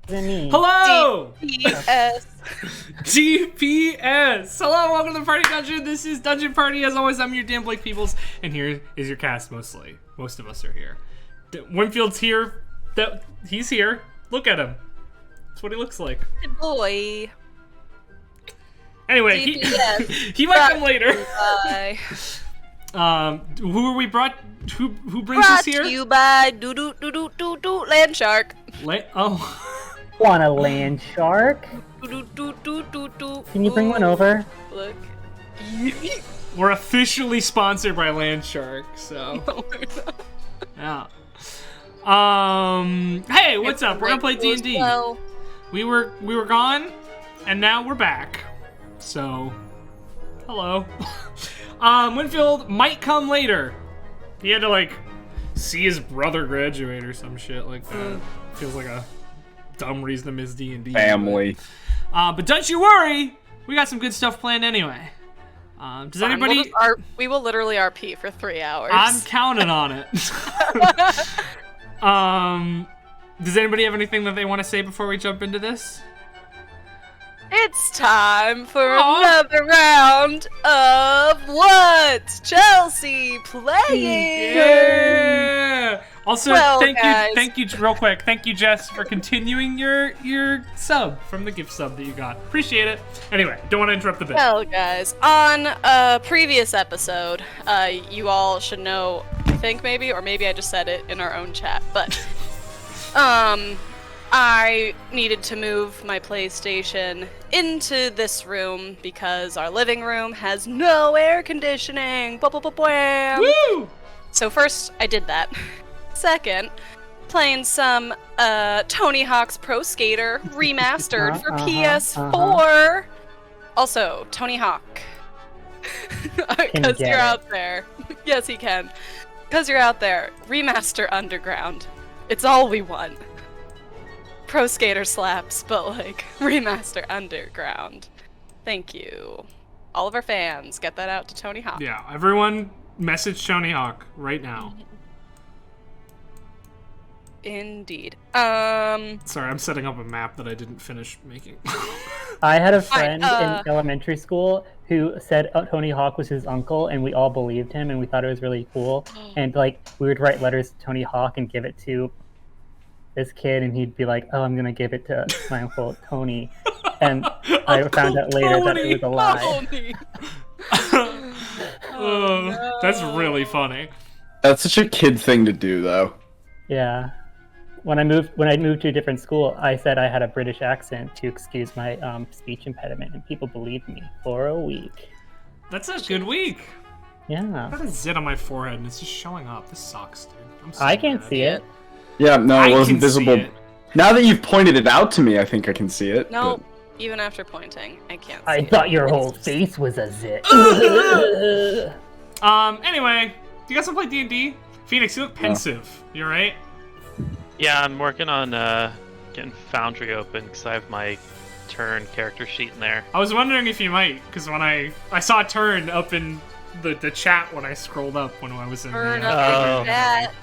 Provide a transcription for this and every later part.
me. Hello! DPS. GPS! Hello, welcome to the Party Dungeon. This is Dungeon Party. As always, I'm your Dan Blake Peoples, and here is your cast mostly. Most of us are here. Winfield's here. He's here. Look at him. That's what he looks like. Good boy. Anyway, he might come later. Bye. Who are we brought? Who brings Brought us here? to you by Land Shark. Want a land shark? Can you bring one over? Look. We're officially sponsored by Land Shark, so. Yeah. Hey, what's up? We're gonna play D&D. We were gone, and now we're back. So, hello. Winfield might come later. He had to see his brother graduate or some shit like that. Feels like a dumb reason to miss D&D. Family. But don't you worry, we got some good stuff planned anyway. Does anybody? We will literally RP for 3 hours. I'm counting on it. Does anybody have anything that they want to say before we jump into this? It's time for another round of What's Chelsea Playing? Yeah. Also, guys. thank you, real quick. Thank you, Jess, for continuing your sub from the gift sub that you got. Appreciate it. Anyway, don't want to interrupt the bit. Well, guys, on a previous episode, you all should know, I think maybe, or maybe I just said it in our own chat, but, I needed to move my PlayStation into this room because our living room has no air conditioning. Woo! So first, I did that. Second, playing some Tony Hawk's Pro Skater remastered for PS4. Also, Tony Hawk. Because you're out there. Yes, he can. Because you're out there. Remaster Underground. It's all we want. Pro Skater slaps, but remaster Underground. Thank you. All of our fans, get that out to Tony Hawk. Yeah, everyone message Tony Hawk right now. Indeed. Sorry, I'm setting up a map that I didn't finish making. I had a friend in elementary school who said Tony Hawk was his uncle, and we all believed him, and we thought it was really cool. And we would write letters to Tony Hawk and give it to this kid, and he'd be like, "Oh, I'm gonna give it to my uncle Tony," and I found out later that it was a lie. No. That's really funny. That's such a kid thing to do, though. Yeah. When I moved to a different school, I said I had a British accent to excuse my speech impediment, and people believed me for a week. That's a good week. Yeah. I got a zit on my forehead, and it's just showing up. This sucks, dude. I'm so I can't mad. see it. Yeah, no, it wasn't visible. See it. Now that you've pointed it out to me, I think I can see it. No, even after pointing, I can't see I it. thought your whole face was a zit. Anyway, you guys want to play D&D? Phoenix, you look pensive. You alright? Yeah, I'm working on getting Foundry open because I have my turn character sheet in there. I was wondering if you might, because when I saw turn up in the chat when I scrolled up when I was in Turn the up in chat.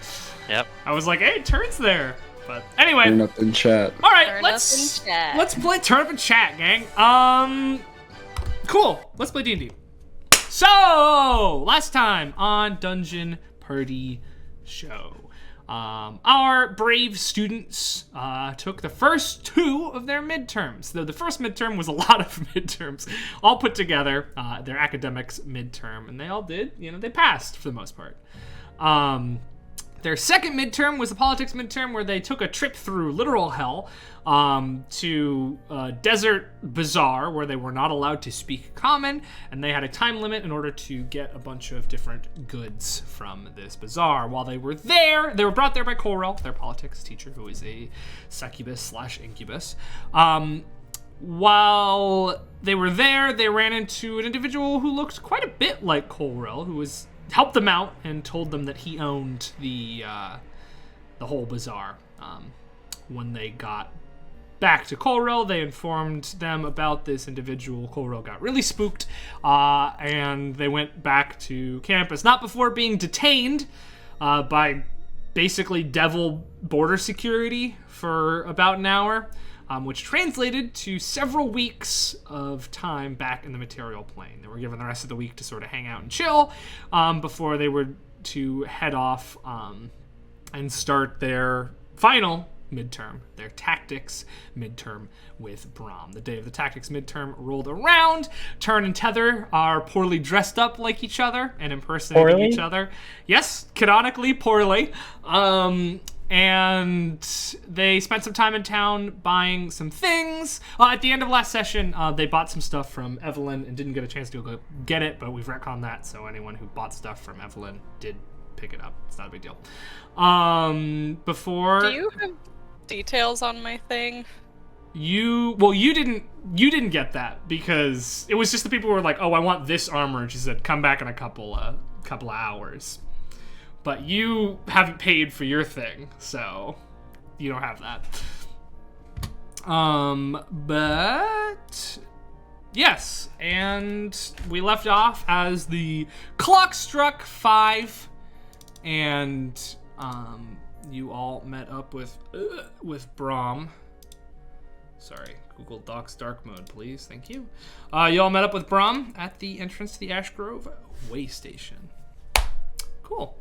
Yep. I was like, hey, turn's there. But anyway. Turn up in chat. All right, Turn let's up in chat. play turn up in chat, gang. Cool. Let's play D&D. So, last time on Dungeon Party Show, our brave students took the first 2 of their midterms. Though the first midterm was a lot of midterms, all put together, their academics midterm, and they all did, they passed for the most part. Their second midterm was a politics midterm where they took a trip through literal hell to a desert bazaar where they were not allowed to speak common, and they had a time limit in order to get a bunch of different goods from this bazaar. While they were there, they were brought there by Corel, their politics teacher, who is a succubus/incubus. While they were there, they ran into an individual who looked quite a bit like Corel, who helped them out and told them that he owned the whole bazaar. When they got back to Corel, they informed them about this individual. Corel got really spooked, and they went back to campus, not before being detained by basically devil border security for about an hour. which translated to several weeks of time back in the material plane. They were given the rest of the week to sort of hang out and chill before they were to head off and start their final midterm, their tactics midterm with Brahm. The day of the tactics midterm rolled around. Turn and Tether are poorly dressed up like each other and impersonating each other. Yes, canonically poorly. And they spent some time in town buying some things. At the end of last session, they bought some stuff from Evelyn and didn't get a chance to go get it, but we've retconned that, so anyone who bought stuff from Evelyn did pick it up. It's not a big deal. Before... Do you have details on my thing? You didn't get that because it was just the people who were like, oh, I want this armor, and she said, come back in a couple of hours. But you haven't paid for your thing, so you don't have that. But yes, and we left off as the clock struck 5, and you all met up with Brahm. Sorry, Google Docs dark mode, please. Thank you. You all met up with Brahm at the entrance to the Ash Grove way station. Cool.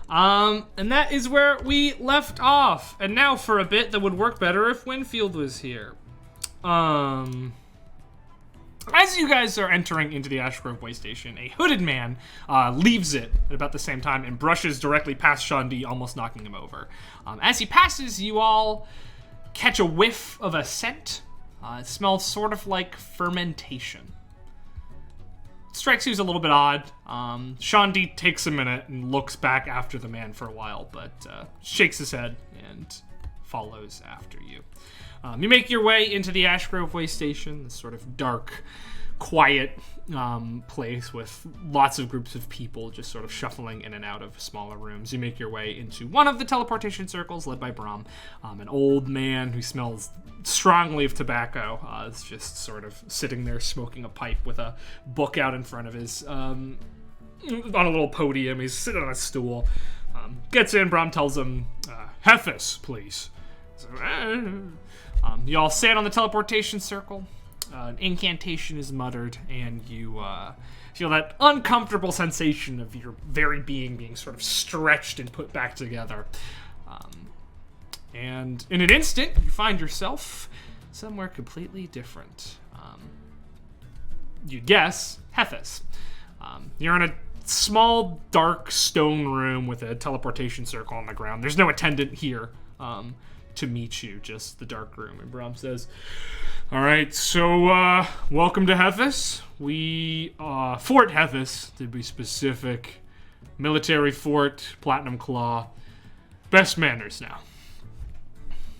And that is where we left off. And now for a bit that would work better if Winfield was here. As you guys are entering into the Ash Grove way station, a hooded man leaves it at about the same time and brushes directly past Shandi, almost knocking him over. As he passes, you all catch a whiff of a scent. It smells sort of like fermentation. Strikes you as a little bit odd. Shandi takes a minute and looks back after the man for a while, but shakes his head and follows after you. You make your way into the Ash Grove way station, this sort of dark, quiet place with lots of groups of people just sort of shuffling in and out of smaller rooms. You make your way into one of the teleportation circles led by Brahm. An old man who smells strongly of tobacco is just sort of sitting there smoking a pipe with a book out in front of his, on a little podium. He's sitting on a stool. Gets in, Brahm tells him, Hethas, please. So, you all stand on the teleportation circle. An incantation is muttered, and you feel that uncomfortable sensation of your very being sort of stretched and put back together. And in an instant, you find yourself somewhere completely different. You'd guess Hethas. You're in a small, dark stone room with a teleportation circle on the ground. There's no attendant here to meet you, just the dark room. And Brahm says, all right, so welcome to Hethas. We, Fort Hethas, to be specific. Military fort, Platinum Claw. Best manners now.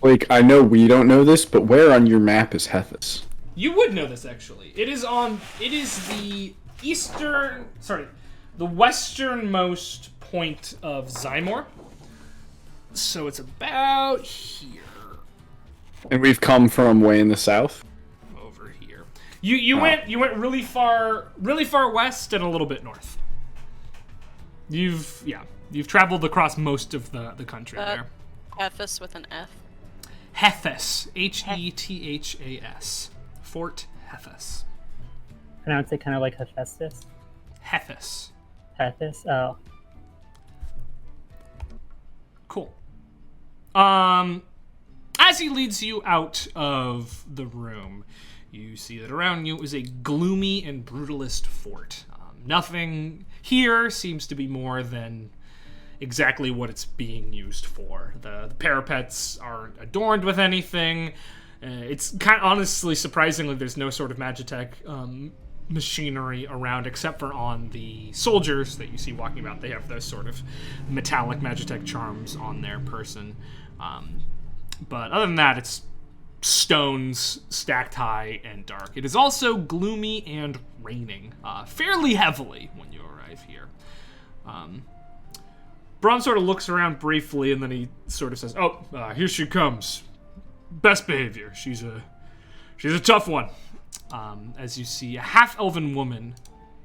Like, I know we don't know this, but where on your map is Hethas? You would know this, actually. It is the the westernmost point of Zymor. So it's about here. And we've come from way in the south? Over here. You went really far west and a little bit north. You've traveled across most of the country there. Hethas with an F. Hethas. Hethas. Fort Hethas. Pronounce it kind of like Hephaestus. Hethas. Hethas? Oh. Cool. As he leads you out of the room, you see that around you is a gloomy and brutalist fort. Nothing here seems to be more than exactly what it's being used for. The parapets aren't adorned with anything. It's kind of, honestly, surprisingly, there's no sort of Magitech machinery around except for on the soldiers that you see walking about. They have those sort of metallic Magitech charms on their person. But other than that, it's stones stacked high and dark. It is also gloomy and raining fairly heavily when you arrive here. Brahm sort of looks around briefly, and then he sort of says, here she comes. Best behavior. She's a tough one. As you see a half-elven woman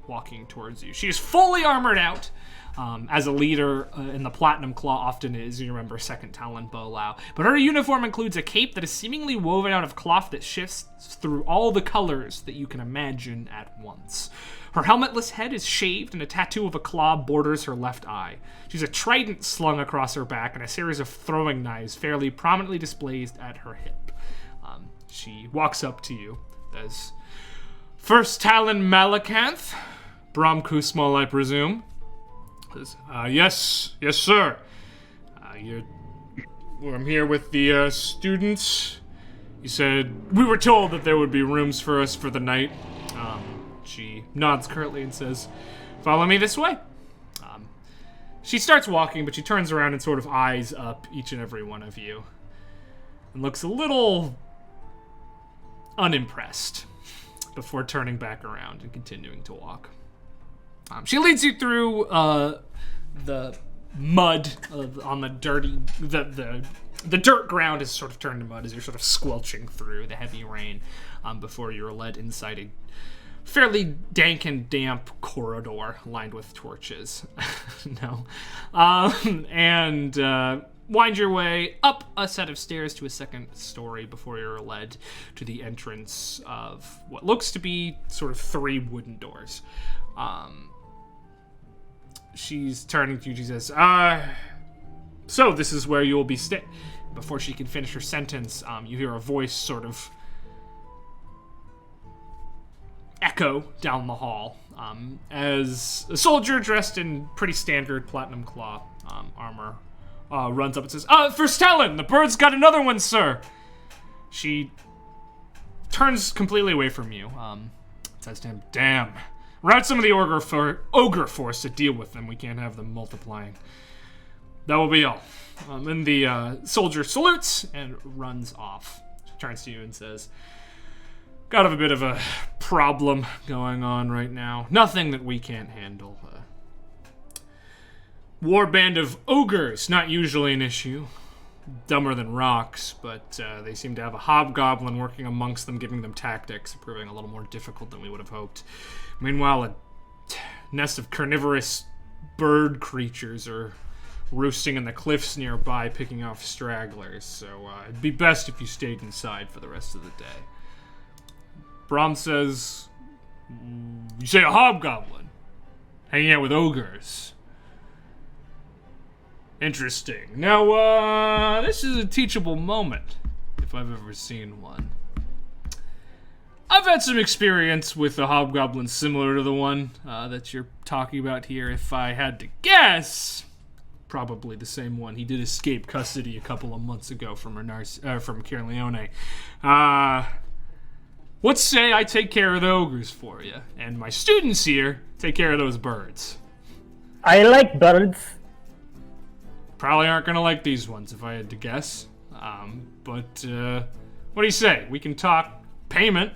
walking towards you. She is fully armored out. as a leader in the Platinum Claw often is, you remember, second Talon Bolao. But her uniform includes a cape that is seemingly woven out of cloth that shifts through all the colors that you can imagine at once. Her helmetless head is shaved, and a tattoo of a claw borders her left eye. She's a trident slung across her back, and a series of throwing knives fairly prominently displayed at her hip. She walks up to you as First Talon Malakanth, Brom Kusmal, I presume. Says, yes, sir. I'm here with the students. He said, we were told that there would be rooms for us for the night. She nods curtly and says, follow me this way. She starts walking, but she turns around and sort of eyes up each and every one of you. And looks a little unimpressed before turning back around and continuing to walk. She leads you through the mud on the dirty... The dirt ground is sort of turned to mud as you're sort of squelching through the heavy rain before you're led inside a fairly dank and damp corridor lined with torches. And wind your way up a set of stairs to a second story before you're led to the entrance of what looks to be sort of 3 wooden doors. She's turning to you, she says, so this is where you'll be staying. Before she can finish her sentence, you hear a voice sort of echo down the hall as a soldier dressed in pretty standard Platinum Claw armor runs up and says, First Talon, the bird's got another one, sir. She turns completely away from you. Says to him, damn. Route some of the ogre force to deal with them. We can't have them multiplying. That will be all. And the soldier salutes and runs off. She turns to you and says, got a bit of a problem going on right now. Nothing that we can't handle. Warband of ogres, not usually an issue. Dumber than rocks, but they seem to have a hobgoblin working amongst them, giving them tactics, proving a little more difficult than we would have hoped. Meanwhile, a nest of carnivorous bird creatures are roosting in the cliffs nearby, picking off stragglers, so it'd be best if you stayed inside for the rest of the day. Brom says, you say a hobgoblin? Hanging out with ogres? Interesting. Now, this is a teachable moment, if I've ever seen one. I've had some experience with a hobgoblin similar to the one that you're talking about here. If I had to guess, probably the same one. He did escape custody a couple of months ago from Caerleone. Let's say I take care of the ogres for you, and my students here take care of those birds. I like birds. Probably aren't gonna like these ones, if I had to guess. But what do you say? We can talk payment.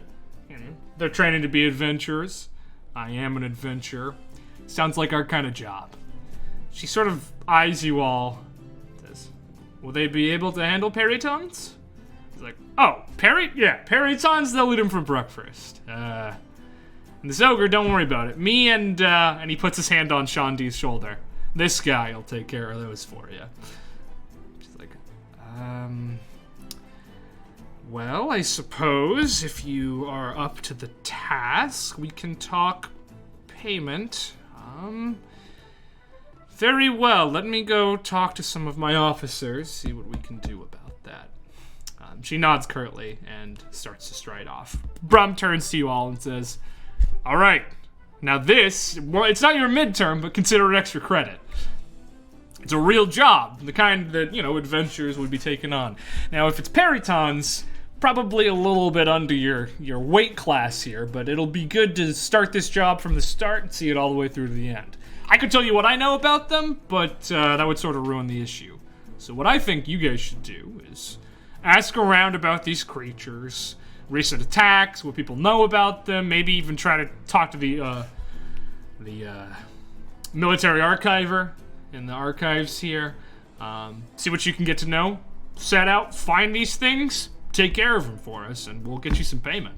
You know, they're training to be adventurers. I am an adventurer. Sounds like our kind of job. She sort of eyes you all. Says, will they be able to handle peritons? He's like, oh, peritons, they'll eat them for breakfast. And this ogre, don't worry about it. Me and he puts his hand on Shandi's shoulder. This guy will take care of those for you. She's like, well, I suppose if you are up to the task, we can talk payment. Very well. Let me go talk to some of my officers, see what we can do about that. She nods curtly and starts to stride off. Brum turns to you all and says, all right. Now this, well, it's not your midterm, but consider it extra credit. It's a real job, the kind that, you know, adventurers would be taking on. Now, if it's peritons, probably a little bit under your weight class here, but it'll be good to start this job from the start and see it all the way through to the end. I could tell you what I know about them, but that would sort of ruin the issue. So what I think you guys should do is ask around about these creatures, recent attacks, what people know about them, maybe even try to talk to the military archiver in the archives here. See what you can get to know. Set out, find these things, take care of them for us, and we'll get you some payment.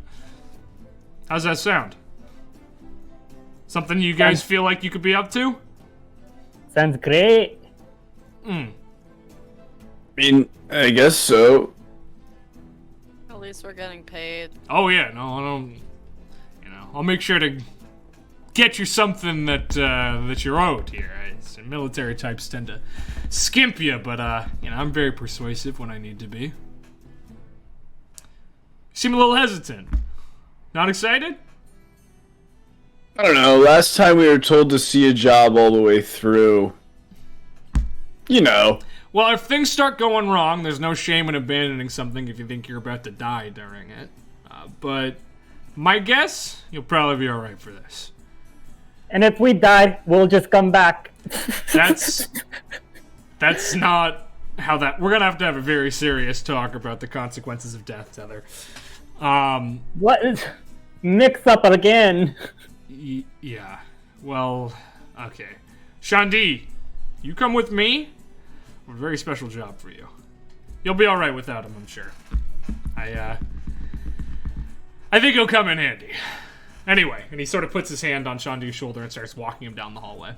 How's that sound? Something you guys feel like you could be up to? Sounds great. Mm. I mean, I guess so. At least we're getting paid. Oh yeah, no, I don't. You know, I'll make sure to get you something that you're owed here. Military types tend to skimp you, but you know, I'm very persuasive when I need to be. Seem a little hesitant. Not excited? I don't know. Last time we were told to see a job all the way through. You know. Well, if things start going wrong, there's no shame in abandoning something if you think you're about to die during it. But my guess, you'll probably be alright for this. And if we die, we'll just come back. That's not how that... We're gonna have to have a very serious talk about the consequences of death, Tether. What is... Mix up again. Yeah. Well, okay. Shandi, you come with me. A very special job for you. You'll be alright without him, I'm sure. I think he'll come in handy. Anyway, and he sort of puts his hand on Shandi's shoulder and starts walking him down the hallway.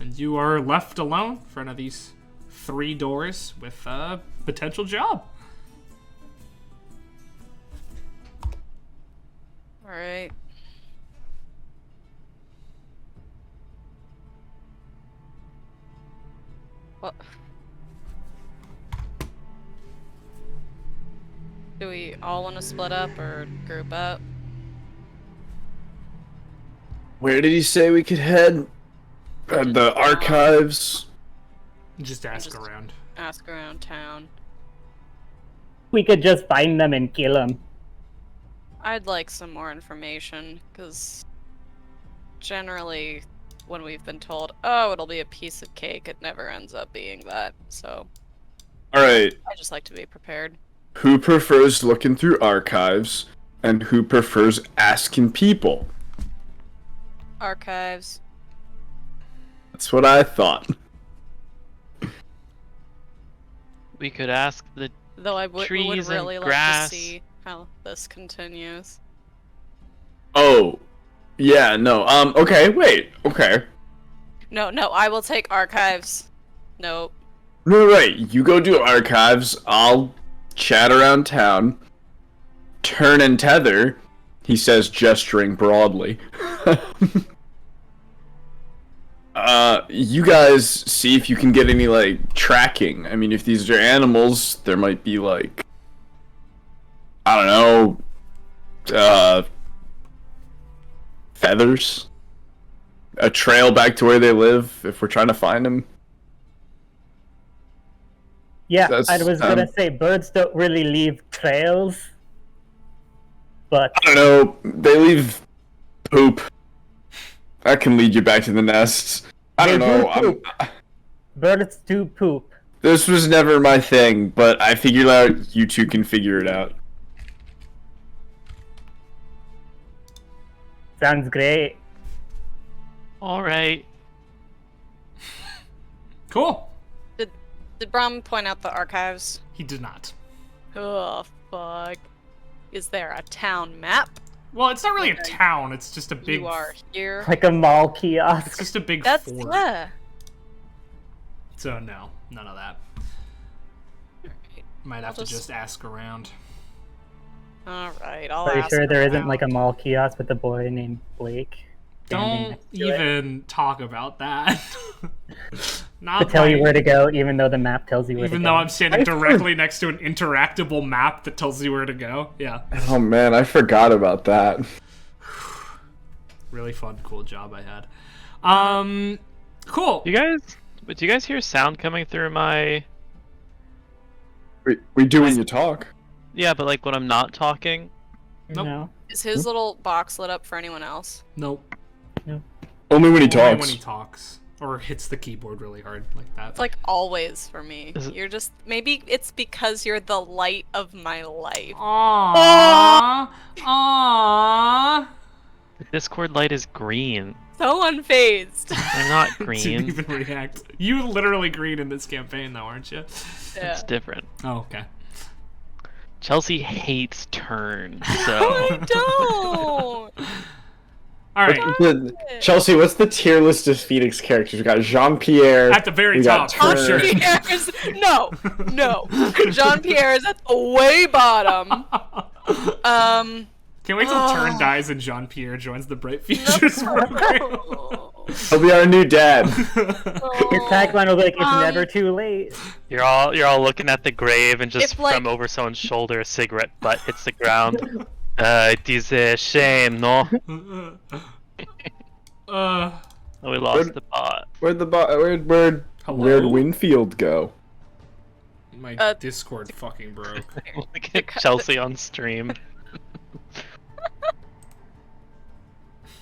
And you are left alone in front of these 3 doors with a potential job. Alright. What? Do we all want to split up or group up? Where did he say we could head? The archives. Just ask around. Ask around town. We could just find them and kill them. I'd like some more information, because generally when we've been told, oh, it'll be a piece of cake, it never ends up being that, so... Alright. I just like to be prepared. Who prefers looking through archives, and who prefers asking people? Archives. That's what I thought. We could ask the Though I would trees really and like grass. to see how this continues. Oh. Yeah, no. Okay, wait. Okay. No, I will take archives. Nope. No, right. You go do archives. I'll chat around town. Turn and tether. He says, gesturing broadly. You guys see if you can get any, like, tracking. I mean, if these are animals, there might be, like, I don't know, feathers? A trail back to where they live, if we're trying to find them. Yeah, That's, I was gonna say birds don't really leave trails, but I don't know, they leave poop. That can lead you back to the nests. I don't know. Birds do poop. This was never my thing, but I figured out you two can figure it out. Sounds great. Alright. Cool. Did Brom point out the archives? He did not. Oh, fuck. Is there a town map? Well, it's not really a town. It's just a big... You are here. Like a mall It's kiosk. just a big That's, fort. yeah. So, no. None of that. Might have to just ask around. Alright, I'll Are you ask sure there isn't around. like a mall kiosk with a boy named Blake? standing Don't next to it even talk about that. Not to tell you my- where to go, even though the map tells you where to go. Even though I'm standing directly next to an interactable map that tells you where to go. Yeah. Oh man, I forgot about that. Really fun, cool job I had. Cool. Do you guys hear sound coming through my... We do when you talk. Yeah, but like when I'm not talking? Nope. No. Is his little box lit up for anyone else? Nope. Only when he Only talks. when he talks. Or hits the keyboard really hard like that. It's like always for me. Is it- You're just, maybe it's because you're the light of my life. Aww. Aww. The Discord light is green. So unfazed. I'm not Didn't green. even react. You literally green in this campaign though, aren't you? Yeah. It's different. Oh, okay. Chelsea hates turn, No, so... I don't. All right. Chelsea, what's the tier list of Phoenix characters? We got Jean-Pierre. At the very we top, got for sure. Jean-Pierre's no. Jean-Pierre is at the way bottom. Can't wait till Turn dies and Jean-Pierre joins the Bright Futures program. He'll be our new dad. Your tagline will be like, "It's never too late." You're all looking at the grave and just If, like- from over someone's shoulder, a cigarette butt hits the ground. It is a shame, no? We lost the bot. Where'd Hello? Winfield go? My Discord fucking broke. Look at Chelsea on stream.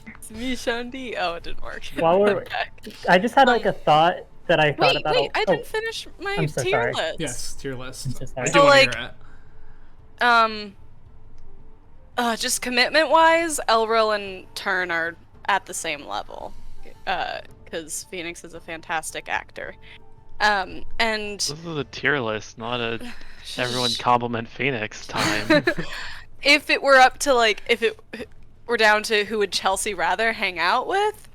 It's me, Shandy. Oh, it didn't work. While we're, Okay. I just had like a thought that I thought Wait, about. I didn't finish my I'm so tier sorry. list. Yes, tier list. I'm so sorry. I do So, want to like- hear it. Just commitment-wise, Elril and Turn are at the same level, because Phoenix is a fantastic actor. And This is a tier list, not a everyone compliment Phoenix time. if it were up to like, if it were down to who would Chelsea rather hang out with,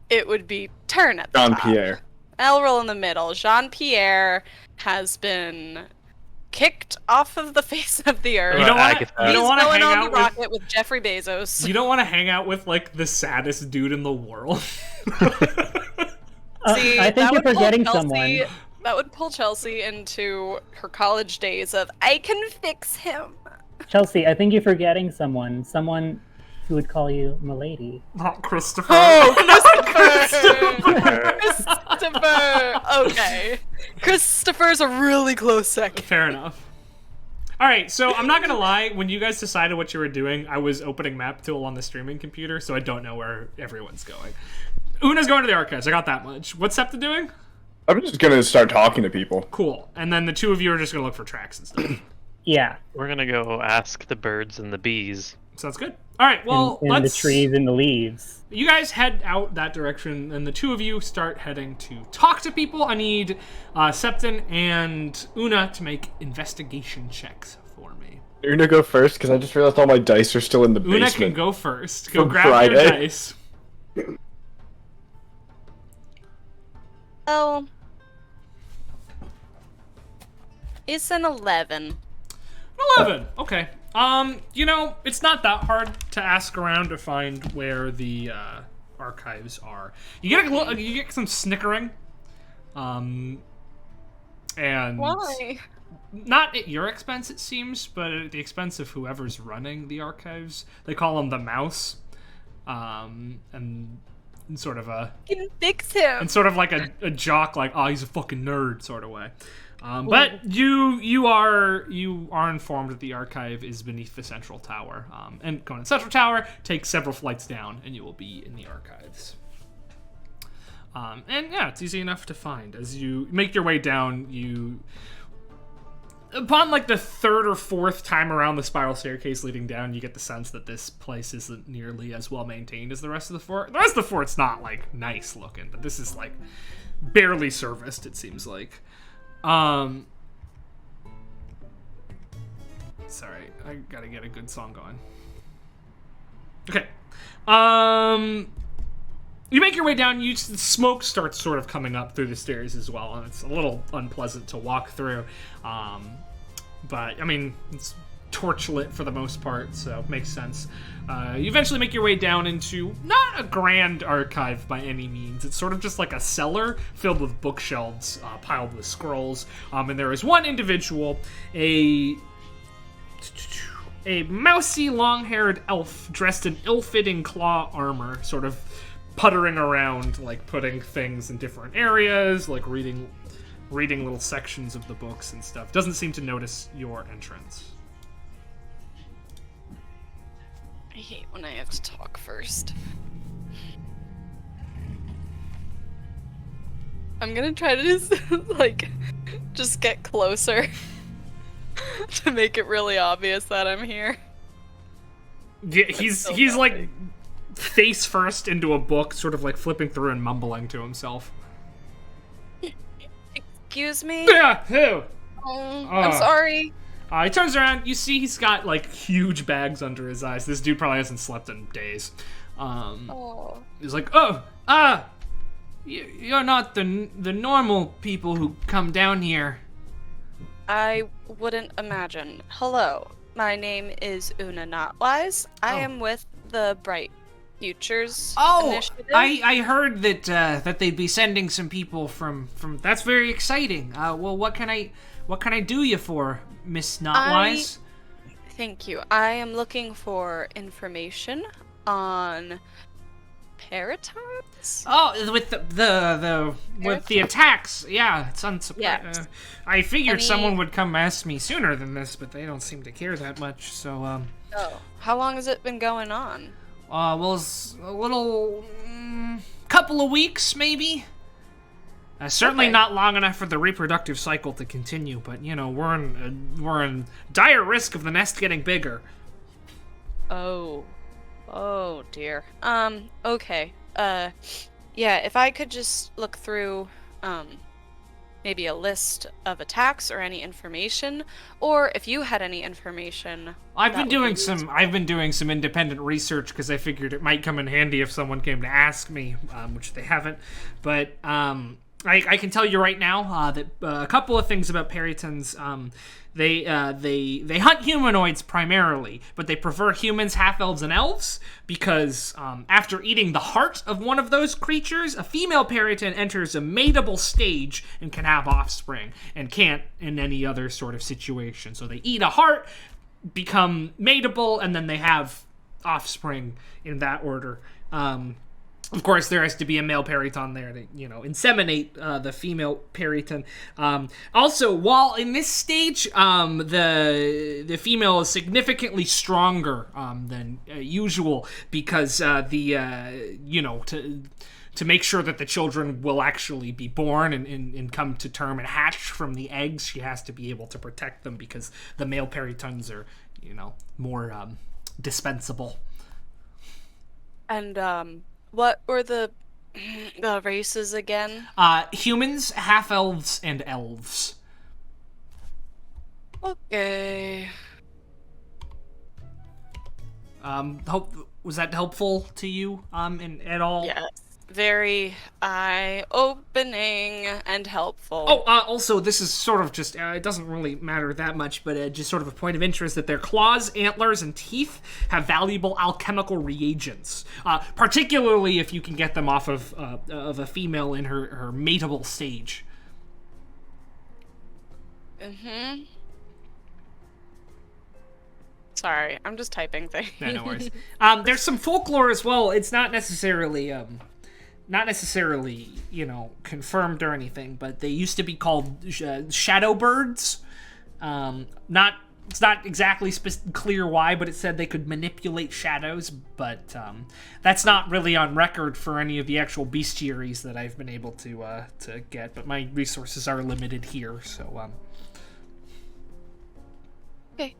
it would be Turn at the top. Jean-Pierre. Elril in the middle. Jean-Pierre has been kicked off of the face of the earth. You don't want Agatha. to. You He's don't want to going hang on out the with. rocket with Jeffrey Bezos. You don't want to hang out with like the saddest dude in the world. See, I that think you're would pull forgetting Chelsea- someone. That would pull Chelsea into her college days of, I can fix him. Chelsea, I think you're forgetting someone. Someone who would call you Milady. Not Christopher. Christopher! Okay. Christopher's a really close second. Fair enough. All right, so I'm not gonna lie. When you guys decided what you were doing, I was opening map tool on the streaming computer, so I don't know where everyone's going. Una's going to the archives. I got that much. What's Septa doing? I'm just gonna start talking to people. Cool. And then the two of you are just gonna look for tracks and stuff. Yeah, We're gonna go ask the birds and the bees. Sounds good. All right. Well, and let's. the trees and the leaves. You guys head out that direction, and the two of you start heading to talk to people. I need Septon and Una to make investigation checks for me. You're gonna go first because I just realized all my dice are still in the basement. Una can go first. Go From grab your Friday. dice. Oh. It's an 11. 11. Okay. You know, it's not that hard to ask around to find where the archives are. You get some snickering. And Why? not at your expense, it seems, but at the expense of whoever's running the archives. They call him the mouse. And sort of a I can fix him. and sort of like a jock, like, oh, he's a fucking nerd sort of way. But you are informed that the archive is beneath the central tower. And going to the central tower, take several flights down, and you will be in the archives. And yeah, it's easy enough to find. As you make your way down, upon like the third or fourth time around the spiral staircase leading down, you get the sense that this place isn't nearly as well maintained as the rest of the fort. The rest of the fort's not like nice looking, but this is like barely serviced, it seems like. Sorry, I gotta get a good song going. Okay. You make your way down. The smoke starts sort of coming up through the stairs as well, and it's a little unpleasant to walk through. But I mean, it's torchlit for the most part, so it makes sense. You eventually make your way down into not a grand archive by any means. It's sort of just like a cellar filled with bookshelves piled with scrolls. And there is one individual, a mousy, long-haired elf dressed in ill-fitting claw armor, sort of puttering around, like putting things in different areas, like reading little sections of the books and stuff. Doesn't seem to notice your entrance. I hate when I have to talk first. I'm gonna try to just get closer to make it really obvious that I'm here. Yeah, he's like face first into a book, sort of like flipping through and mumbling to himself. Excuse me? Yeah, who? I'm sorry. He turns around. You see he's got like huge bags under his eyes. This dude probably hasn't slept in days. He's like, you're not the normal people who come down here. I wouldn't imagine. Hello, my name is Una Notwise. I am with the Bright Futures Initiative. I heard that they'd be sending some people from. That's very exciting. Well, what can I do you for, Miss Notwise? Thank you. I am looking for information on paratons. Oh, with the attacks. Yeah, it's unsurprising. Yeah. I figured someone would come ask me sooner than this, but they don't seem to care that much. So How long has it been going on? Well, it's a little couple of weeks maybe. Certainly not long enough for the reproductive cycle to continue, but you know, we're in dire risk of the nest getting bigger. Oh dear. Okay. Yeah, if I could just look through maybe a list of attacks or any information, or if you had any information. I've been doing some independent research because I figured it might come in handy if someone came to ask me, which they haven't. But I can tell you right now that a couple of things about Peritons. They hunt humanoids primarily, but they prefer humans, half-elves, and elves because after eating the heart of one of those creatures, a female Periton enters a mateable stage and can have offspring, and can't in any other sort of situation. So they eat a heart, become mateable, and then they have offspring in that order. Of course, there has to be a male Periton there to, inseminate the female Periton. Also, while in this stage, the female is significantly stronger than usual because to make sure that the children will actually be born and come to term and hatch from the eggs, she has to be able to protect them because the male Peritons are, more dispensable. And what were the races again? Humans, half-elves, and elves. Okay. Was that helpful to you, at all? Yes. Very eye-opening and helpful. Also, this is sort of just, it doesn't really matter that much, but just sort of a point of interest that their claws, antlers, and teeth have valuable alchemical reagents, particularly if you can get them off of a female in her mateable stage. Mm-hmm. Sorry, I'm just typing things. No worries. There's some folklore as well. It's not necessarily, confirmed or anything, but they used to be called shadow birds. It's not exactly clear why, but it said they could manipulate shadows, but that's not really on record for any of the actual bestiaries that I've been able to get, but my resources are limited here, so... Okay.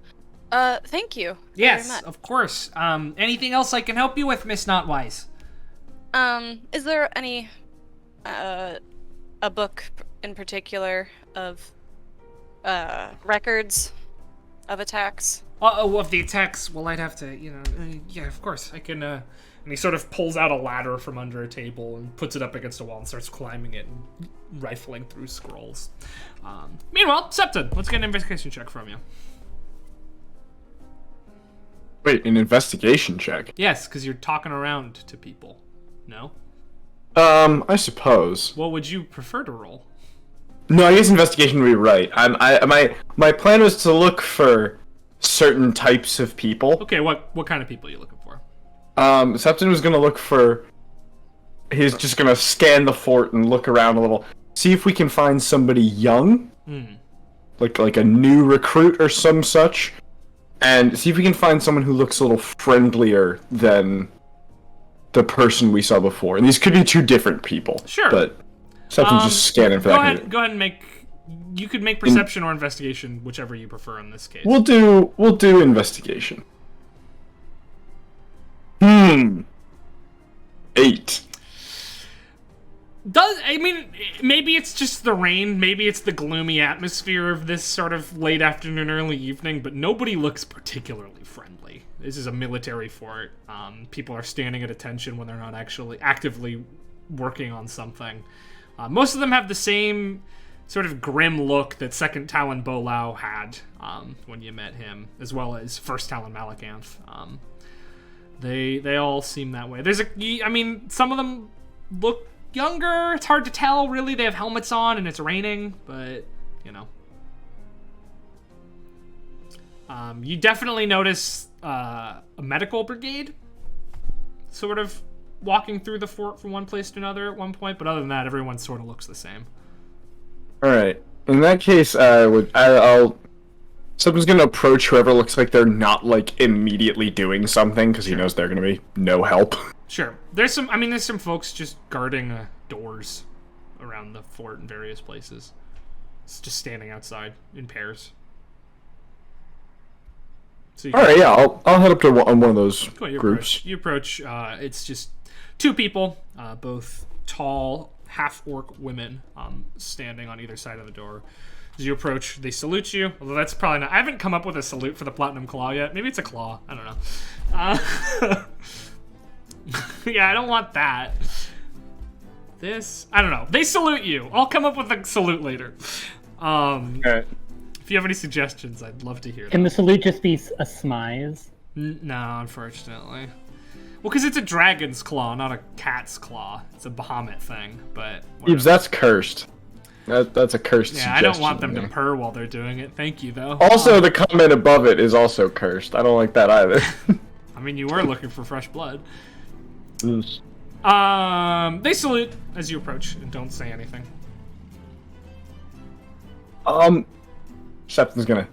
Thank you. Yes, very much. Of course. Anything else I can help you with, Miss Notwise? Is there any, a book in particular of, records of attacks? Of the attacks? Well, I'd have to, yeah, of course. I can, and he sort of pulls out a ladder from under a table and puts it up against a wall and starts climbing it and rifling through scrolls. Meanwhile, Septon, let's get an investigation check from you. Wait, an investigation check? Yes, because you're talking around to people. No? I suppose. What would you prefer to roll? No, I guess investigation would be right. My plan was to look for certain types of people. Okay, what kind of people are you looking for? Septon was gonna look for... He's just gonna scan the fort and look around a little. See if we can find somebody young. Like a new recruit or some such. And see if we can find someone who looks a little friendlier than the person we saw before. And these could be two different people. Sure. But Septon's just scanning for that. Go ahead and make... You could make perception or investigation, whichever you prefer in this case. We'll do investigation. 8. I mean, maybe it's just the rain, maybe it's the gloomy atmosphere of this sort of late afternoon, early evening, but nobody looks particularly friendly. This is a military fort. People are standing at attention when they're not actually actively working on something. Most of them have the same sort of grim look that Second Talon Bolao had when you met him, as well as First Talon Malakanth. They all seem that way. Some of them look younger. It's hard to tell, really. They have helmets on and it's raining, but, you know. You definitely notice a medical brigade sort of walking through the fort from one place to another at one point, but other than that, everyone sort of looks the same. Alright. In that case, someone's gonna approach whoever looks like they're not, like, immediately doing something, because he knows they're gonna be no help. Sure. There's some folks just guarding doors around the fort in various places. It's just standing outside in pairs. So Alright, yeah, I'll head up to one of those groups. You approach, it's just two people, both tall, half-orc women, standing on either side of the door. As you approach, they salute you, although that's probably not... I haven't come up with a salute for the Platinum Claw yet. Maybe it's a claw. I don't know. Yeah, I don't want that. This... I don't know. They salute you. I'll come up with a salute later. Alright. If you have any suggestions, I'd love to hear them. Can the salute just be a smize? No, unfortunately. Well, because it's a dragon's claw, not a cat's claw. It's a Bahamut thing, but... Ebs, that's cursed. That's a cursed suggestion. I don't want them to purr while they're doing it. Thank you, though. Also, the comment above it is also cursed. I don't like that either. I mean, you were looking for fresh blood. Yes. They salute as you approach and don't say anything. Something's gonna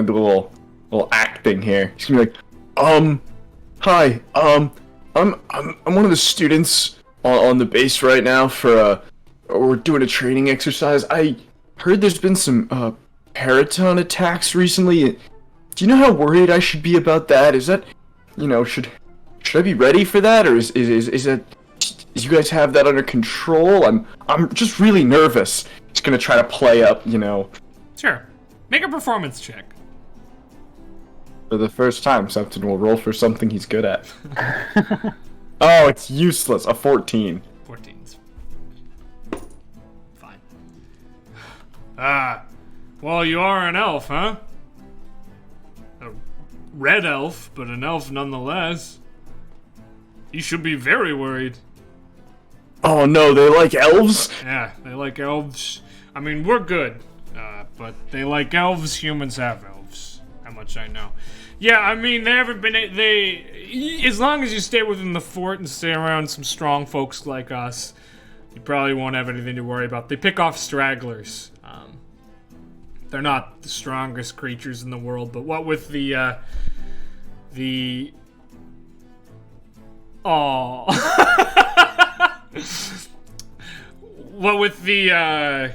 do a little acting here. He's gonna be like, hi, I'm one of the students on the base right now for we're doing a training exercise. I heard there's been some paraton attacks recently. Do you know how worried I should be about that? Is that, should I be ready for that, or is that, you guys have that under control? I'm just really nervous. Just gonna try to play up, Sure. Make a performance check. For the first time, Septon will roll for something he's good at. Oh, it's useless. A 14. 14's fine. Well, you are an elf, huh? A red elf, but an elf nonetheless. You should be very worried. Oh no, they like elves? Yeah, they like elves. I mean, we're good, but they like elves. Humans have elves. How much I know. Yeah, I mean, they haven't been... as long as you stay within the fort and stay around some strong folks like us, you probably won't have anything to worry about. They pick off stragglers. They're not the strongest creatures in the world, but what with the... What with the,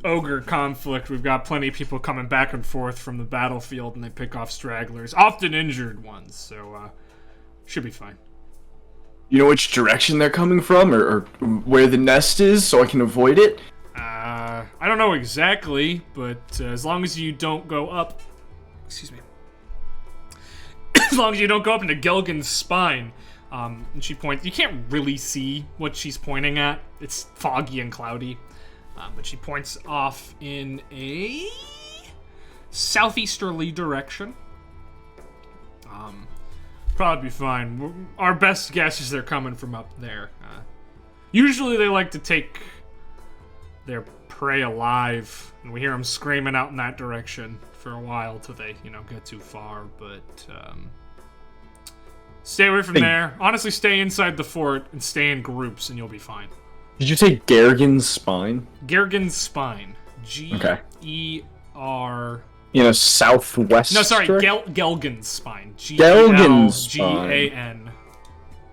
ogre conflict, we've got plenty of people coming back and forth from the battlefield, and they pick off stragglers, often injured ones, so, should be fine. You know which direction they're coming from, or where the nest is, so I can avoid it? I don't know exactly, but as long as you don't go up... Excuse me. As long as you don't go up into Gelgan's spine, and she points... You can't really see what she's pointing at. It's foggy and cloudy. But she points off in a southeasterly direction. Probably be fine. Our best guess is they're coming from up there. Usually they like to take their prey alive, and we hear them screaming out in that direction for a while till they, get too far. But stay away from there. Honestly, stay inside the fort and stay in groups, and you'll be fine. Did you say Gergan's spine? Gergan's spine. G-E-R... southwest? No, sorry, Gelgan's spine. Gelgan's spine. G-E-L-G-A-N.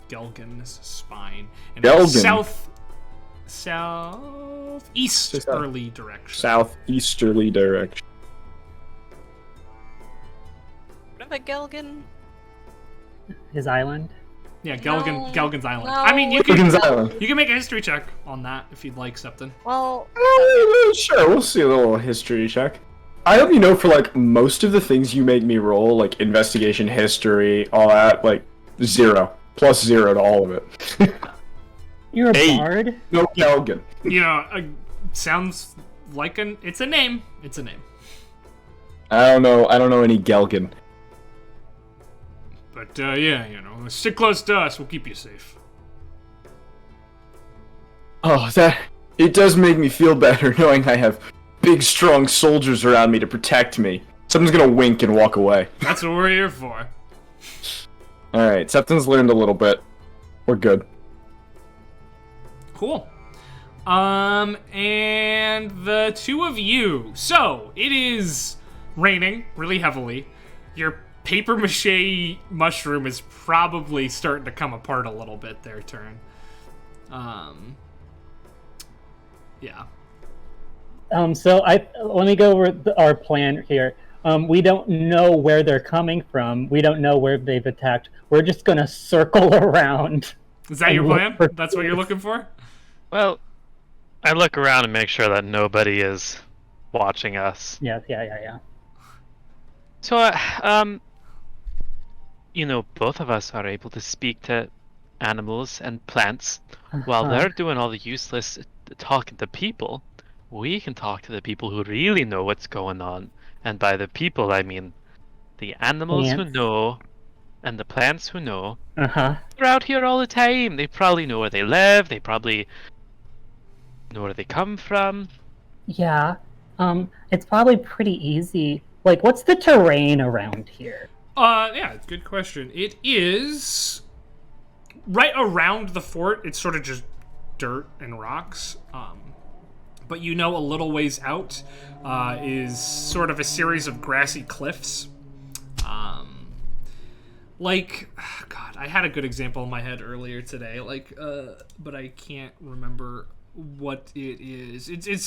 Gelgan's spine. And Gelgan. Southeasterly direction. Southeasterly direction. What about Gelgan? His island? Yeah, No, Gelgan's Island. no. I mean, you Gilligan's can Island. make a history check on that if you'd like, Septon. Well, Sure, we'll see a little history check. I hope you know for like most of the things you make me roll, like investigation, history, all that, like 0 plus 0 to all of it. You're a Hey. bard? No Gelgan. You know, sounds like it's a name. It's a name. I don't know any Gelgan. But yeah, you know, stick close to us. We'll keep you safe. Oh, it does make me feel better knowing I have big, strong soldiers around me to protect me. Someone's gonna wink and walk away. That's what we're here for. Alright, Septon's learned a little bit. We're good. Cool. And the two of you. So, it is raining really heavily. Your paper mache mushroom is probably starting to come apart a little bit there, Turn. Yeah. So let me go over our plan here. We don't know where they're coming from. We don't know where they've attacked. We're just gonna circle around. Is that your and look plan? for That's what you're looking for? Well, I look around and make sure that nobody is watching us. Yeah. So, you know, both of us are able to speak to animals and plants. While they're doing all the useless talking to people, we can talk to the people who really know what's going on. And by the people, I mean the animals who Plants. know and the plants who know. Uh-huh. They're out here all the time. They probably know where they live. They probably know where they come from. Yeah. It's probably pretty easy. Like, what's the terrain around here? Yeah, good question. It is right around the fort. It's sort of just dirt and rocks. But you know, a little ways out is sort of a series of grassy cliffs. God, I had a good example in my head earlier today. But I can't remember what it is. It's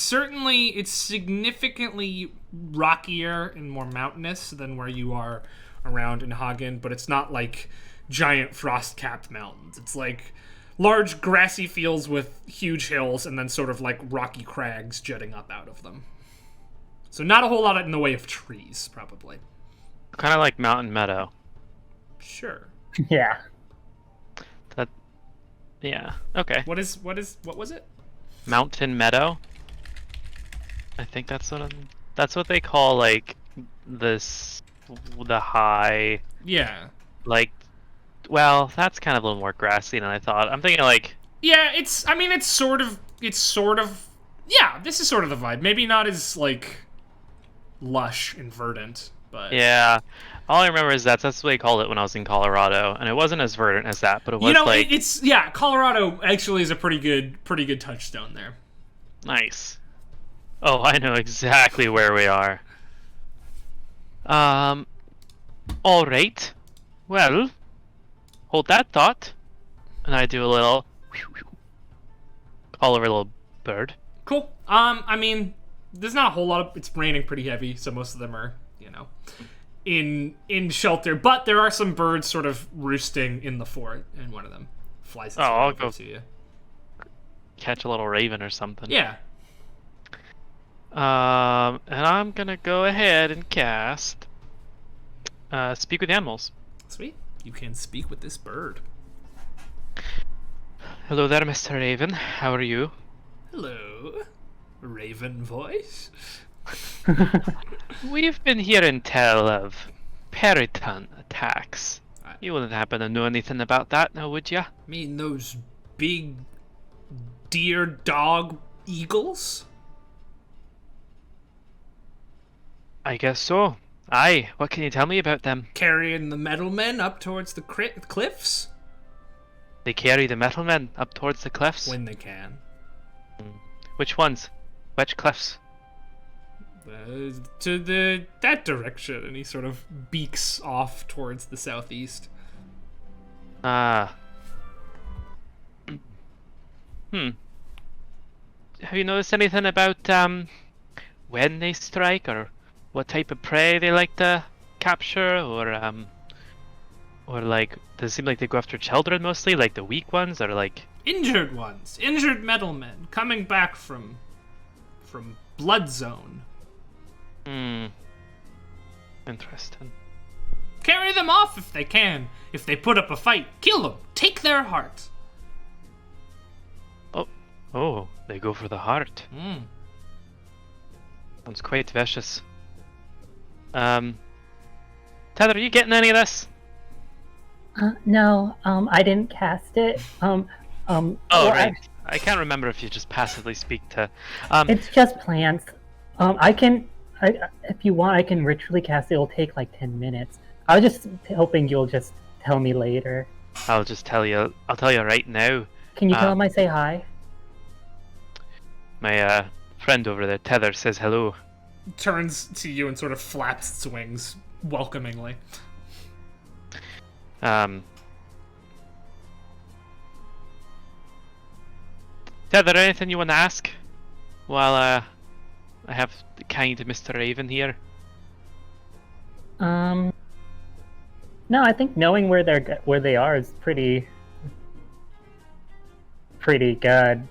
significantly rockier and more mountainous than where you are around in Hagen, but it's not like giant frost-capped mountains. It's like large grassy fields with huge hills and then sort of like rocky crags jutting up out of them. So not a whole lot in the way of trees, probably. Kind of like Mountain Meadow. Sure. Yeah. Yeah, okay. What was it? Mountain Meadow? I think that's what they call, like, the high... Yeah. Like, well, that's kind of a little more grassy than I thought. I'm thinking, like... Yeah, it's sort of, yeah, this is sort of the vibe. Maybe not as, like, lush and verdant, but... Yeah. All I remember is that's what they called it when I was in Colorado, and it wasn't as verdant as that, but it was like... Colorado actually is a pretty good touchstone there. Nice. Oh, I know exactly where we are. Alright. Well, hold that thought. And I do a little... Call over a little bird. Cool. I mean, there's not a whole lot of... It's raining pretty heavy, so most of them are, you know, in shelter. But there are some birds sort of roosting in the fort, and one of them flies I'll over go to you. Catch a little raven or something. Yeah. And I'm gonna go ahead and cast... Speak with Animals. Sweet. You can speak with this bird. Hello there, Mr. Raven. How are you? Hello. Raven voice. We've been hearing tell of Periton attacks. You wouldn't happen to know anything about that, now would ya? Mean those big deer dog eagles? I guess so. Aye, what can you tell me about them? Carrying the metal men up towards the cliffs? They carry the metal men up towards the cliffs? When they can. Which ones? Which cliffs? To that direction, and he sort of beaks off towards the southeast. Ah. Have you noticed anything about when they strike, or what type of prey they like to capture, or Or like, does it seem like they go after children mostly? Like the weak ones, or like Injured ones. Injured metalmen coming back from Blood Zone. Interesting. Carry them off if they can. If they put up a fight, kill them. Take their heart. Oh, they go for the heart. Sounds quite vicious. Tether, are you getting any of this? No, I didn't cast it. Oh, right. I can't remember if you just passively speak to. It's just plants. If you want, I can ritually cast it. It'll take like 10 minutes. I was just hoping you'll just tell me later. I'll just tell you. I'll tell you right now. Can you tell him I say hi? My friend over there, Tether, says hello. Turns to you and sort of flaps its wings welcomingly. Tether, anything you want to ask? While I have the kind Mr. Raven here. No, I think knowing where they are is pretty good.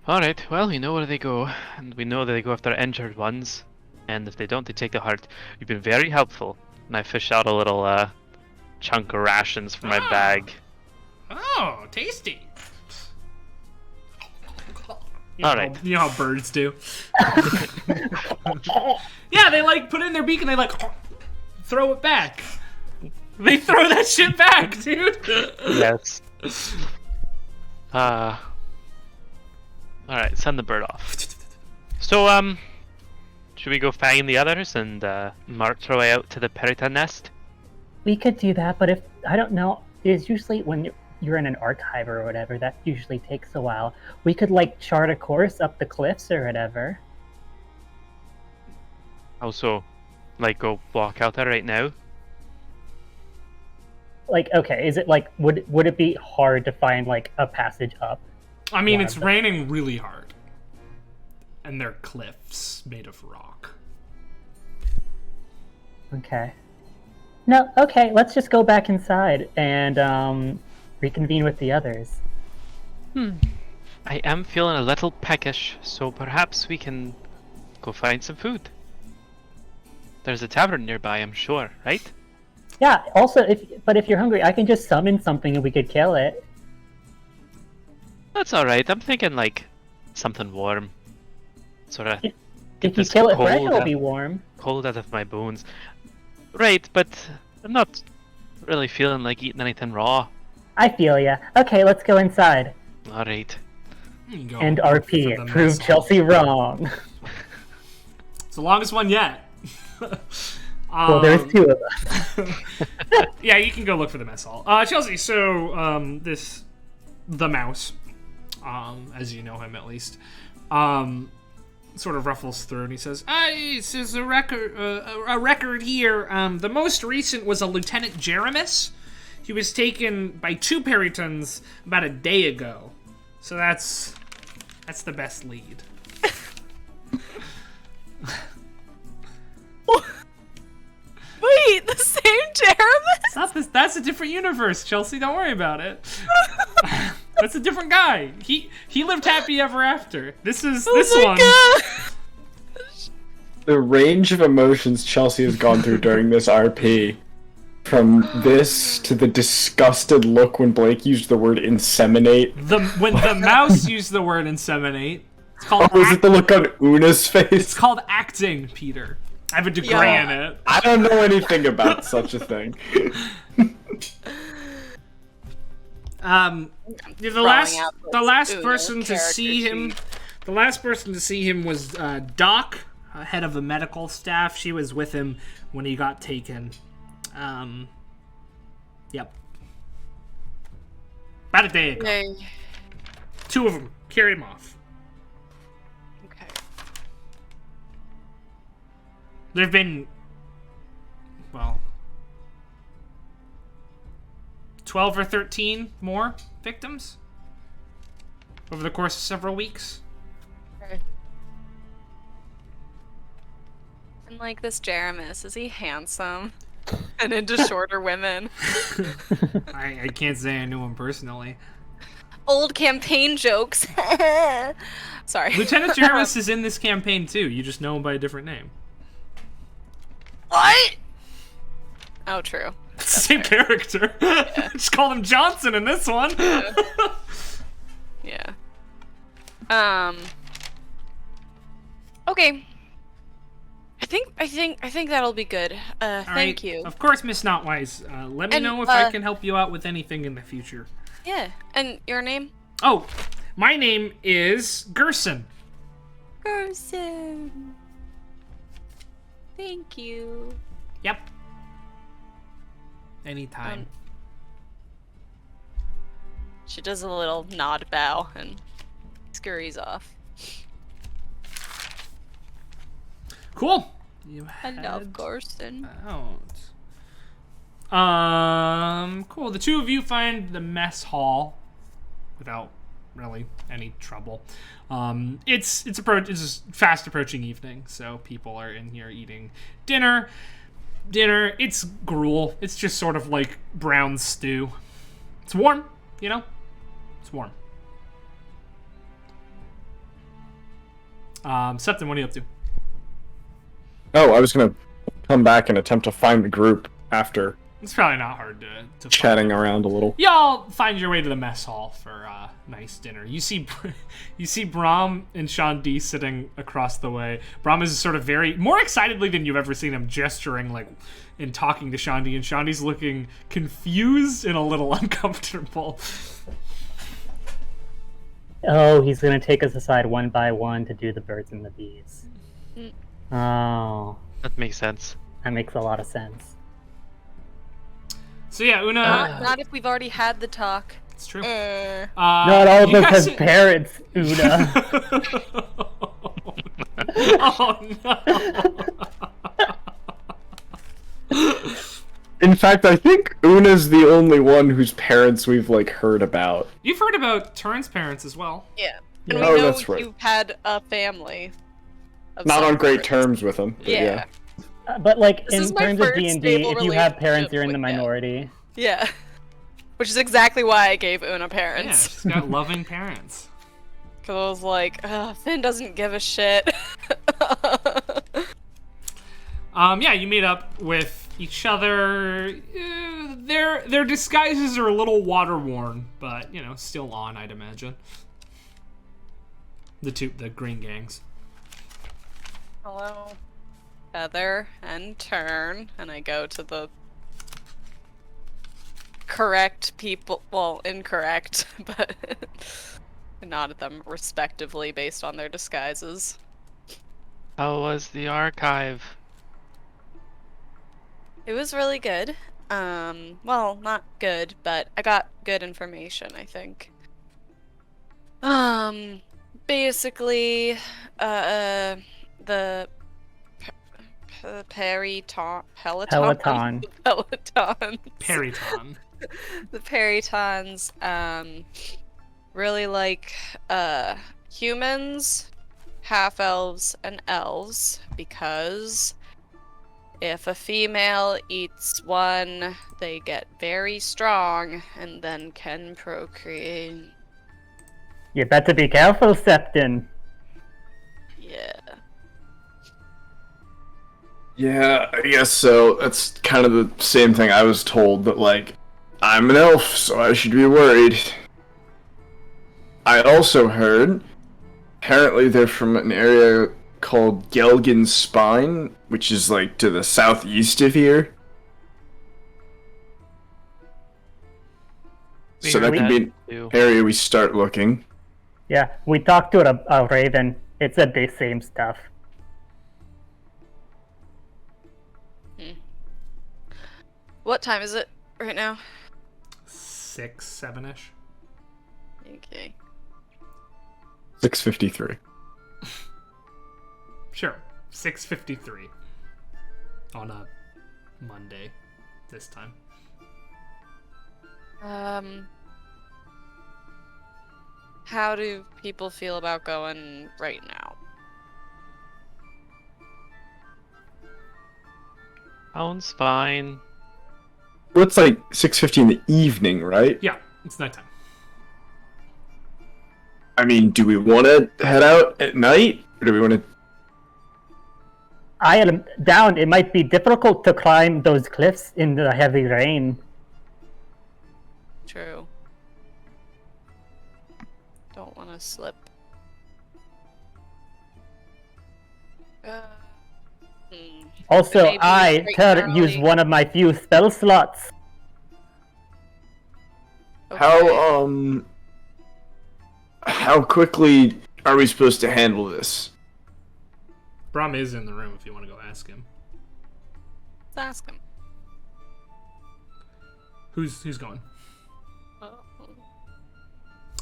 Alright, well, we know where they go, and we know that they go after injured ones, and if they don't, they take the heart. You've been very helpful, and I fish out a little chunk of rations from my bag. Oh, tasty. Alright. You know how birds do. Yeah, they like put it in their beak and they like throw it back. They throw that shit back, dude. Yes. Alright, send the bird off. So, should we go find the others and march our way out to the Perita nest? We could do that, but if I don't know, it's usually when you're in an archive or whatever, that usually takes a while. We could like chart a course up the cliffs or whatever. Also, like go walk out there right now? Like, okay, is it like would it be hard to find like a passage up? I mean, it's raining really hard. And they're cliffs made of rock. Okay. No, okay, let's just go back inside and reconvene with the others. I am feeling a little peckish, so perhaps we can go find some food. There's a tavern nearby, I'm sure, right? Yeah, also, if you're hungry, I can just summon something and we could kill it. That's alright, I'm thinking like something warm. Sort of. If you kill it fresh, it'll be warm. Cold out of my bones. Right, but I'm not really feeling like eating anything raw. I feel ya. Okay, let's go inside. Alright. And RP, prove Chelsea wrong. It's the longest one yet. Well, there's two of us. Yeah, you can go look for the mess hall. Chelsea, so the mouse, as you know him at least, sort of ruffles through and he says, this is a record here. The most recent was a Lieutenant Jeremis. He was taken by 2 Peritons about a day ago. So that's the best lead. Wait, the same Jeremis? That's a different universe, Chelsea. Don't worry about it. That's a different guy. He lived happy ever after. This one. Gosh. The range of emotions Chelsea has gone through during this RP, from this to the disgusted look when Blake used the word inseminate. When the mouse used the word inseminate, it's called. Was it the look on Una's face? It's called acting, Peter. I have a degree in it. I don't know anything about such a thing. The last person to see him, the last person to see him was Doc, head of the medical staff. She was with him when he got taken. Yep. About a day ago. Okay. 2 of them carried him off. Okay. There've been, 12 or 13 more victims over the course of several weeks. Okay. And like this Jeremis, is he handsome? and into shorter women. I can't say I knew him personally. Old campaign jokes. Sorry. Lieutenant Jervis is in this campaign too. You just know him by a different name. What? Oh, true. It's the same character. Yeah. Just called him Johnson in this one. Yeah. Okay. I think that'll be good. Thank Alright. you. Of course, Miss Notwise. Let me know if I can help you out with anything in the future. Yeah. And your name? Oh, my name is Gerson. Gerson. Thank you. Yep. Anytime. She does a little nod bow and scurries off. Cool. You I love Gerson. Cool. The two of you find the mess hall without really any trouble. It's a fast approaching evening, so people are in here eating dinner. It's gruel. It's just sort of like brown stew. It's warm, you know? It's warm. Septim, what are you up to? Oh, I was gonna come back and attempt to find the group after It's probably not hard to chatting around a little. Y'all find your way to the mess hall for nice dinner. You see Brahm and Sean D sitting across the way. Brahm is sort of more excitedly than you've ever seen him, gesturing like and talking to Sean D, and Sean D's looking confused and a little uncomfortable. Oh, he's gonna take us aside one by one to do the birds and the bees. Oh, That makes sense. that makes a lot of sense. So yeah, Una. Not if we've already had the talk. It's true. Not all of you us guys- have parents, Una. Oh no. In fact, I think Una's the only one whose parents we've like heard about. You've heard about Turn's parents as well. Yeah. And Oh, we know that's right. you've had a family. of Not some on great sort. terms with them. But Yeah. But like This is in my terms of first D&D, stable if you have parents, relationship you're in the with them. minority. Yeah. Which is exactly why I gave Una Yeah, parents. she's got loving parents. Because I was like, Finn doesn't give a shit. Yeah, you meet up with each other. Their disguises are a little water worn, but you know, still on, I'd imagine. The green gangs. Hello. Feather and Turn, and I go to the correct people. Well, incorrect, but nod at them respectively based on their disguises. How was the archive? It was really good. Well, not good, but I got good information, I think. Basically, the Peloton. Peloton. Pelotons. Periton. The Peritons, really like, humans, half-elves, and elves, because if a female eats one, they get very strong and then can procreate. You better be careful, Septon. Yeah. Yeah, I guess so. That's kind of the same thing I was told, but like, I'm an elf, so I should be worried. I also heard, apparently they're from an area called Gelgin's Spine, which is like to the southeast of here. We So that heard could be an too. area we start looking. Yeah, we talked to a raven. It said the same stuff. What time is it right now? 6, 7-ish. Okay. 6:53. Sure. 6:53 on a Monday this time. How do people feel about going right now? Sounds fine. Well, it's like 6:50 in the evening, right? Yeah, it's nighttime. I mean, do we want to head out at night, or do we want to? I am down. It might be difficult to climb those cliffs in the heavy rain. True. Don't want to slip. Also, Maybe I, break Ter, early. use one of my few spell slots. Okay. How quickly are we supposed to handle this? Brahm is in the room if you want to go ask him. Let's ask him. Who's going? Oh.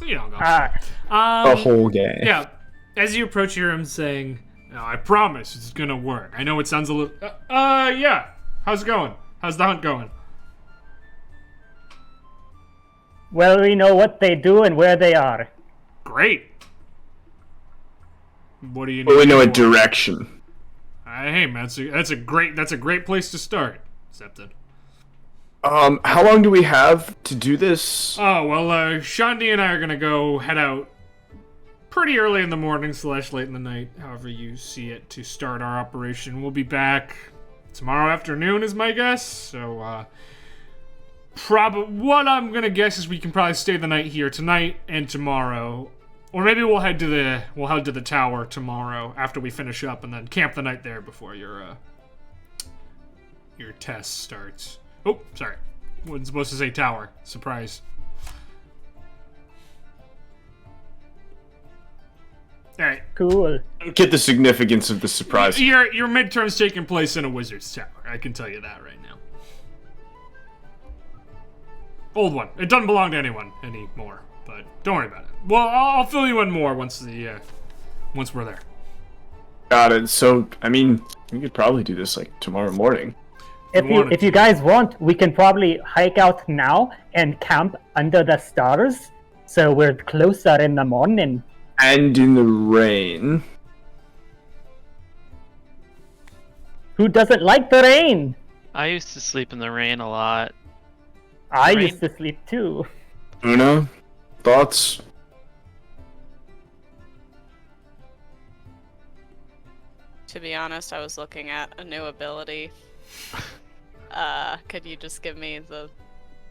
You don't go. The whole gang. Yeah. As you approach, you hear him saying, "No, I promise it's gonna work. I know it sounds a little. Yeah. How's it going? How's the hunt going?" Well, we know what they do and where they are. Great. What do you need? Well, we know a for? direction. Hey man, that's a great place to start. Accepted. How long do we have to do this? Oh well, Shandi and I are gonna go head out pretty early in the morning / late in the night, however you see it, to start our operation. We'll be back tomorrow afternoon, is my guess. So, what I'm gonna guess is we can probably stay the night here tonight and tomorrow, or maybe we'll head to the tower tomorrow after we finish up, and then camp the night there before your test starts. Oh, sorry, wasn't supposed to say tower. Surprise. All right. Cool. Get the significance of the surprise. Your midterm's taking place in a wizard's tower. I can tell you that right now. Old one. It doesn't belong to anyone anymore, but don't worry about it. Well, I'll fill you in more once we're there. Got it. So, I mean, we could probably do this like tomorrow morning. If you guys want, we can probably hike out now and camp under the stars, so we're closer in the morning. And in the rain. Who doesn't like the rain? I used to sleep in the rain a lot. I Rain? used to sleep too. Una, thoughts? To be honest, I was looking at a new ability. Could you just give me the...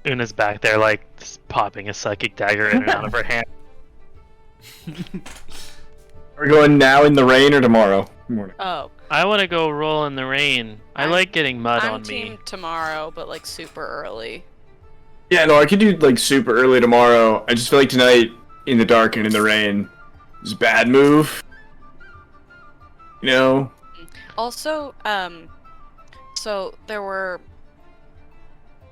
Una's back there, like, just popping a psychic dagger in and out of her hand. Are we going now in the rain or tomorrow morning? Oh. I want to go roll in the rain. I like getting mud I'm on team me. tomorrow, but like super early. Yeah, no, I could do like super early tomorrow. I just feel like tonight, in the dark and in the rain, is a bad move. You know? Also, so there were...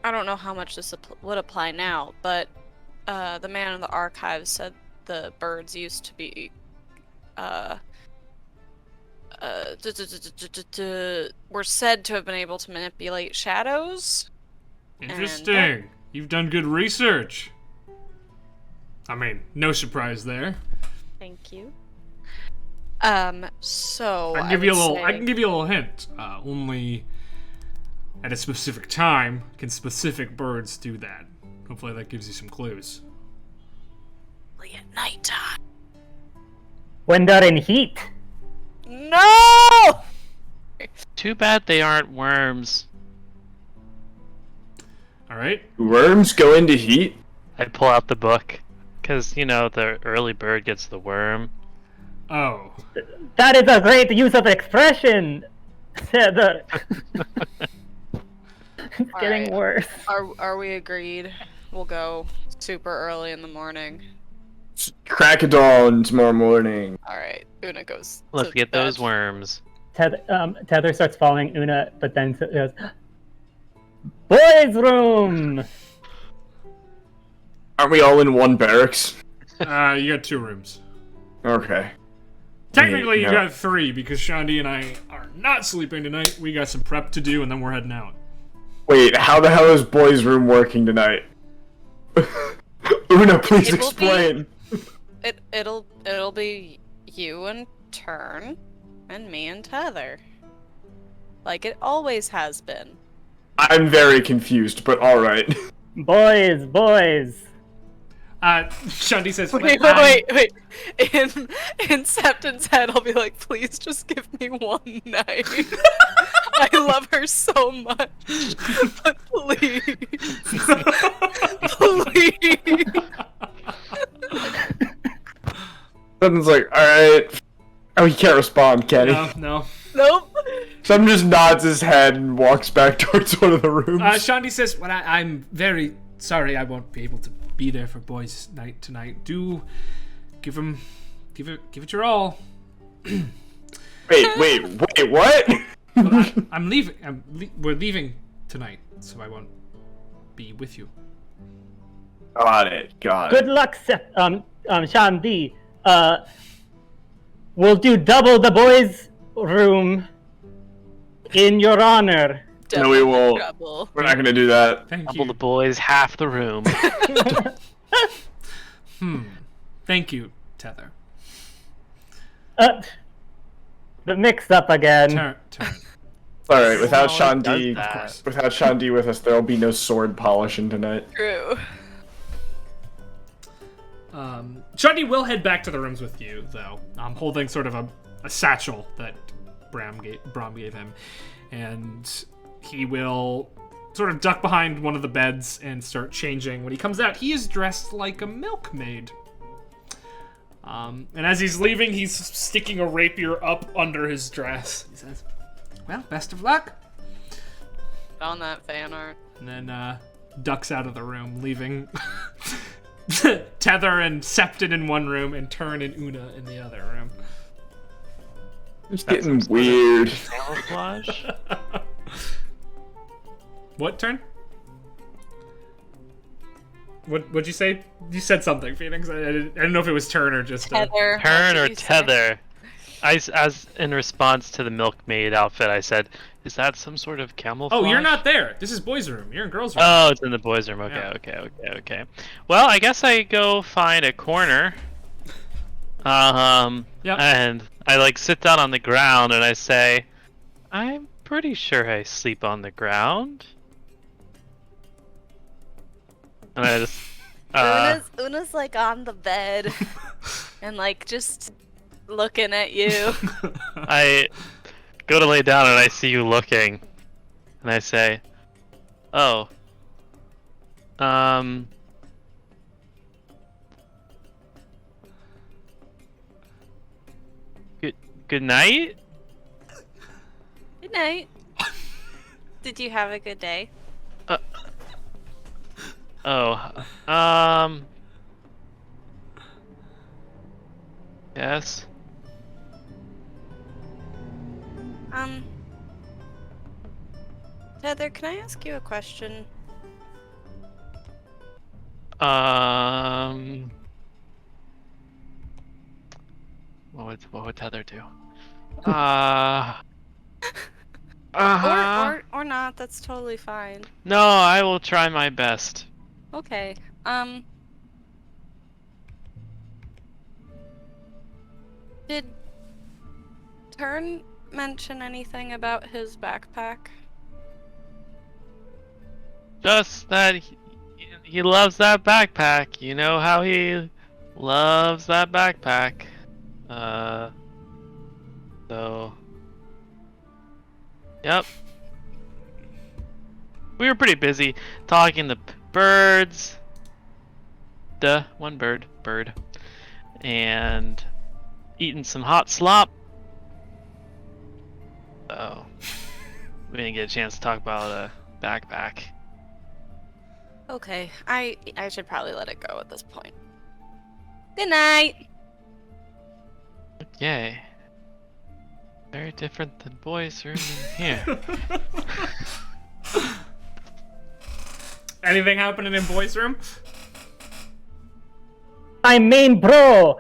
I don't know how much this would apply now, but the man in the archives said the birds used to be were said to have been able to manipulate shadows. Interesting. You've done good research. I mean, no surprise there. Thank you. So I can give you a little hint. Only at a specific time can specific birds do that. Hopefully that gives you some clues. Only at nighttime. When they're in heat. No! Too bad they aren't worms. Alright. Worms go into heat? I pull out the book. Because, you know, the early bird gets the worm. Oh. That is a great use of expression. Heather. It's getting worse. Are we agreed? We'll go super early in the morning. Crack of dawn tomorrow morning. Alright, Una goes. Let's to get bed. those worms. Tether starts following Una, but then goes, boys' room! Aren't we all in one barracks? You got 2 rooms. Okay. Technically, you No. got 3 because Shandi and I are not sleeping tonight. We got some prep to do, and then we're heading out. Wait, how the hell is boys' room working tonight? Una, please It will explain. It'll be you and Turn, and me and Tether. Like it always has been. I'm very confused, but all right. Boys. Shundi says, Wait. In Septon's head, I'll be like, please just give me one night. I love her so much. But please. Please. Something's like, alright. Oh, he can't respond, can he? No. Nope. Some just nods his head and walks back towards one of the rooms. Shundi says, well, I'm very sorry I won't be able to be there for boys' night tonight. Do give it your all. Wait, what? Well, I'm leaving. We're leaving tonight, so I won't be with you. Got it. Good luck, Shandi. We'll do double the boys' room in your honor. No, we won't. Trouble. We're not gonna do that. Thank Double you. the boys, half the room. Thank you, Tether. The mix-up again. Turn. Alright, without Oh, Shandi, does that. without Shandi with us, there'll be no sword polishing tonight. True. Shundi will head back to the rooms with you, though. Holding sort of a satchel that Bram gave him, and he will sort of duck behind one of the beds and start changing. When he comes out, he is dressed like a milkmaid. And as he's leaving, he's sticking a rapier up under his dress. He says, well, best of luck. Found that fan art. And then ducks out of the room, leaving Tether and Septon in one room and Turn and Una in the other room. It's getting weird. Camouflage? What, Turn? What'd you say? You said something, Phoenix. I didn't know if it was Turn or just... Tether. Turn What or did you say? tether? As in response to the milkmaid outfit, I said, "Is that some sort of camouflage?" Oh, you're not there. This is boys' room. You're in girls' room. Oh, it's in the boys' room. Okay, Yeah. okay. Well, I guess I go find a corner. Yep. And I sit down on the ground and I say, "I'm pretty sure I sleep on the ground." And I just Una's like on the bed and just looking at you. I go to lay down and I see you looking, and I say, "Oh, good night." Good night. Did you have a good day? Yes. Tether, can I ask you a question? What would Tether do? Or not, that's totally fine. No, I will try my best. Okay. Did Turn mention anything about his backpack? Just that he loves that backpack. You know how he loves that backpack. So... Yep. We were pretty busy talking to birds. One bird. And eating some hot slop. Oh. We didn't get a chance to talk about a backpack. Okay, I should probably let it go at this point. Good night! Yay. Very different than boys' room in here. Anything happening in boys' room? My main bro.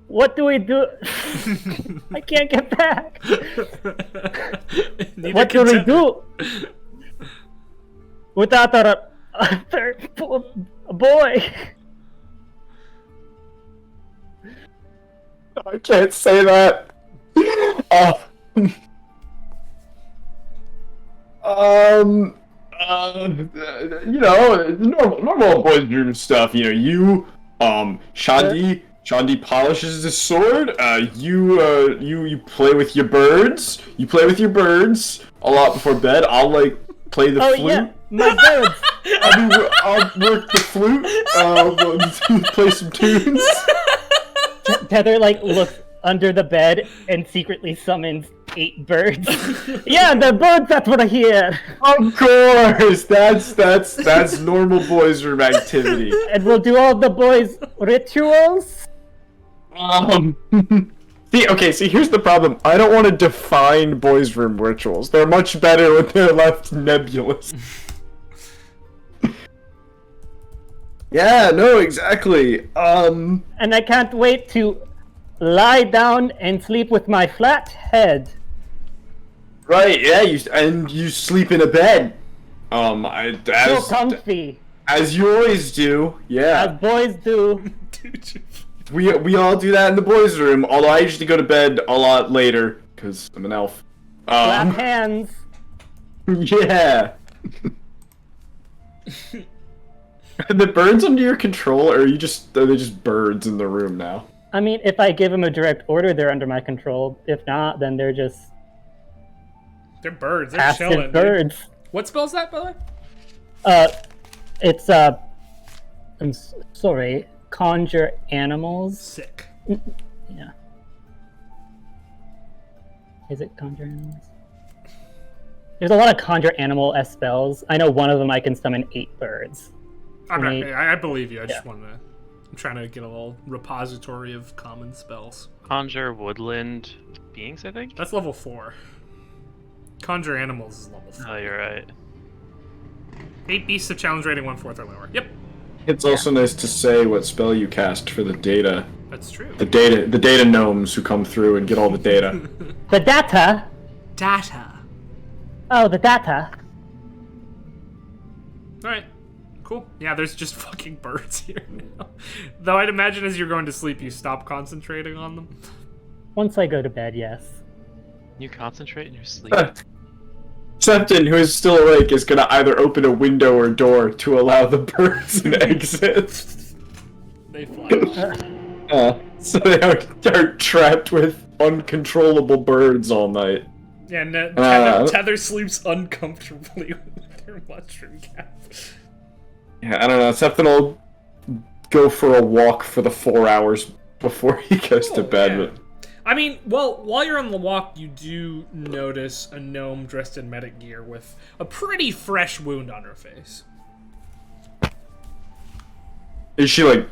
What do we do? I can't get back. Neither What do can we Tether. do without a third boy? I can't say that. You know, normal boys room stuff. You know, Shandi polishes his sword. You play with your birds. You play with your birds a lot before bed. I'll like play the flute. Yeah, my birds. I'll work the flute. Play some tunes. Tether like looks under the bed and secretly summons 8 birds. Yeah, the birds. That's what I hear. Of course, that's normal boys room activity. And we'll do all the boys' rituals. See, here's the problem. I don't want to define boys' room rituals. They're much better when they're left nebulous. Yeah, no, exactly. And I can't wait to lie down and sleep with my flat head. Right, yeah, you sleep in a bed. So comfy. As you always do, yeah. As boys do. We all do that in the boys' room, although I usually go to bed a lot later, because I'm an elf. Clap hands. Yeah. Are the birds under your control, or are they just birds in the room now? I mean, if I give them a direct order, they're under my control. If not, then they're just... They're birds. They're passive chilling. birds. Dude. What spell's that, by the way? It's, I'm sorry, conjure animals. Sick. Yeah. Is it conjure animals? There's a lot of conjure animal spells. I know one of them I can summon 8 birds. I believe you. I just wanted to... I'm trying to get a little repository of common spells. Conjure woodland beings, I think? That's level 4. Conjure animals is level 4. Oh, you're right. 8 beasts of challenge rating 1/4 or lower. Yep. It's also nice to say what spell you cast for the data. That's true. The data gnomes who come through and get all the data. The data? Data. Oh, the data. Alright. Cool. Yeah, there's just fucking birds here now. Though I'd imagine as you're going to sleep, you stop concentrating on them. Once I go to bed, yes. You concentrate in your sleep. Septon, who is still awake, is gonna either open a window or door to allow the birds an exit. They fly. So they are trapped with uncontrollable birds all night. Yeah, and Tether sleeps uncomfortably with their mushroom cap. Yeah, I don't know. Septon will go for a walk for the 4 hours before he goes to bed. Yeah. I mean, well, while you're on the walk, you do notice a gnome dressed in medic gear with a pretty fresh wound on her face. Is she, like,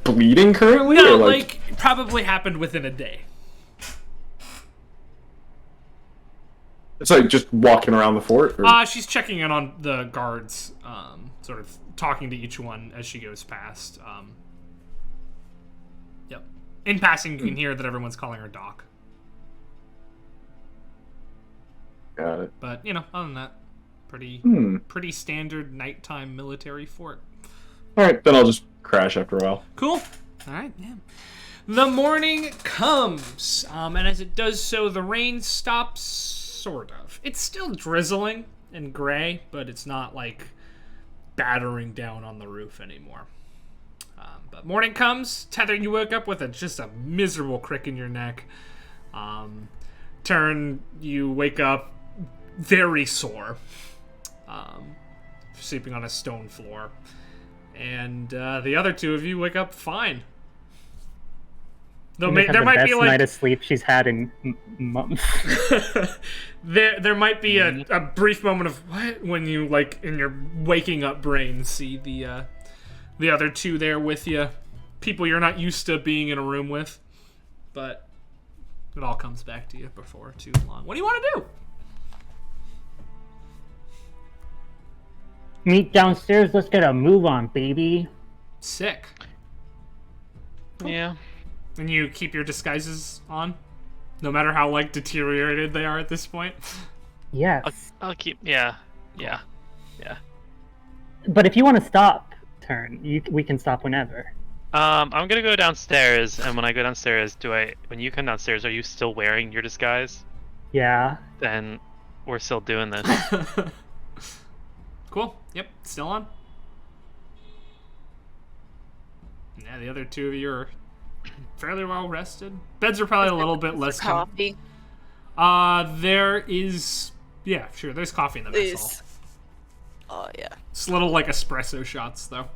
bleeding currently? No, or like, probably happened within a day. It's like just walking around the fort? Or? She's checking in on the guards, sort of talking to each one as she goes past. Yep. In passing, you can hear that everyone's calling her Doc. Got it. But, you know, other than that, pretty standard nighttime military fort. Alright, then I'll just crash after a while. Cool. Alright, yeah. The morning comes, and as it does so, the rain stops, sort of. It's still drizzling and gray, but it's not, like, battering down on the roof anymore. But morning comes, Tether, you wake up with just a miserable crick in your neck. Turn, you wake up very sore, sleeping on a stone floor. And the other two of you wake up fine. Though there might be like night of sleep she's had in months. there might be a brief moment of what when you like in your waking up brain see the other two there with you, people you're not used to being in a room with, but it all comes back to you before too long. What do you want to do? Meet downstairs. Let's get a move on, baby. Sick. Yeah. And you keep your disguises on, no matter how like deteriorated they are at this point. Yes. I'll keep. Yeah. But if you want to stop, turn. We can stop whenever. I'm gonna go downstairs, and when I go downstairs, when you come downstairs, are you still wearing your disguise? Yeah. Then we're still doing this. Cool. Yep, still on. Yeah, the other two of you are fairly well rested. Beds are probably a little bit less coffee. There is, yeah, sure. There's coffee in the mess hall. Oh yeah. It's little like espresso shots though.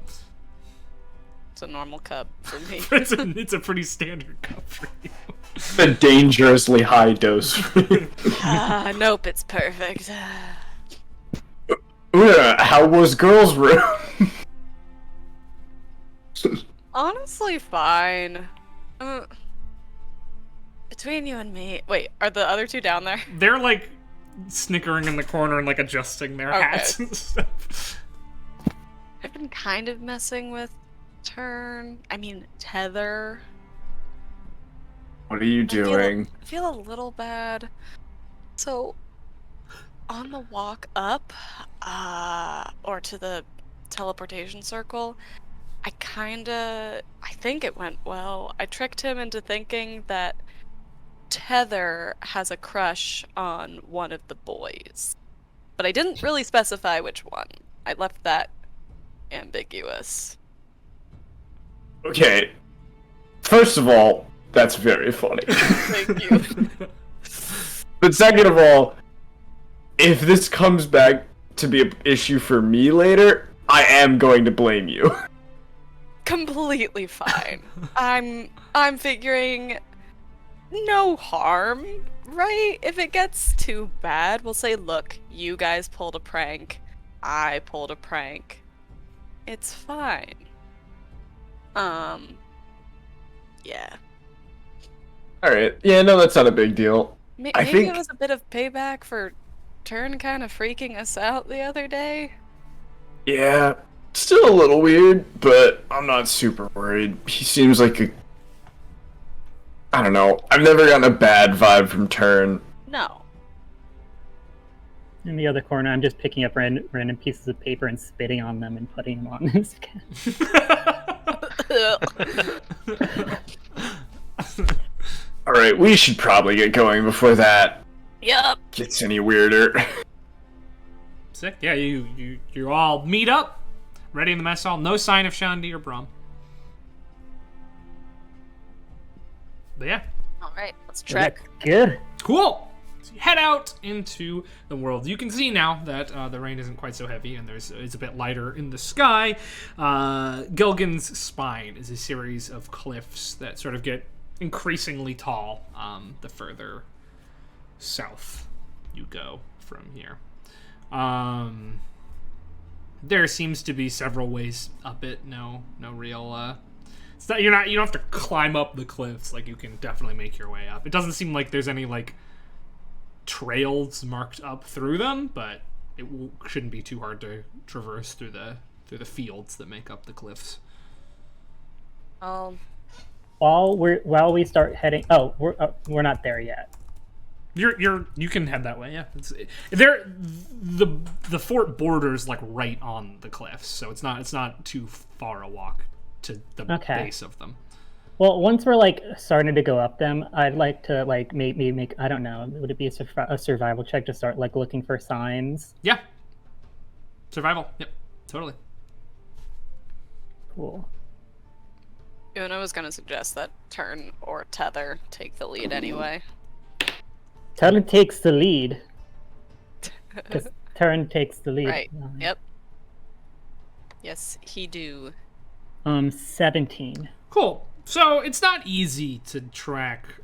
It's a normal cup for me. it's a pretty standard cup for you. A dangerously high dose. Nope, it's perfect. How was girls' room? Honestly, fine. Between you and me. Wait, are the other two down there? They're like snickering in the corner and like adjusting their hats and stuff. I've been kind of messing with Tether. What are you doing? I feel a little bad. So, on the walk up, or to the teleportation circle, I think it went well. I tricked him into thinking that Tether has a crush on one of the boys. But I didn't really specify which one. I left that ambiguous. Okay. First of all, that's very funny. Thank you. But second of all, if this comes back to be an issue for me later, I am going to blame you. Completely fine. I'm figuring no harm, right? If it gets too bad, we'll say, look, you guys pulled a prank. I pulled a prank. It's fine. Yeah. Alright. Yeah, no, that's not a big deal. Maybe I think it was a bit of payback for Turn kind of freaking us out the other day. Yeah, still a little weird, but I'm not super worried. He seems like I don't know. I've never gotten a bad vibe from Turn. No. In the other corner, I'm just picking up random pieces of paper and spitting on them and putting them on his Alright, we should probably get going before that Yup. gets any weirder. Sick. Yeah, you all meet up, ready in the mess hall. No sign of Shandi or Brom. But yeah. Alright, let's trek. Good. Cool. So you head out into the world. You can see now that the rain isn't quite so heavy and it's a bit lighter in the sky. Gilgan's Spine is a series of cliffs that sort of get increasingly tall the further south you go from here. There seems to be several ways up it. No real. It's not, you don't have to climb up the cliffs. Like, you can definitely make your way up. It doesn't seem like there's any like trails marked up through them, but it shouldn't be too hard to traverse through the fields that make up the cliffs. While we start heading, we're not there yet. You can head that way, yeah. The fort borders like right on the cliffs, so it's not too far a walk to the base of them. Well, once we're like starting to go up them, I'd like to like maybe make, I don't know, would it be a survival check to start like looking for signs? Yeah. Survival. Yep. Totally. Cool. Una was gonna suggest that Turn or Tether take the lead anyway. Turn takes the lead. Because Turn takes the lead. Right. Yep. Yes, he do. 17. Cool. So it's not easy to track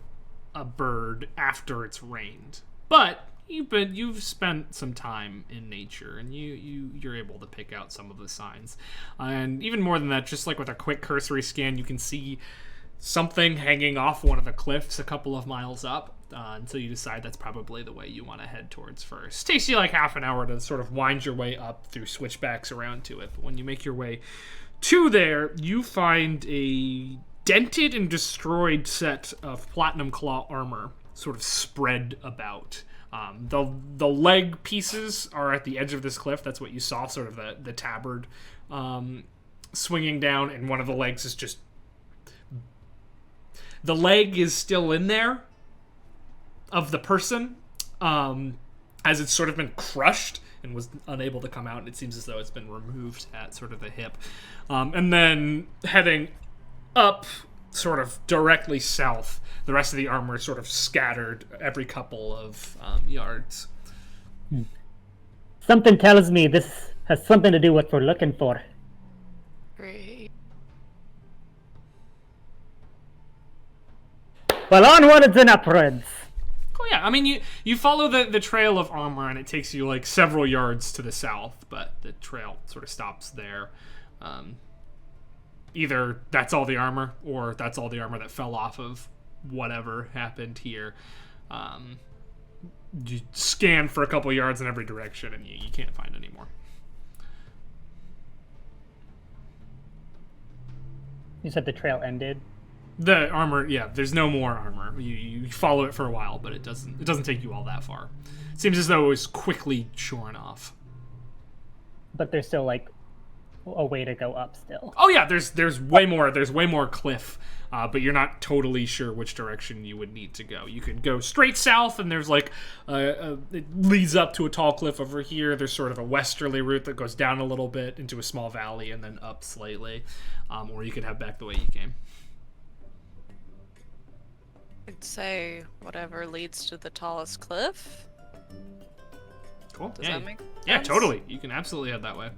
a bird after it's rained, but you've spent some time in nature, and you're able to pick out some of the signs. And even more than that, just like with a quick cursory scan, you can see something hanging off one of the cliffs a couple of miles up, until you decide that's probably the way you want to head towards first. Takes you like half an hour to sort of wind your way up through switchbacks around to it, but when you make your way to there, you find a dented and destroyed set of platinum claw armor sort of spread about. The leg pieces are at the edge of this cliff. That's what you saw, sort of the tabard swinging down, and one of the legs is just The leg is still in there of the person, as it's sort of been crushed and was unable to come out, and it seems as though it's been removed at sort of the hip. And then heading up, sort of directly south, the rest of the armor is sort of scattered every couple of yards. Something tells me this has something to do with what we're looking for. Great. Well, onwards and upwards. Oh yeah, I mean you follow the trail of armor and it takes you like several yards to the south, but the trail sort of stops there. Either that's all the armor, or that's all the armor that fell off of whatever happened here. You scan for a couple yards in every direction and you can't find any more. You said the trail ended? The armor, yeah, there's no more armor. You follow it for a while, but it doesn't take you all that far. It seems as though it was quickly shorn off. But there's still like a way to go up still. Oh yeah, there's way more cliff, but you're not totally sure which direction you would need to go. You could go straight south, and there's like it leads up to a tall cliff over here. There's sort of a westerly route that goes down a little bit into a small valley and then up slightly, or you could head back the way you came. I'd say whatever leads to the tallest cliff. Cool. Does that make sense? Yeah, totally. You can absolutely head that way.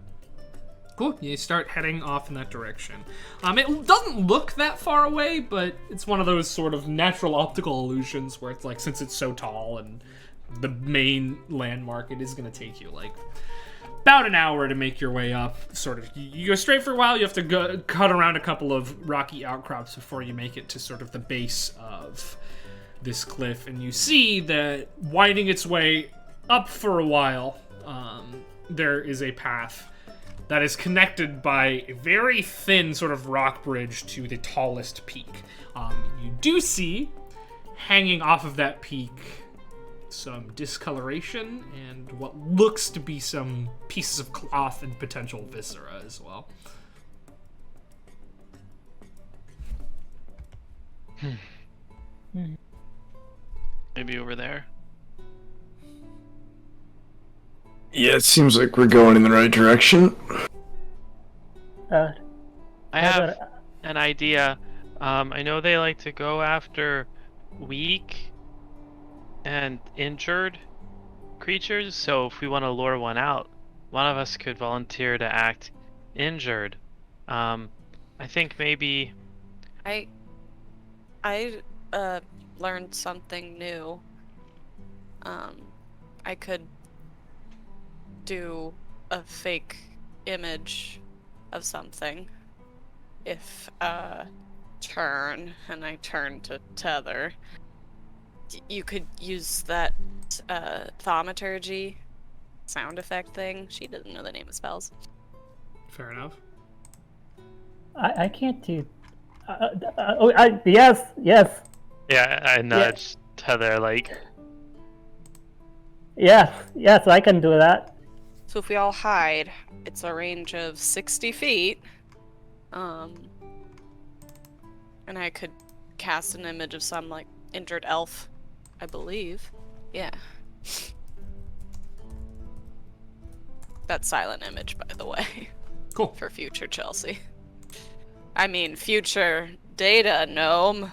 Cool. You start heading off in that direction. It doesn't look that far away, but it's one of those sort of natural optical illusions where it's like, since it's so tall and the main landmark, it is going to take you like about an hour to make your way up. Sort of, you go straight for a while. You have to cut around a couple of rocky outcrops before you make it to sort of the base of this cliff, and you see that winding its way up for a while, there is a path that is connected by a very thin sort of rock bridge to the tallest peak. You do see, hanging off of that peak, some discoloration and what looks to be some pieces of cloth and potential viscera as well. Maybe over there. Yeah, it seems like we're going in the right direction. I have an idea. I know they like to go after weak and injured creatures, so if we want to lure one out, one of us could volunteer to act injured. I think maybe... I learned something new. I could do a fake image of something if turn and I turn to tether. You could use that thaumaturgy sound effect thing. She doesn't know the name of spells. Fair enough. I can't do. Yes. Yeah, I nudged Tether like... Yes, I can do that. So if we all hide, it's a range of 60 feet. And I could cast an image of some, like, injured elf, I believe. Yeah. That's silent image, by the way. Cool. For future Chelsea. I mean, future Data Gnome.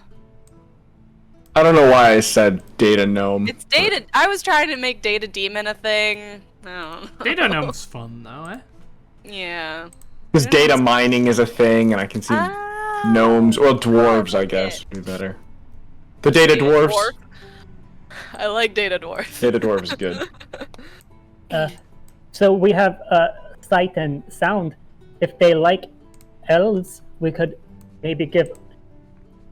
I don't know why I said Data Gnome. It's Data... I was trying to make Data Demon a thing. I don't know. Data Gnome's fun, though, eh? Yeah. Because data mining is a thing, and I can see gnomes, or dwarves, I guess, would be better. The data dwarves. Dwarf. I like Data Dwarf. Data dwarf is good. So we have sight and sound. If they like elves, we could maybe give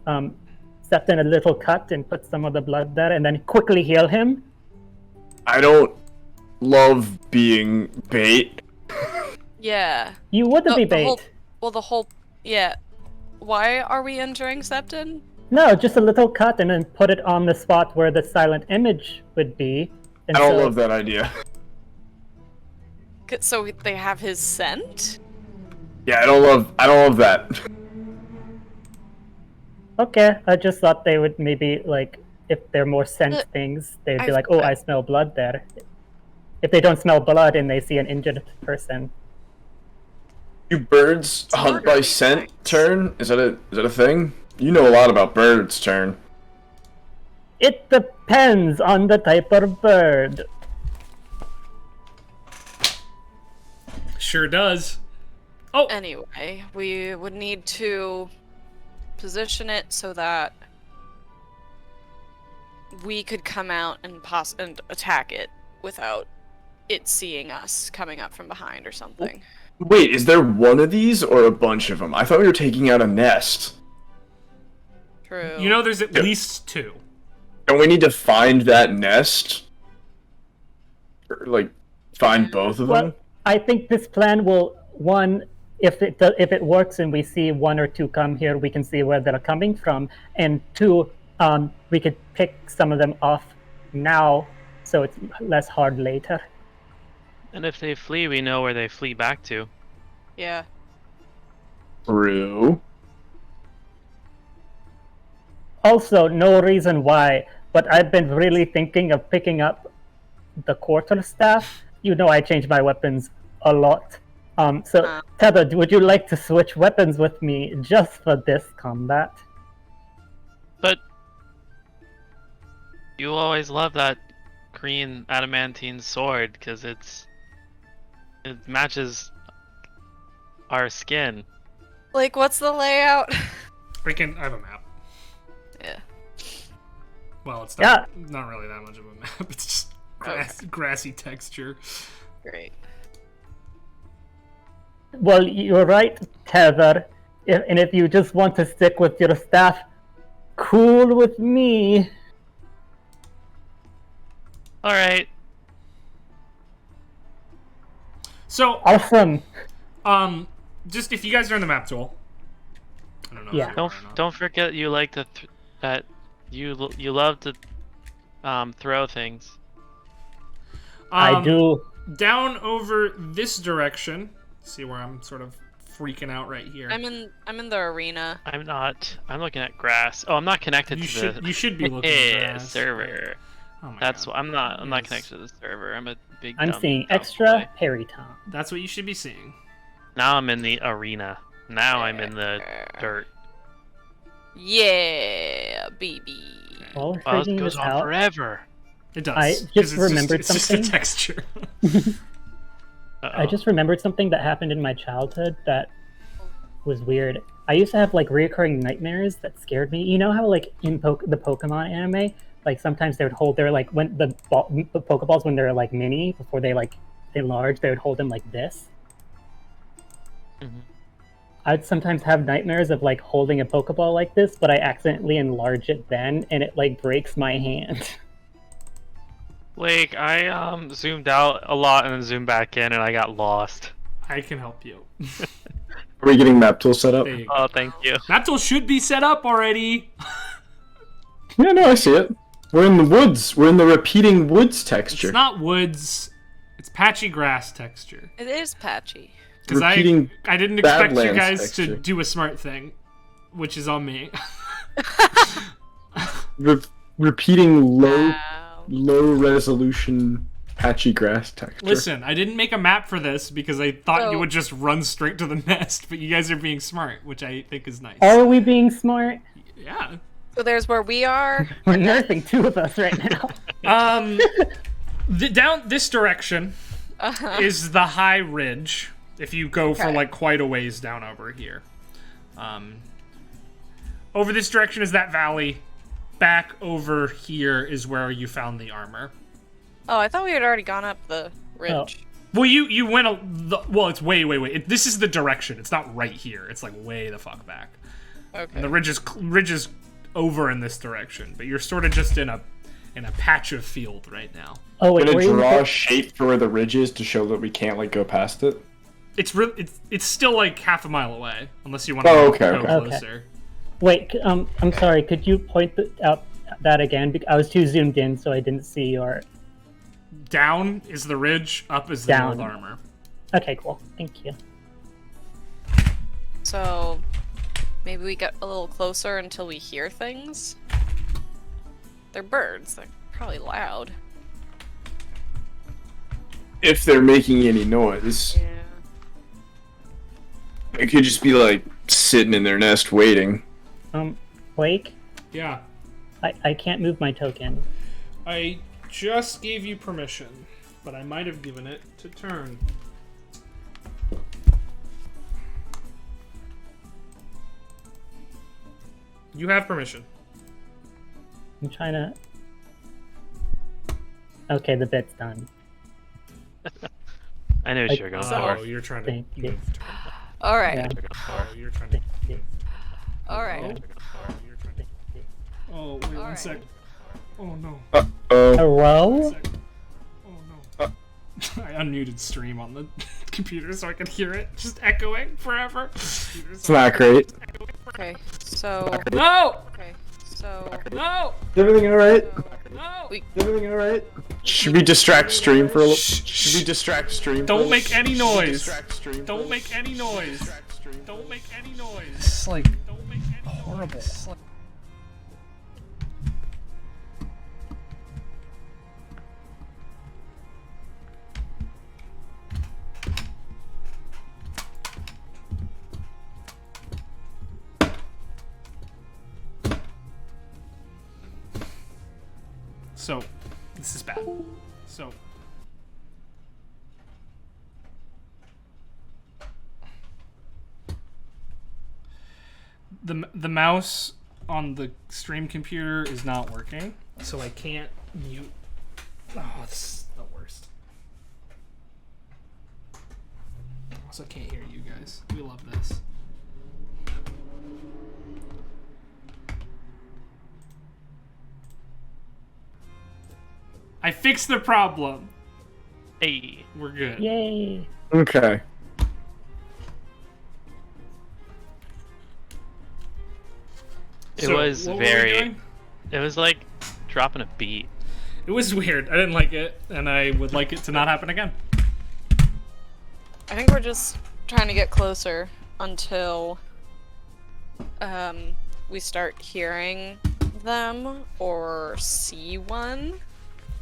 Septon a little cut and put some of the blood there, and then quickly heal him. I don't love being bait. Yeah. You wouldn't be bait. Yeah. Why are we injuring Septon? No, just a little cut and then put it on the spot where the silent image would be. And I don't love that idea. So they have his scent? Yeah, I don't love that. Okay, I just thought they would maybe, like, if they're more scent things, they'd be like, oh, I smell blood there. If they don't smell blood and they see an injured person. Do birds hunt by scent, Turn? Is that a thing? You know a lot about birds, Turn. It depends on the type of bird. Sure does. Oh! Anyway, we would need to position it so that we could come out and attack it without it seeing us coming up from behind or something. Wait, is there one of these or a bunch of them? I thought we were taking out a nest. True. You know there's at least 2. And we need to find that nest? Or, like, find both of them? Well, I think this plan will, one, if it works and we see 1 or 2 come here, we can see where they're coming from. And 2, we could pick some of them off now, so it's less hard later. And if they flee, we know where they flee back to. Yeah. True. Also, no reason why, but I've been really thinking of picking up the quarterstaff. You know I change my weapons a lot. So, Tether, would you like to switch weapons with me just for this combat? But you always love that green adamantine sword because it matches our skin. Like, what's the layout? I have a map. Yeah. Well, it's not really that much of a map. It's just grassy texture. Great. Well, you're right, Tether. And if you just want to stick with your staff, cool with me. Alright. So, Awesome. Just if you guys are in the map tool. I don't know. Yeah. If you are or not. Don't forget you like to that you love to throw things. I do. Down over this direction. See where I'm sort of freaking out right here. I'm in the arena. I'm not. I'm looking at grass. Oh, I'm not connected to the You should be looking at grass. server. Oh my That's God. what I'm not connected to the server. I'm a big. I'm dumb seeing boy. extra Harry Tom. That's what you should be seeing. Now I'm in the arena. Now I'm in the dirt. Yeah, baby. While we're Well, it figuring goes this on out, forever. It does. I 'cause just it's remembered it's just something. a texture. I just remembered something that happened in my childhood that was weird. I used to have like reoccurring nightmares that scared me. You know how like in the Pokemon anime, like sometimes they would hold their like when the Pokeballs when they're like mini before they like enlarge, they would hold them like this. Mhm. I'd sometimes have nightmares of like holding a Pokeball like this, but I accidentally enlarge it then, and it like breaks my hand. Like I zoomed out a lot and then zoomed back in, and I got lost. I can help you. Are we getting map tool set up? There you go. Oh, thank you. Map tool should be set up already. Yeah, no, I see it. We're in the woods. We're in the repeating woods texture. It's not woods. It's patchy grass texture. It is patchy. Because Repeating I didn't expect you Badlands guys texture. to do a smart thing, which is on me. Repeating low Wow. resolution patchy grass texture. Listen, I didn't make a map for this because I thought you So- would just run straight to the nest, but you guys are being smart, which I think is nice. Are we being smart? Yeah. So there's where we are. We're nursing 2 of us right now. Down this direction Uh-huh. is the high ridge. If you go for Okay. like quite a ways down over here. Over this direction is that valley. Back over here is where you found the armor. Oh, I thought we had already gone up the ridge. Well, you went well. It's way. This is the direction. It's not right here. It's like way the fuck back. Okay. And the ridge is over in this direction, but you're sort of just in a patch of field right now. Oh I'm wait, gonna were you draw a shape for where the ridge is to show that we can't like go past it. It's still like half a mile away, unless you want to Oh, go okay. closer. Wait, I'm sorry. Could you point out that again? I was too zoomed in, so I didn't see your. Down is the ridge, up is the Down. old armor. Okay, cool. Thank you. So Maybe we get a little closer until we hear things? They're birds. They're probably loud. If they're making any noise. Yeah. It could just be like sitting in their nest waiting. Blake, Yeah. I can't move my token. I just gave you permission, but I might have given it to Turn. You have permission. I'm trying to... Okay, the bit's done. I knew what you were going Oh, for. you're trying to Thank you. move Turn. Alright. Yeah. Oh, you're trying to move. Alright. Oh, you're trying to... Oh, wait, one Alright. sec. Oh, no. Uh-oh. A row? One sec. Oh, no. I unmuted stream on the computer so I could hear it just echoing forever. It's not great. Okay, so... No! Okay, so... No! Is everything alright? No! Is everything alright? Should we distract stream for a little? Should we distract stream? Don't make any noise. Distract stream. Don't make any noise. Distract stream. Don't make any noise. It's like Don't make any horrible. noise. So, this is bad. So, the mouse on the stream computer is not working, so I can't mute. Oh, this is the worst. Also, can't hear you guys. We love this. I fixed the problem. Hey. We're good. Yay! Okay. It So, was what were we very. doing? It was like dropping a beat. It was weird. I didn't like it, and I would like it to not happen again. I think we're just trying to get closer until we start hearing them or see one.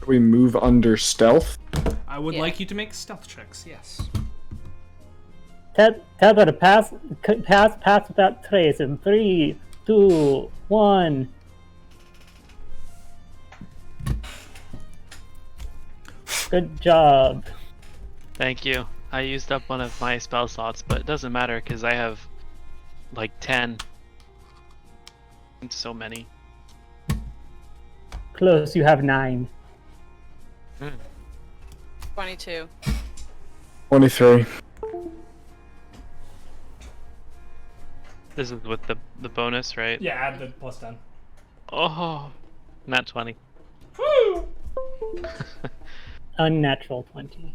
We move under stealth. I would Yeah. like you to make stealth checks. Yes. Tether, pass without trace in 3, 2, 1. Good job. Thank you. I used up one of my spell slots, but it doesn't matter because I have like 10. So many. Close, you have 9. 22. 23. This is with the bonus, right? Yeah, add the plus 10. Oh, not 20. Woo! Unnatural 20.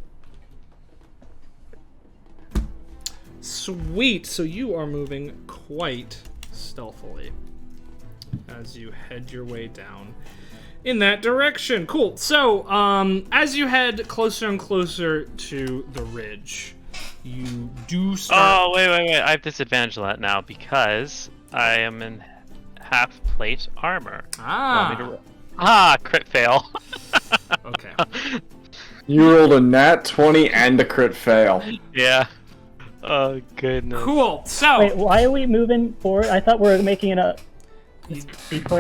Sweet. So you are moving quite stealthily as you head your way down in that direction. Cool. So, as you head closer and closer to the ridge, you do start. Oh, wait. I have disadvantage on that now because I am in half plate armor. Crit fail. Okay. You rolled a nat 20 and a crit fail. Yeah. Oh, goodness. Cool. So Wait, why are we moving forward? I thought we were making it a... you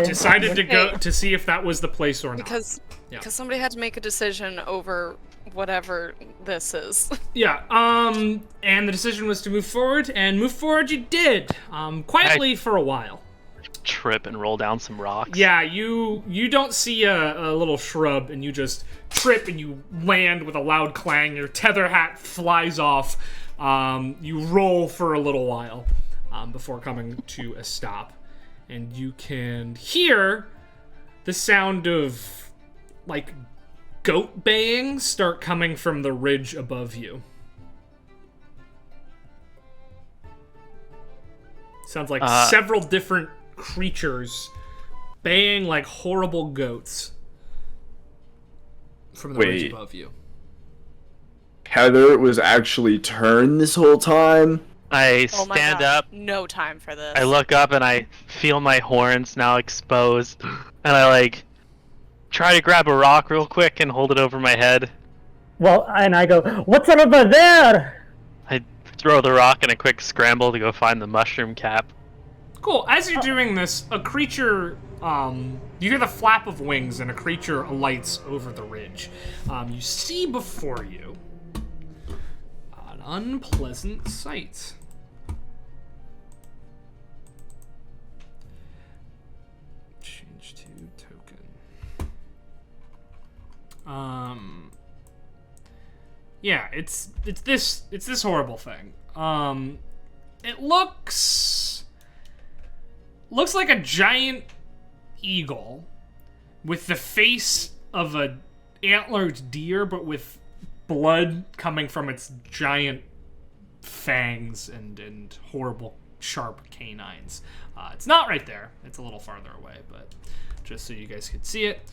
decided to go to see if that was the place or not. Because somebody had to make a decision over whatever this is. Yeah. And the decision was to move forward, and move forward you did. Quietly for a while. Trip and roll down some rocks. Yeah, you don't see a little shrub, and you just trip and you land with a loud clang. Your tether hat flies off. You roll for a little while before coming to a stop, and you can hear the sound of like goat baying start coming from the ridge above you. Sounds like several different creatures baying like horrible goats from the ridge Wait. above you. Heather was actually turned this whole time? I Oh my stand gosh, up. no time for this. I look up and I feel my horns now exposed, and I like try to grab a rock real quick and hold it over my head. Well, and I go, what's over there? I throw the rock in a quick scramble to go find the mushroom cap. Cool. As you're doing this, a creature, you hear the flap of wings and a creature alights over the ridge. You see before you an unpleasant sight. Change to token. Yeah, it's this horrible thing. It looks like a giant eagle with the face of a antlered deer, but with blood coming from its giant fangs and horrible sharp canines. It's not right there. It's a little farther away, but just so you guys could see it.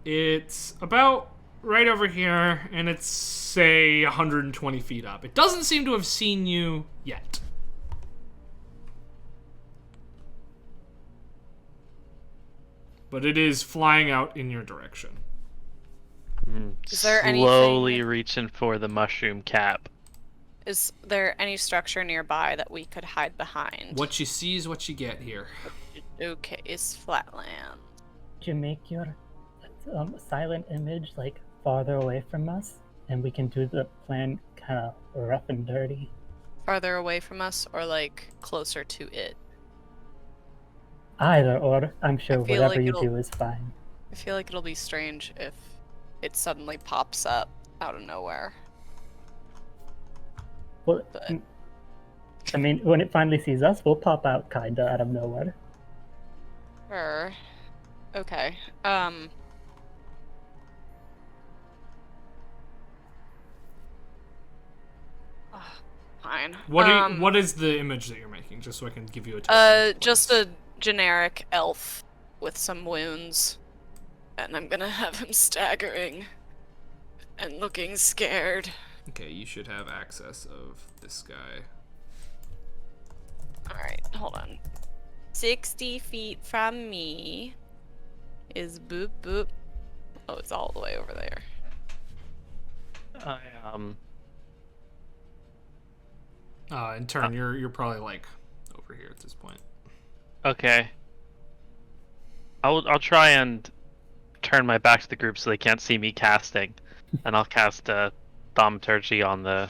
It's about right over here, and it's, say, 120 feet up. It doesn't seem to have seen you yet. But it is flying out in your direction. Is there Slowly anything... reaching for the mushroom cap. Is there any structure nearby that we could hide behind? What you see is what you get here. Okay, it's flatland. Did you make your silent image like farther away from us, and we can do the plan kind of rough and dirty? Farther away from us, or like closer to it? Either or, I'm sure I feel whatever like you it'll- do is fine. I feel like it'll be strange if it suddenly pops up out of nowhere. Well, But- I mean, when it finally sees us, we'll pop out kinda out of nowhere. Sure. Okay. Fine. What is the image that you're making, just so I can give you a token? Just a generic elf with some wounds. And I'm gonna have him staggering and looking scared. Okay, you should have access of this guy. Alright, hold on. 60 feet from me is boop boop. Oh, it's all the way over there. In turn, you're probably like over here at this point. Okay. I'll try and turn my back to the group so they can't see me casting, and I'll cast thaumaturgy on the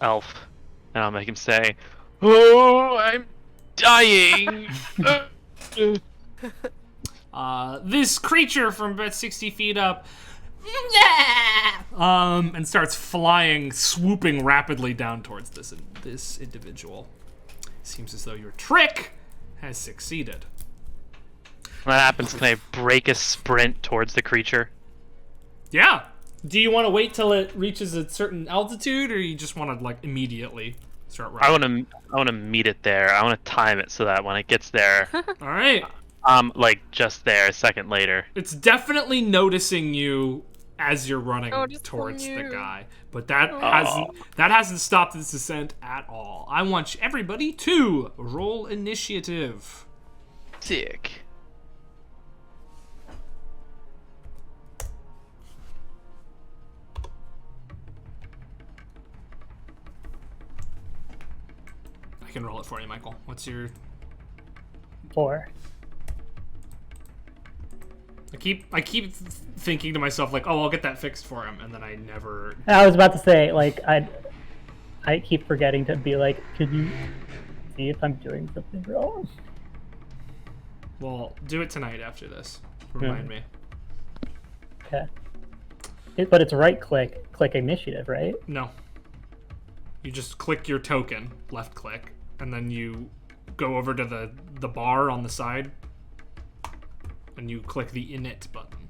elf, and I'll make him say, "Oh, I'm dying." This creature from about 60 feet up, and starts flying, swooping rapidly down towards this individual. Seems as though your trick has succeeded. When that happens, can I break a sprint towards the creature? Yeah. Do you want to wait till it reaches a certain altitude, or you just want to like immediately start running? I want to meet it there. I want to time it so that when it gets there, All right. like just there a second later. It's definitely noticing you as you're running Noticing towards the you. guy, but that hasn't stopped this descent at all. I want everybody to roll initiative. Sick. I can roll it for you, Michael. What's your? 4. I keep thinking to myself like, oh, I'll get that fixed for him, and then I never. I was about to say, like, I keep forgetting to be like, could you see if I'm doing something wrong? Well, do it tonight after this. Remind me. Okay. But it's right click initiative, right? No. You just click your token, left click, and then you go over to the bar on the side, and you click the init button.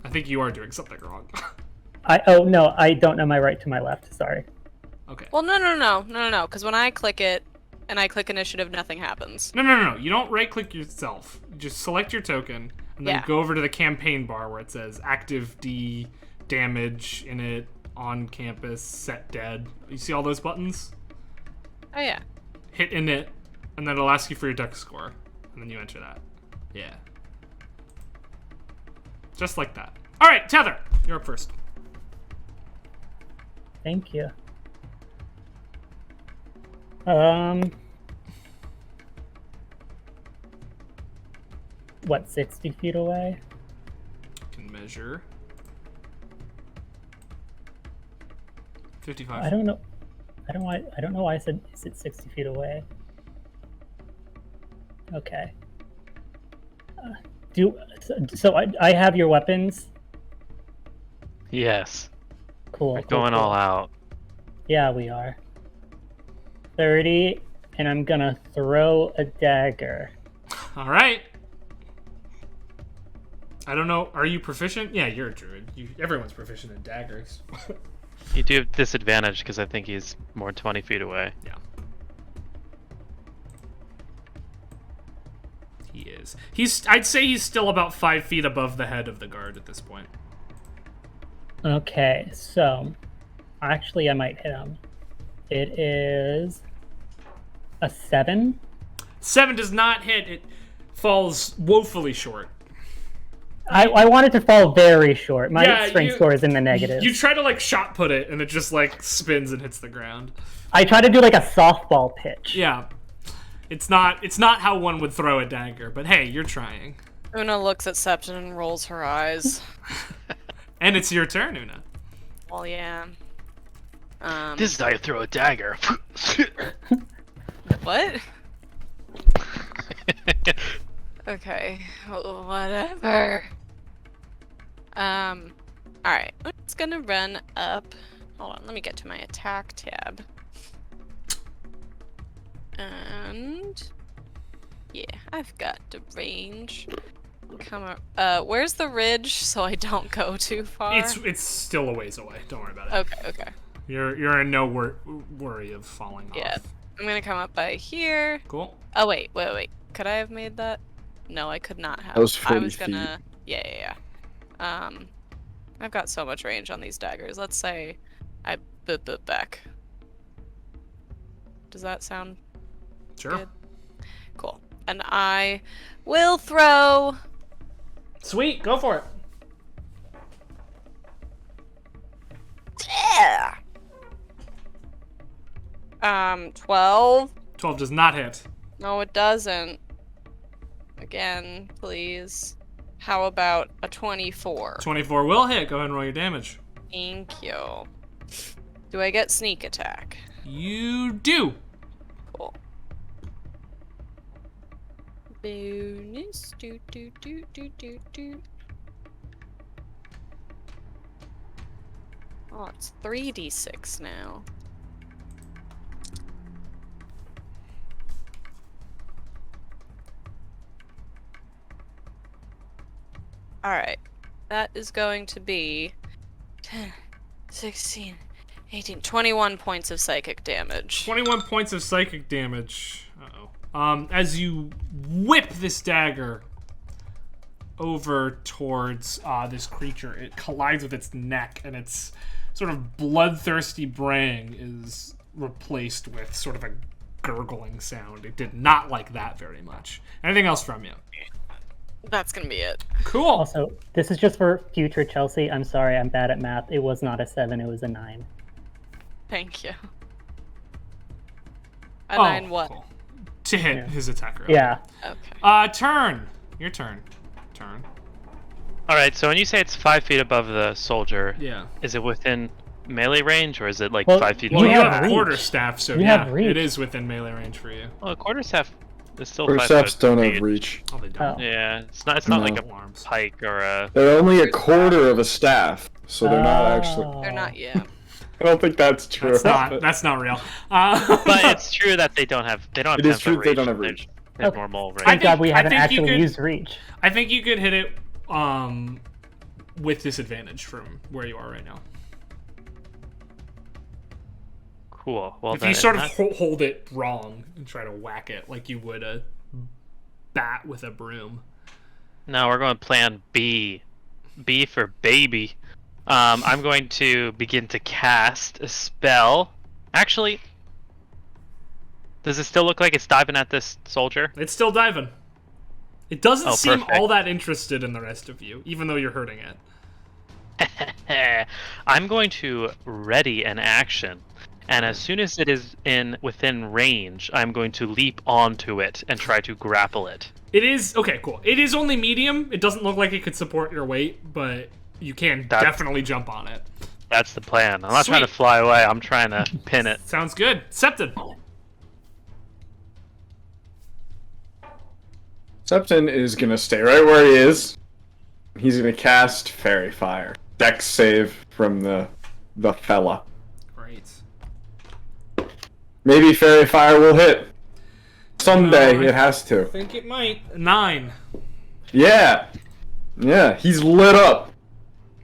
I think you are doing something wrong. Oh no, I don't know my right to my left. Sorry. Okay. Well, no, because when I click it and I click initiative, nothing happens. No. You don't right click yourself. Just select your token, and then Yeah. go over to the campaign bar where it says active D damage in it, on campus, set dead. You see all those buttons? Oh yeah. Hit init, and then it'll ask you for your dex score, and then you enter that. Yeah. Just like that. All right, Tether, you're up first. Thank you. What, 60 feet away? Can measure. 55. I don't know. I don't know why I said is it 60 feet away. Okay. So I have your weapons. Yes. Cool. We're cool, going cool. all out. Yeah, we are. 30, and I'm gonna throw a dagger. All right. I don't know. Are you proficient? Yeah, you're a druid. Everyone's proficient in daggers. You do have disadvantage because I think he's more than 20 feet away. Yeah. He is. I'd say he's still about 5 feet above the head of the guard at this point. Okay, so actually I might hit him. It is a 7. 7 does not hit. It falls woefully short. I wanted to fall very short. My strength you- score is in the negative. You try to like shot put it, and it just like spins and hits the ground. I try to do like a softball pitch. Yeah, it's not how one would throw a dagger. But hey, you're trying. Una looks at Septon and rolls her eyes. And it's your turn, Una. Well, yeah. This is how you throw a dagger. What? Okay, whatever. Alright, I'm just gonna run up. Hold on, let me get to my attack tab. And yeah, I've got the range. Come up. Where's the ridge so I don't go too far? It's still a ways away. Don't worry about it. Okay. You're in no worry of falling Yeah, off. I'm gonna come up by here. Cool. Oh wait. Could I have made that? No, I could not have. That was 40 I was gonna. Yeah. I've got so much range on these daggers. Let's say I boop back. Does that sound Sure. good? Cool. And I will throw. Sweet. Go for it. Yeah. 12. 12 does not hit. No, it doesn't. Again, please. How about a 24? 24 will hit. Go ahead and roll your damage. Thank you. Do I get sneak attack? You do. Cool. Bonus. Do. Oh, it's 3d6 now. Alright. That is going to be 10, 16, 18, 21 points of psychic damage. 21 points of psychic damage. Uh-oh. As you whip this dagger over towards this creature, it collides with its neck, and its sort of bloodthirsty braying is replaced with sort of a gurgling sound. It did not like that very much. Anything else from you? That's gonna be it. Cool. Also, this is just for future Chelsea. I'm sorry, I'm bad at math. It was not a 7, it was a 9. Thank you. A 9 what? Cool. To hit his attacker. Yeah. Okay. Turn. Your turn. Turn. Alright, so when you say it's 5 feet above the soldier, Yeah. is it within melee range or is it like Well, 5 feet Well, away? you have have a reach. quarterstaff, so You yeah, have reach. it is within melee range for you. Well, a quarterstaff is still Or 5 staffs foot. don't have feet. reach. Oh, they don't. Oh. Yeah, it's not like a Alarms. pike or a... They're only a quarter of a staff, so they're not actually. They're not yet. I don't think that's true. That's not real. But it's true that they don't have It 10 is foot true they reach. don't have They're- reach. they're Okay. normal range. Thank God we I haven't think you actually could- used reach. I think you could hit it with disadvantage from where you are right now. Cool. Well, If then you sort of that- hold it wrong and try to whack it like you would a bat with a broom. No, we're going plan B. B for baby. I'm going to begin to cast a spell. Actually, does it still look like it's diving at this soldier? It's still diving. It doesn't seem perfect. all that interested in the rest of you, even though you're hurting it. I'm going to ready an action, and as soon as it is within range, I'm going to leap onto it and try to grapple it. It is okay, cool. It is only medium. It doesn't look like it could support your weight, but you can definitely jump on it. That's the plan. I'm not trying to fly away. I'm trying to pin it. Sounds good. Septon. Septon is gonna stay right where he is. He's gonna cast Fairy Fire. Dex save from the fella. Great. Maybe Fairy Fire will hit. Someday it has I to. think it might. 9. Yeah. Yeah, he's lit up.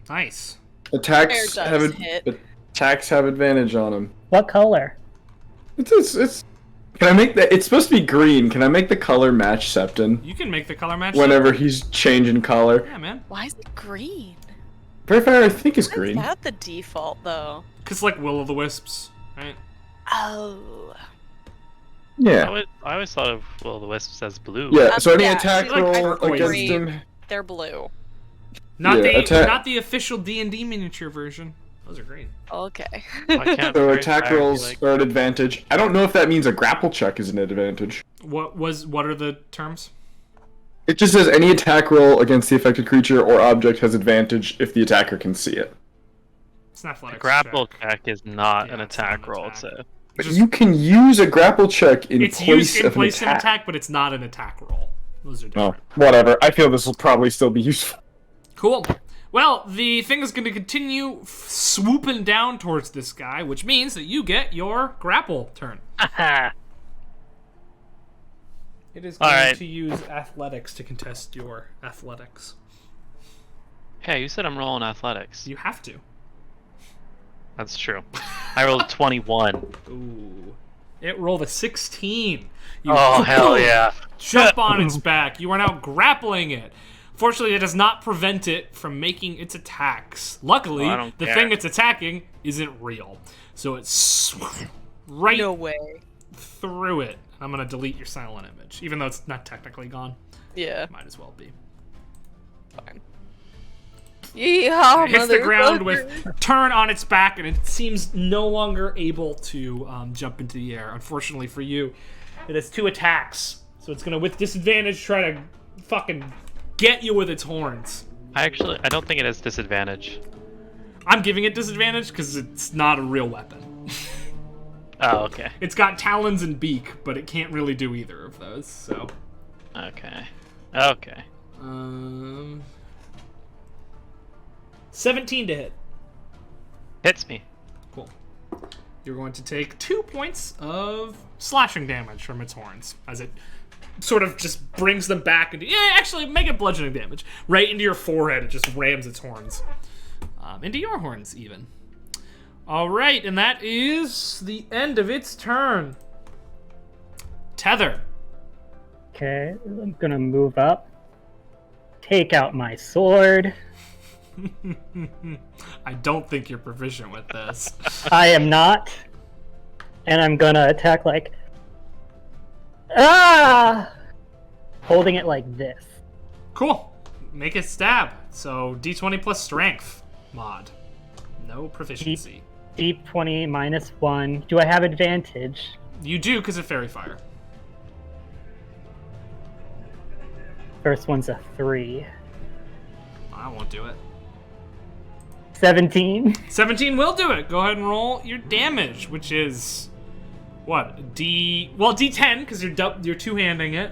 Nice. Attacks Fire have does hit. attacks have advantage on him. What color? It's can I make that? It's supposed to be green. Can I make the color match Septon You can make the color match. whenever he's changing color? Yeah, man. Why is it green? Fairy Fire, I think, is Why green. is that the default, though? Because, like, Will-o'-the-Wisps, right? Oh. Yeah. I always thought of Will-o'-the-Wisps as blue. Yeah. So any Yeah, attack see, like, I roll agree. against him. They're blue. Not Yeah, not the official D&D miniature version. Those are green. Okay. I can't So very attack fire rolls like- are an advantage. I don't know if that means a grapple check is an advantage. What are the terms? It just says any attack roll against the affected creature or object has advantage if the attacker can see it. It's an athletics Grapple check. check is not Yeah, an it's not attack an roll. attack. So But Just- you can use a grapple check in It's place used in of place an of attack. attack, but it's not an attack roll. Those are Oh, different. whatever. I feel this will probably still be useful. Cool. Well, the thing is going to continue swooping down towards this guy, which means that you get your grapple turn. It is going Alright. to use athletics to contest your athletics. hey, you said I'm rolling athletics. You have to. That's true. I rolled 21. Ooh. It rolled a 16. You Oh hell yeah! jump on its back. You are now grappling it. Fortunately, it does not prevent it from making its attacks. Luckily, Oh, I don't the care. thing it's attacking isn't real. So it's right No way. through it. I'm going to delete your silent image, even though it's not technically gone. Yeah. Might as well be. Fine. Yeehaw, It hits the ground motherfucker. with turn on its back, and it seems no longer able to jump into the air. Unfortunately for you, it has 2 attacks. So it's going to, with disadvantage, try to fucking get you with its horns. I don't think it has disadvantage. I'm giving it disadvantage because it's not a real weapon. Oh okay. It's got talons and beak, but it can't really do either of those. So, Okay. Okay. 17 to hit. Hits me. Cool. You're going to take 2 points of slashing damage from its horns as it sort of just brings them back into. Yeah, actually, make it bludgeoning damage right into your forehead. It just rams its horns into your horns, even. All right, and that is the end of its turn. Tether. Okay, I'm gonna move up. Take out my sword. I don't think you're proficient with this. I am not. And I'm gonna attack like... Ah! Holding it like this. Cool. Make a stab. So D20 plus strength mod. No proficiency. Deep 20 minus 1. Do I have advantage? You do because of fairy fire. First one's a 3. I won't do it. 17. 17 will do it. Go ahead and roll your damage, which is what? D10 because you're two-handing it,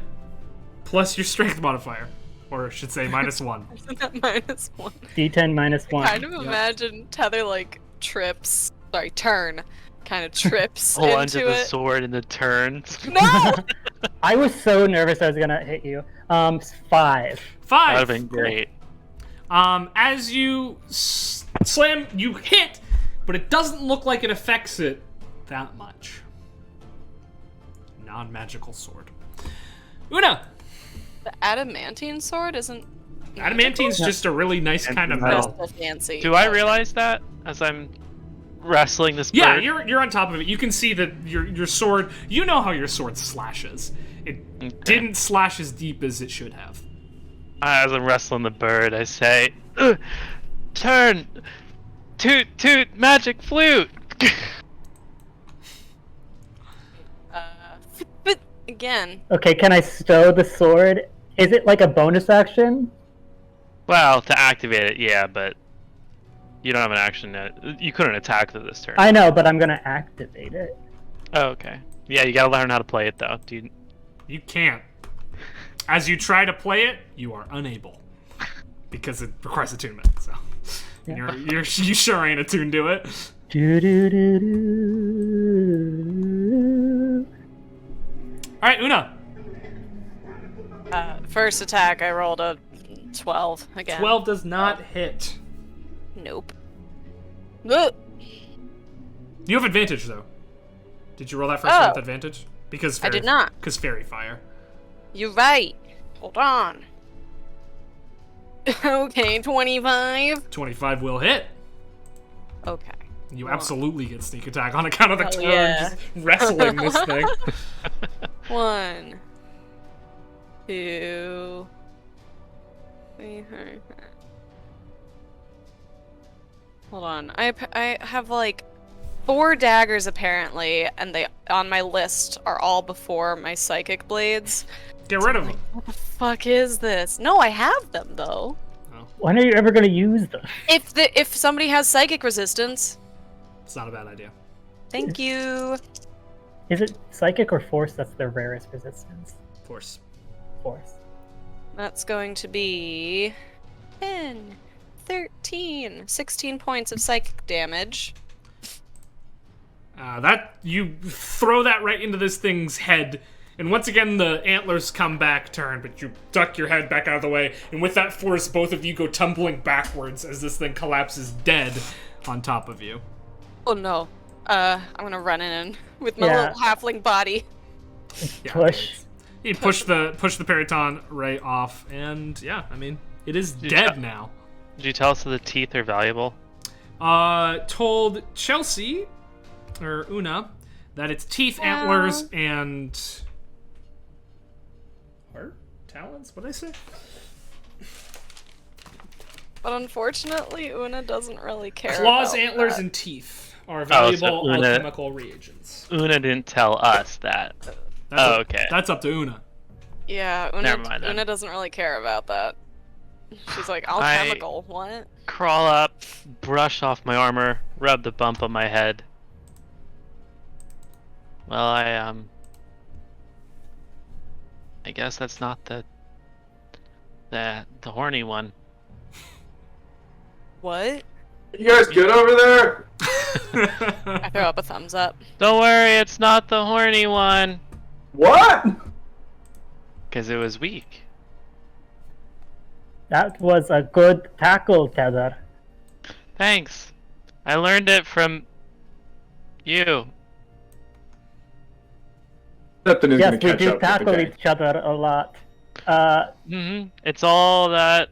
plus your strength modifier, or I should say minus 1. Isn't that minus 1? D10 minus 1. Kind of imagine Tether like turn, kind of trips Hold into onto the it. sword and the turns. No! I was so nervous I was gonna hit you. 5. 5. That would've been great. As you slam, you hit, but it doesn't look like it affects it that much. Non-magical sword. Una. The adamantine sword isn't Adamantine's just a really nice kind of Metal. metal. Just a fancy. Do I realize that as I'm wrestling this bird? Yeah, you're on top of it. You can see that your sword. You know how your sword slashes. It didn't slash as deep as it should have. As I'm wrestling the bird, I say, "Turn, toot, toot, magic flute." But again, Okay, can I stow the sword? Is it like a bonus action? Well, to activate it, yeah, but you don't have an action yet. You couldn't attack this turn. I know, but I'm gonna activate it. Oh, okay. Yeah, you gotta learn how to play it though. Do You can't. As you try to play it, you are unable because it requires attunement. So you sure ain't attuned to it. Do do do do. All right, Una. first attack I rolled a 12 again. 12 does not hit. Nope. Ugh. You have advantage though. Did you roll that first one with advantage? Because I did not. Because fairy fire. You're right. Hold on. Okay, 25. 25 will hit. Okay. You absolutely get sneak attack on account of the Hell turn yeah. just wrestling this thing. 1, 2, 3. Hold on. I have like 4 daggers apparently, and they on my list are all before my psychic blades. Get rid of them. What the fuck is this? No, I have them though. When are you ever gonna use them? If somebody has psychic resistance, It's not a bad idea. thank you. Is it psychic or force that's their rarest resistance? Force. Force. That's going to be 10, 13, 16 points of psychic damage. That you throw that right into this thing's head, and once again the antlers come back, turn, but you duck your head back out of the way, and with that force, both of you go tumbling backwards as this thing collapses dead on top of you. Oh no. I'm gonna run in with my little halfling body. Yeah, Push. You push the periton right off, and yeah, I mean it is dead now. Did you tell us that the teeth are valuable? Told Chelsea or Una that it's teeth, antlers, and heart, talons. What did I say? But unfortunately, Una doesn't really care. Claws, about antlers, that. and teeth are valuable Una- alchemical reagents. Una didn't tell us that. Okay. That's up to Una. Yeah, Una, Never mind then. Una doesn't really care about that. She's like, alchemical, what? Crawl up, brush off my armor, rub the bump on my head. Well, I guess that's not the horny one. What? You guys good over there? I throw up a thumbs up. Don't worry, it's not the horny one. What? Because it was weak. That was a good tackle, Tether. Thanks. I learned it from you. Captain is Yes, gonna we catch do up with the tackle gang. each other a lot. It's all that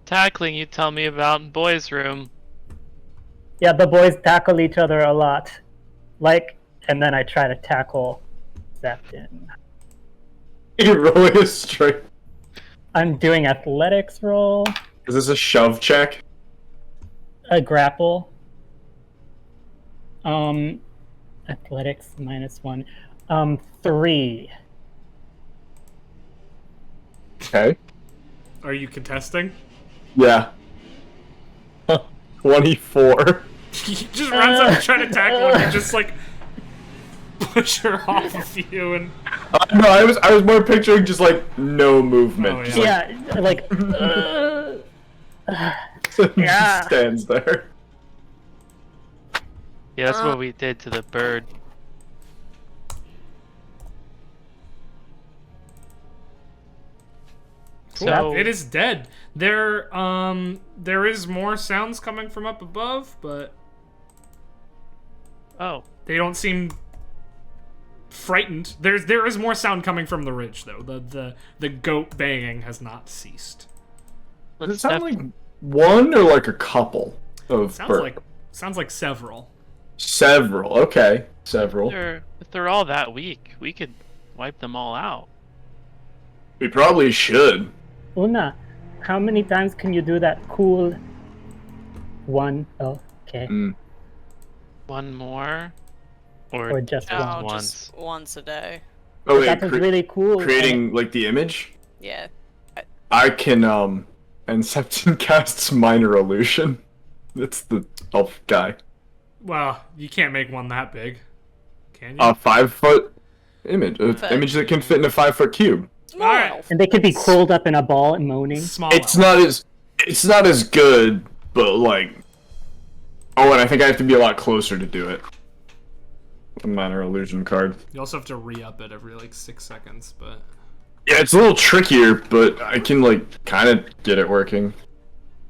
tackling you tell me about in boys' room. Yeah, the boys tackle each other a lot. And then I try to tackle Zeptin. You're rolling a straight. I'm doing athletics roll, Is this a shove check? a grapple. Athletics -1. 3. Okay. Are you contesting? Yeah. 24. He just runs up trying to tackle and you just like push her off of you and No, I was more picturing just like no movement. Oh, Just yeah. Yeah, like. like Yeah. just stands there. Yeah, that's what we did to the bird. cool. So It is dead. There is more sounds coming from up above, but oh, they don't seem frightened. There is more sound coming from the ridge, though. The goat baying has not ceased. Does it sound like one or like a couple of birds? Sounds like several. Several. Okay, several. If they're all that weak, we could wipe them all out. We probably should. Una, how many times can you do that cool one? Oh, okay. One more? Or just one? once? Just once a day. Oh wait, That was really cool. creating like the image. Yeah. I can and Septon casts minor illusion. That's the elf guy. Well, you can't make one that big, can you? A 5-foot image, image that can fit in a 5-foot cube. Small Alright. elf. And they could be curled up in a ball and moaning. Small. It's elf. not as good, but like. Oh, and I think I have to be a lot closer to do it. The minor illusion card. You also have to re-up it every like 6 seconds, but. Yeah, it's a little trickier, but I can like kind of get it working.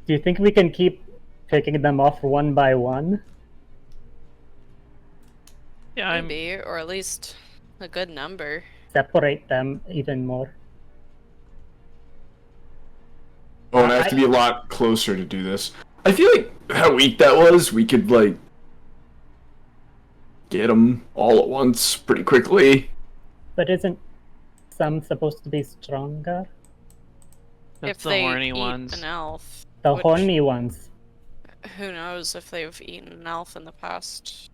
Do you think we can keep picking them off one by one? Yeah, Maybe, or at least a good number. Separate them even more. Oh, and I have to be a lot closer to do this. I feel like how weak that was, we could like get them all at once pretty quickly. But isn't some supposed to be stronger? that's If the they horny eat ones. an elf. The Which- horny ones. Who knows if they've eaten an elf in the past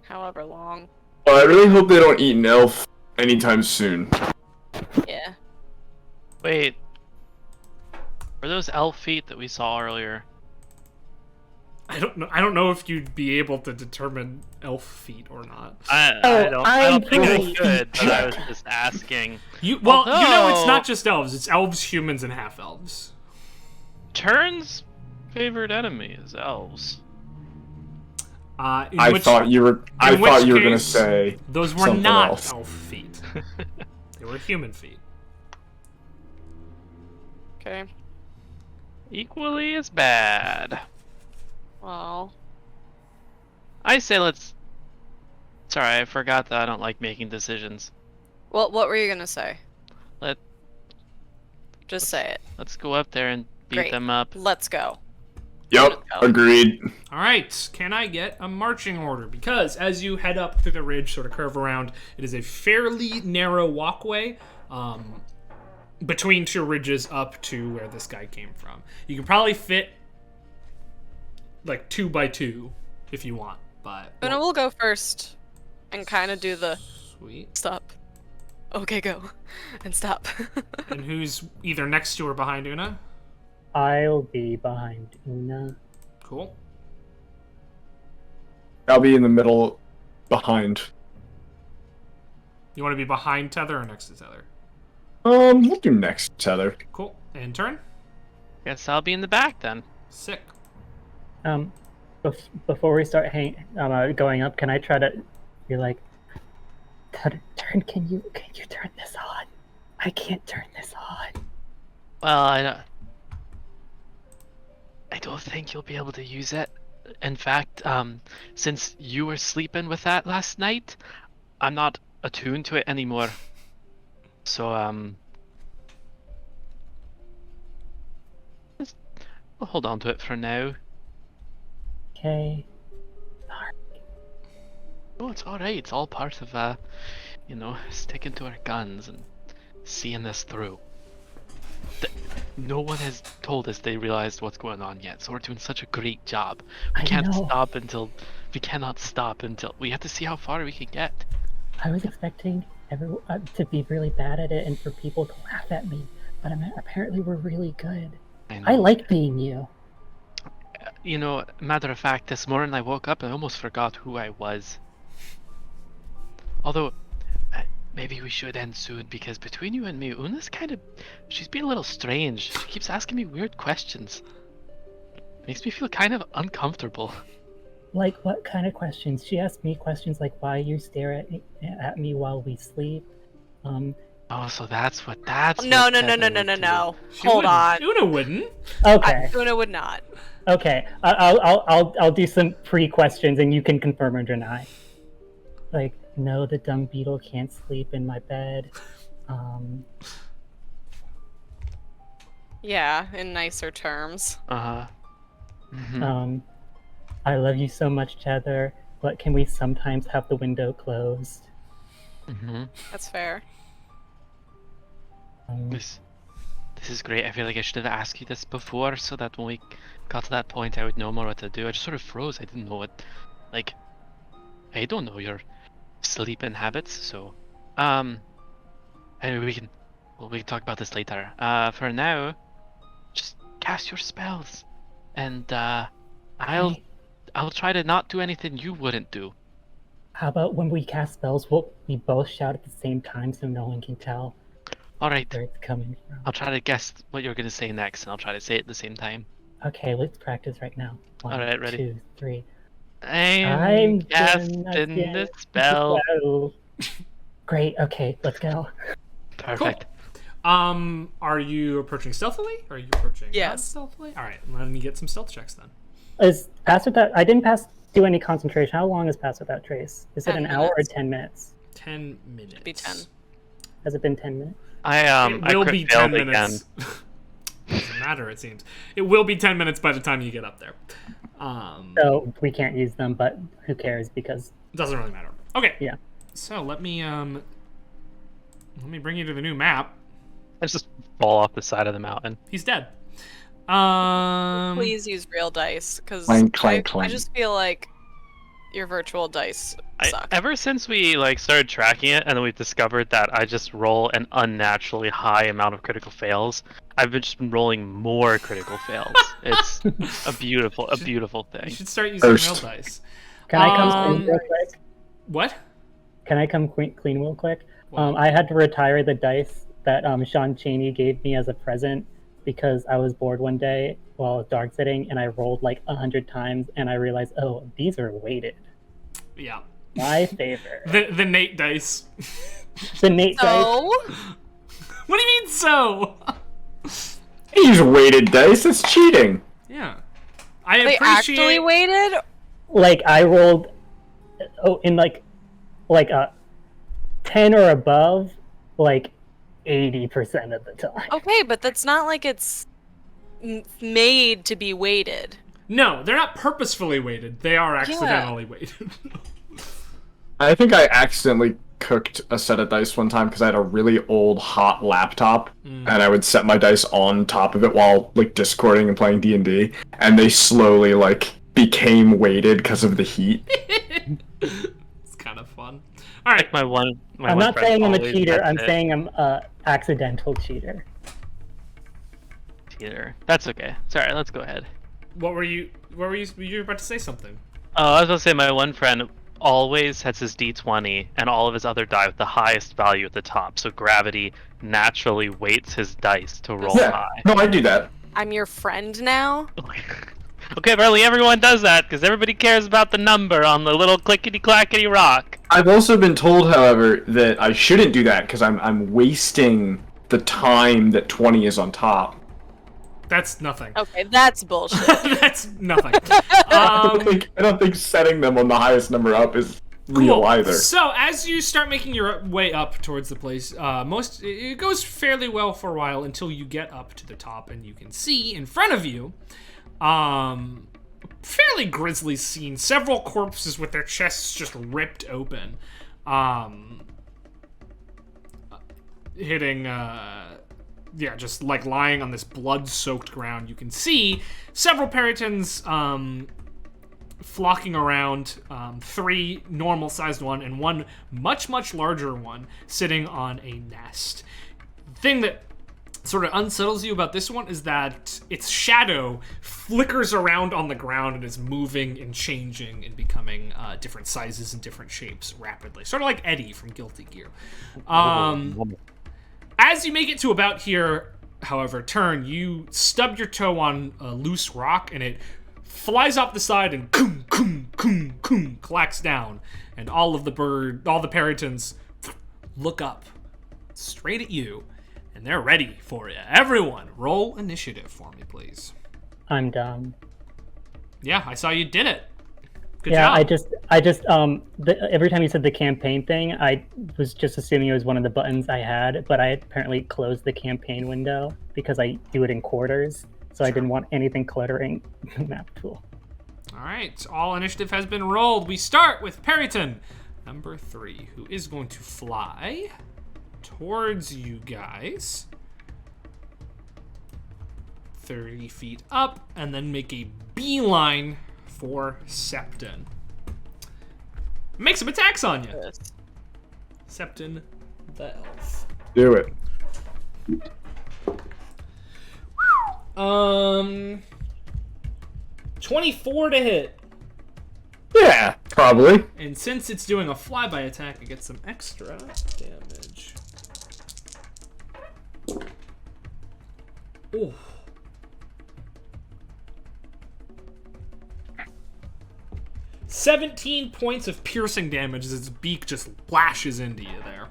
however long. Well, I really hope they don't eat an elf anytime soon. Yeah. Wait. Were those elf feet that we saw earlier? I don't know if you'd be able to determine elf feet or not. I I'm don't think I pretty could, but I was just asking. You know it's Although- not just elves. It's elves, humans, and half elves. Turn's favorite enemy is elves. I thought you were gonna say those were something not else. elf feet. They were human feet. Okay. Equally as bad. Well, I say let's. Sorry, I forgot that I don't like making decisions. what were you gonna say? Let- Just say it. Let's go up there and beat Great. them up. Let's go. Yep, agreed. All right, can I get a marching order? Because as you head up through the ridge, sort of curve around, it is a fairly narrow walkway between two ridges up to where this guy came from. You can probably fit like 2 by 2 if you want, but Una will go first and kind of do the sweet. stop. Okay, go. And stop. And who's either next to or behind Una? I'll be behind Una. Cool. I'll be in the middle, behind. You want to be behind Tether or next to Tether? We'll do next, Tether. Cool. And turn. Guess I'll be in the back then. Sick. Before we start going up, can I try to be like, turn? Can you turn this on? I can't turn this on. Well, I don't think you'll be able to use it. In fact, since you were sleeping with that last night, I'm not attuned to it anymore. So, we'll hold on to it for now. Okay. Oh, it's alright. It's all part of, sticking to our guns and seeing this through. No one has told us they realized what's going on yet, so we're doing such a great job. We I can't know. stop until we cannot stop until we have to see how far we can get. I was expecting everyone to be really bad at it and for people to laugh at me, but apparently we're really good. I like being you. Matter of fact, this morning I woke up and I almost forgot who I was. Although, maybe we should end soon, because between you and me, Una's she's being a little strange. She keeps asking me weird questions. Makes me feel kind of uncomfortable. Like what kind of questions? She asked me questions like why you stare at me while we sleep. Oh, so that's what that's. No. what Tether would do. She Hold wouldn't. on. Una wouldn't. Okay. Una would not. Okay. I'll do some pre-questions and you can confirm or deny. Like, no, the dung beetle can't sleep in my bed. Yeah, in nicer terms. Uh-huh. I love you so much, Tether, but can we sometimes have the window closed? That's fair. This is great. I feel like I should have asked you this before, so that when we got to that point, I would know more what to do. I just sort of froze. I didn't know what, like, I don't know your sleeping habits. So, anyway, we can talk about this later. For now, just cast your spells, and I'll try to not do anything you wouldn't do. How about when we cast spells, we both shout at the same time so no one can tell All right. where it's coming from? I'll try to guess what you're gonna say next, and I'll try to say it at the same time. Okay, let's practice right now. 1, All right, ready? 2, 3. I'm casting the spell. Great. Okay, let's go. Perfect. Are you approaching stealthily? Or are you approaching Yes. stealthily? All right, let me get some stealth checks then. Is Pass Without... I didn't do any concentration. How long is Pass Without Trace? Is it 10 an hour or minutes. 10 minutes? 10 minutes. Be 10. Has it been 10 minutes? It will I be crit 10 failed minutes. Doesn't matter, it seems. It will be 10 minutes by the time you get up there. So we can't use them, but who cares because... Doesn't really matter. Okay. Yeah. So let me bring you to the new map. I just fall off the side of the mountain. He's dead. Please use real dice, because Clank, clank, I clank. just feel like your virtual dice suck. Ever since we started tracking it, and then we discovered that I just roll an unnaturally high amount of critical fails, I've just been rolling more critical fails. It's a beautiful thing. You should start using real dice. Can I come clean real quick? What? Can I come clean real quick? What? I had to retire the dice that Sean Chaney gave me as a present because I was bored one day while I was dog sitting and I rolled like 100 times and I realized, oh, these are weighted. Yeah. My favorite. The Nate dice. The Nate dice. So, What do you mean so? Use weighted dice. That's cheating. Yeah. I they appreciate actually weighted? Like I rolled in like a 10 or above like 80% of the time. Okay, but that's not like it's made to be weighted. No, they're not purposefully weighted. They are accidentally weighted. I think I accidentally cooked a set of dice one time because I had a really old hot laptop, and I would set my dice on top of it while like discording and playing D&D, and they slowly became weighted because of the heat. It's kind of fun. All right. My one I'm not friend saying I'm a always cheater. gets I'm it. saying I'm a accidental cheater. Cheater. That's okay. Sorry, let's go ahead. What were you were about to say something? Oh, I was gonna say my one friend always sets his d20 and all of his other die with the highest value at the top. So gravity naturally weights his dice to roll Yeah, high. no, I do that. I'm your friend now? Okay, apparently everyone does that because everybody cares about the number on the little clickety-clackety rock. I've also been told, however, that I shouldn't do that because I'm wasting the time that 20 is on top. That's nothing. Okay, that's bullshit. That's nothing. I don't think setting them on the highest number up is real Cool. either. So as you start making your way up towards the place, it goes fairly well for a while until you get up to the top and you can see in front of you, fairly grisly scene. Several corpses with their chests just ripped open, hitting. Yeah, just like lying on this blood-soaked ground. You can see several peritons flocking around, 3 normal-sized one and 1 much, much larger one sitting on a nest. The thing that sort of unsettles you about this one is that its shadow flickers around on the ground and is moving and changing and becoming different sizes and different shapes rapidly. Sort of like Eddie from Guilty Gear. As you make it to about here, however, you stub your toe on a loose rock and it flies off the side and coom, coom, coom, coom, clacks down. And all the peritons look up straight at you and they're ready for you. Everyone, roll initiative for me, please. I'm dumb. Yeah, I saw you did it. Good job. Every time you said the campaign thing, I was just assuming it was one of the buttons I had, but I apparently closed the campaign window because I do it in quarters, so I didn't want anything cluttering the map tool. All right, all initiative has been rolled. We start with Periton, number 3, who is going to fly towards you guys 30 feet up and then make a beeline for Septon. Make some attacks on you. Yes. Septon the elf. Do it. 24 to hit. Yeah, probably. And since it's doing a flyby attack, it gets some extra damage. Ooh. 17 points of piercing damage as its beak just lashes into you there.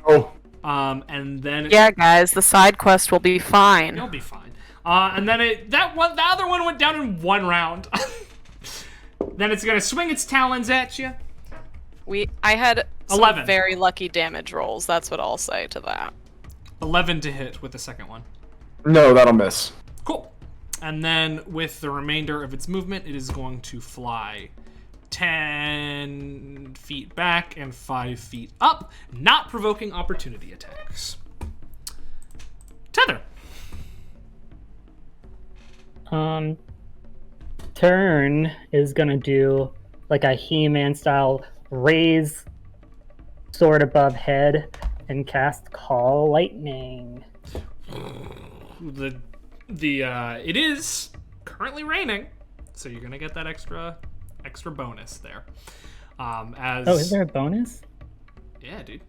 Oh. And then Yeah, guys, the side quest will be fine. You'll be fine. And then the other one went down in 1 round. Then it's gonna swing its talons at you. I had some 11. very lucky damage rolls. That's what I'll say to that. 11 to hit with the second one. No, that'll miss. Cool. And then with the remainder of its movement, it is going to fly 10 feet back and 5 feet up, not provoking opportunity attacks. Tether. Turn is gonna do like a He-Man style raise sword above head and cast Call Lightning. It is currently raining, so you're gonna get that extra bonus there. Is there a bonus? Yeah, dude.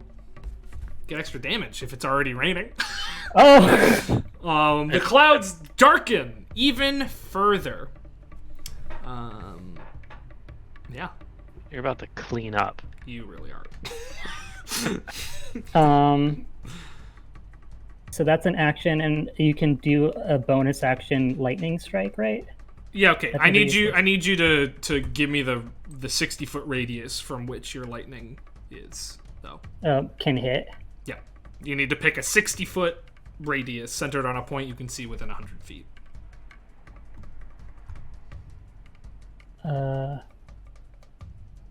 Get extra damage if it's already raining. Oh. The clouds darken even further. Yeah, You're about to clean up. you really are. So that's an action, and you can do a bonus action lightning strike, right? Yeah, okay. That's I what need it you. is. I need you to give me the 60-foot radius from which your lightning is, though. Can hit. Yeah, you need to pick a 60-foot radius centered on a point you can see within 100 feet.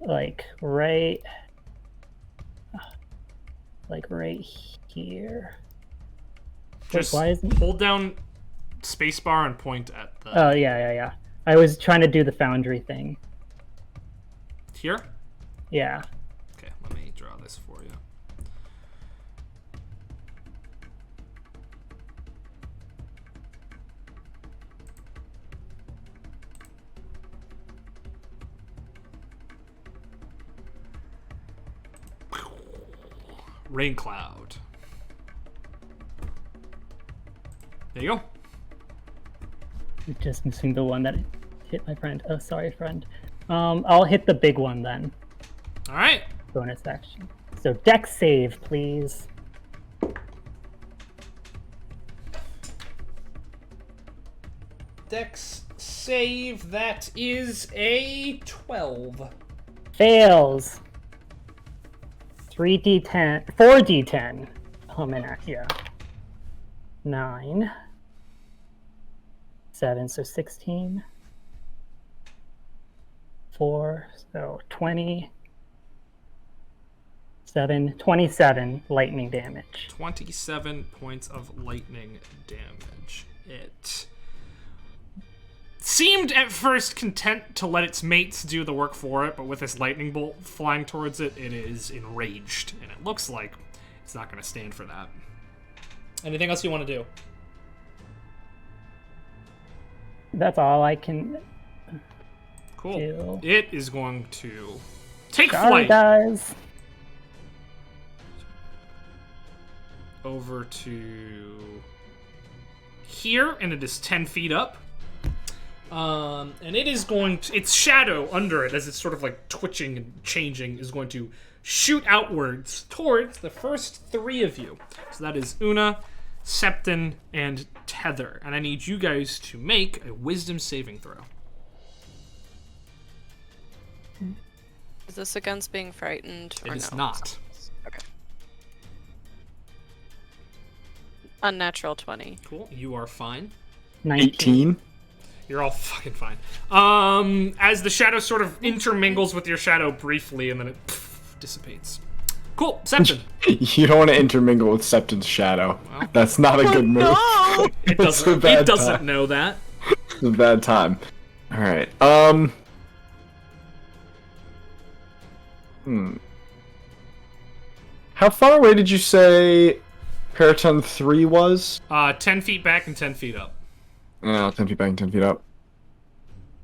Like right here. Just why isn't? hold down spacebar and point at the Oh yeah. I was trying to do the foundry thing. here. Yeah. Okay, let me draw this for you. Rain cloud. There you go. Just missing the one that hit my friend. Oh, sorry, friend. I'll hit the big one then. All right. Bonus action. So dex save, please. Dex save. That is a 12. Fails. 3d10, 4d10. Yeah. 9. 7, so 16. 4, so 20. 27 lightning damage. 27 points of lightning damage. It seemed at first content to let its mates do the work for it, but with this lightning bolt flying towards it, it is enraged, and it looks like it's not going to stand for that. Anything else you want to do? That's all I can Cool. do. It is going to take Sorry, flight guys. over to here, and it is 10 feet up. And it is going to, its shadow under it, as it's sort of like twitching and changing, is going to shoot outwards towards the first 3 of you. So that is Una, Septon, and Tether. And I need you guys to make a wisdom saving throw. Is this against being frightened or It is no? not. Okay. Unnatural 20. Cool. You are fine. 18. You're all fucking fine. As the shadow sort of intermingles with your shadow briefly, and then it dissipates. Cool. Septon. You don't want to intermingle with Septon's shadow. Well. That's not a good move. No! It It's a doesn't. bad It doesn't time. know that. It's a bad time. All right. How far away did you say Paraton 3 was? 10 feet back and 10 feet up. No, 10 feet back and 10 feet up.